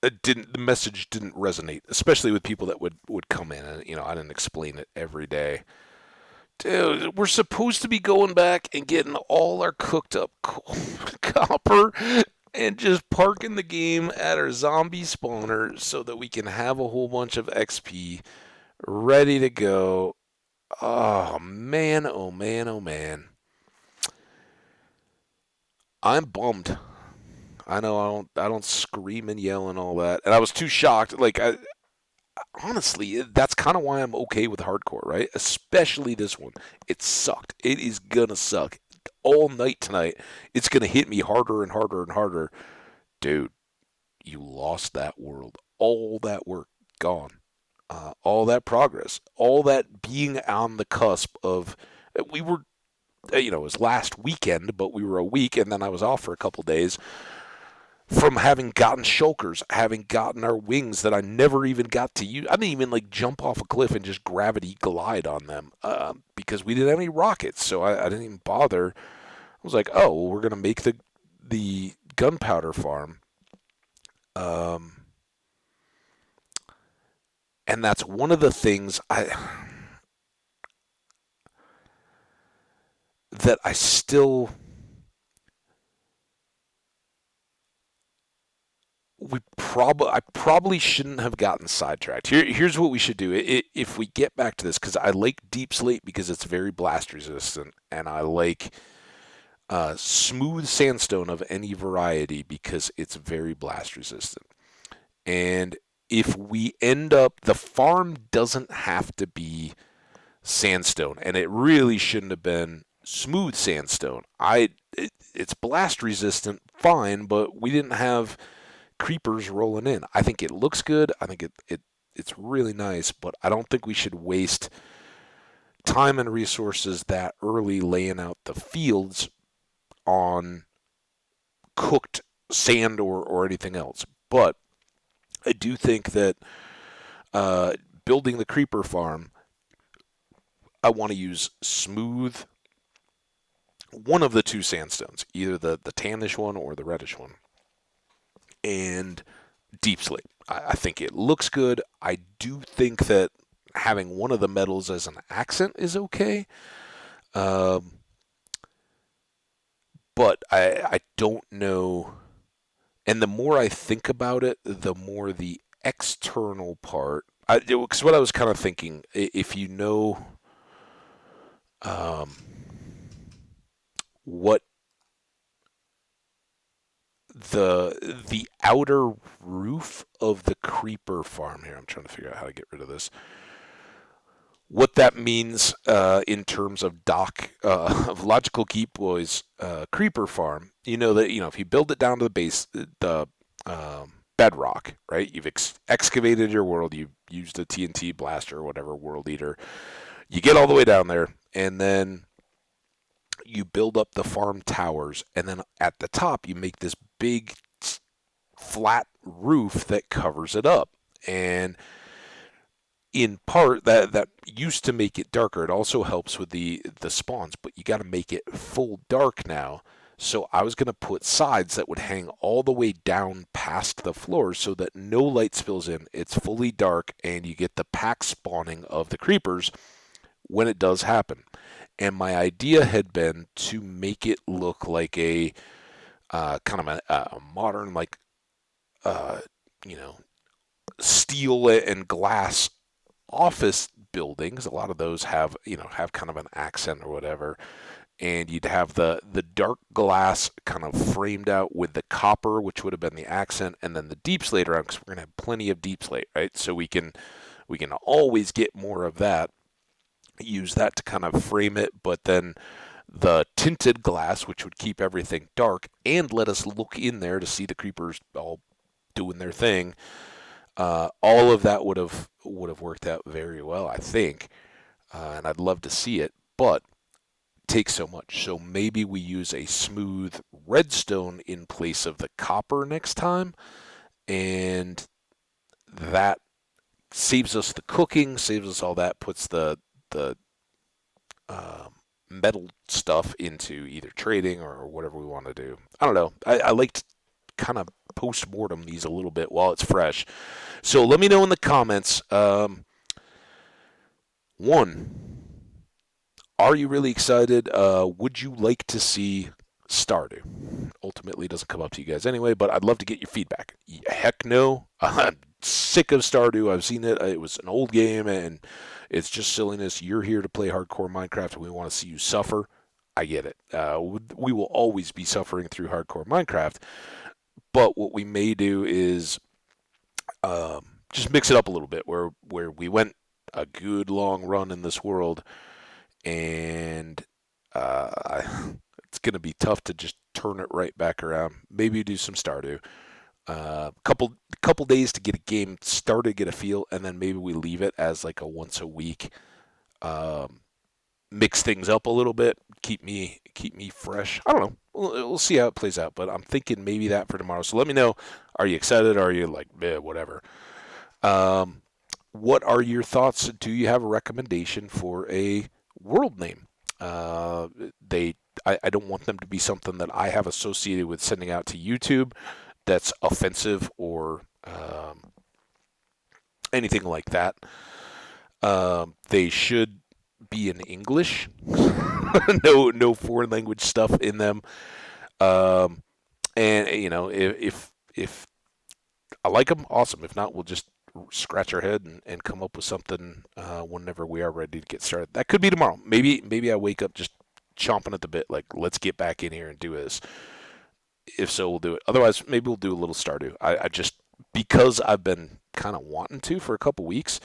the message didn't resonate, especially with people that would come in and I didn't explain it every day. Dude, we're supposed to be going back and getting all our cooked up copper and just parking the game at our zombie spawner so that we can have a whole bunch of XP ready to go. Oh man, oh man, oh man. I'm bummed. I know I don't scream and yell and all that. And I was too shocked. Like honestly, that's kind of why I'm okay with hardcore, right? Especially this one. It sucked. It is gonna suck all night tonight. It's gonna hit me harder and harder and harder. Dude, you lost that world. All that work gone. All that progress. All that being on the cusp of. We were, it was last weekend, but we were a week, and then I was off for a couple days from having gotten shulkers, having gotten our wings that I never even got to use. I didn't even like jump off a cliff and just gravity glide on them because we didn't have any rockets, so I didn't even bother. I was like, oh, well, we're gonna make the gunpowder farm, um, and that's one of the things I still I probably shouldn't have gotten sidetracked. Here's what we should do. If we get back to this, because I like deep slate because it's very blast resistant, and I like smooth sandstone of any variety because it's very blast resistant. And if we end up, the farm doesn't have to be sandstone, and it really shouldn't have been smooth sandstone. It's blast resistant, fine, but we didn't have creepers rolling in. I think it looks good. I think it's really nice, but I don't think we should waste time and resources that early laying out the fields on cooked sand or anything else. But I do think that building the creeper farm, I want to use smooth, one of the two sandstones, either the tannish one or the reddish one, and deep slate. I think it looks good. I do think that having one of the metals as an accent is okay. Um, but I don't know. And the more I think about it, the more the external part. Because what I was kind of thinking, if you know um, what the outer roof of the creeper farm here, I'm trying to figure out how to get rid of this. What that means in terms of of logical keep was creeper farm. You know that if you build it down to the base, the bedrock, right? You've excavated your world. You've used a TNT blaster or whatever world eater. You get all the way down there, and then you build up the farm towers, and then at the top you make this big flat roof that covers it up. And in part that used to make it darker. It also helps with the spawns, but you got to make it full dark now. So I was going to put sides that would hang all the way down past the floors so that no light spills in. It's fully dark, and you get the pack spawning of the creepers when it does happen. And my idea had been to make it look like a kind of a modern, like, uh, you know, steel and glass office buildings. A lot of those have kind of an accent or whatever, and you'd have the dark glass kind of framed out with the copper, which would have been the accent, and then the deep slate around, because we're gonna have plenty of deep slate, right? So we can always get more of that. Use that to kind of frame it, but then the tinted glass, which would keep everything dark and let us look in there to see the creepers all doing their thing. All of that would have worked out very well, I think, and I'd love to see it, but it takes so much. So maybe we use a smooth redstone in place of the copper next time, and that saves us the cooking, saves us all that, puts the metal stuff into either trading or whatever we want to do. I don't know. I like to kind of post-mortem these a little bit while it's fresh. So let me know in the comments. One, are you really excited? Would you like to see Stardew? Ultimately, it doesn't come up to you guys anyway, but I'd love to get your feedback. Heck no. I'm sick of Stardew. I've seen it. It was an old game, and it's just silliness. You're here to play hardcore Minecraft, and we want to see you suffer. I get it. We will always be suffering through hardcore Minecraft, but what we may do is just mix it up a little bit, where we went a good long run in this world, and it's going to be tough to just turn it right back around. Maybe do some Stardew. Couple days to get a game started, get a feel, and then maybe we leave it as like a once a week. Mix things up a little bit, keep me fresh. I don't know. We'll see how it plays out, but I'm thinking maybe that for tomorrow. So let me know. Are you excited? Are you like, whatever? What are your thoughts? Do you have a recommendation for a world name? I don't want them to be something that I have associated with sending out to YouTube that's offensive or anything like that. They should be in English. No foreign language stuff in them. And if I like them, awesome. If not, we'll just scratch our head and come up with something whenever we are ready to get started. That could be tomorrow. Maybe I wake up just chomping at the bit, like, let's get back in here and do this. If so, we'll do it. Otherwise, maybe we'll do a little Stardew. I just, because I've been kind of wanting to for a couple weeks,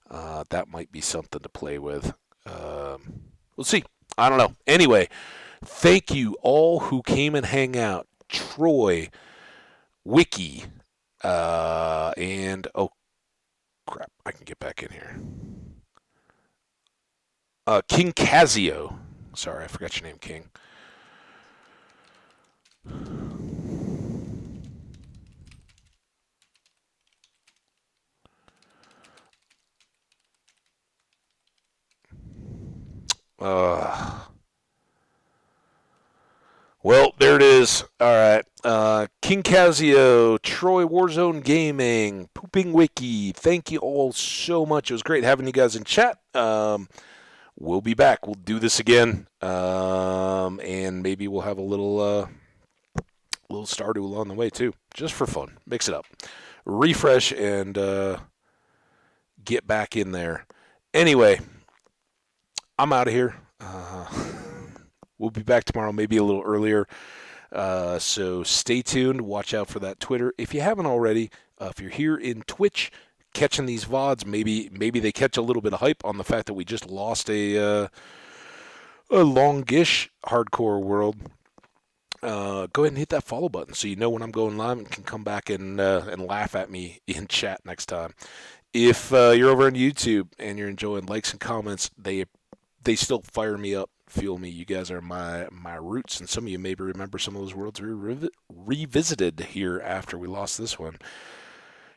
that might be something to play with. We'll see. I don't know. Anyway, thank you all who came and hang out. Troy, Wiki, and oh crap, I can get back in here. King Casio. Sorry, I forgot your name, King. Uh, well, there it is. All right. King Casio, Troy Warzone Gaming, Pooping Wiki. Thank you all so much. It was great having you guys in chat. We'll be back. We'll do this again, and maybe we'll have a little Stardew along the way too, just for fun. Mix it up, refresh, and get back in there. Anyway, I'm out of here. We'll be back tomorrow, maybe a little earlier. So stay tuned. Watch out for that Twitter. If you haven't already, if you're here in Twitch, catching these VODs, maybe they catch a little bit of hype on the fact that we just lost a longish hardcore world. Go ahead and hit that follow button so you know when I'm going live and can come back and laugh at me in chat next time. If you're over on YouTube and you're enjoying likes and comments, they still fire me up, fuel me. You guys are my roots, and some of you maybe remember some of those worlds we revisited here after we lost this one.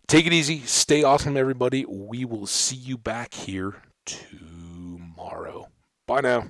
Take it easy, stay awesome, everybody. We will see you back here tomorrow. Bye now.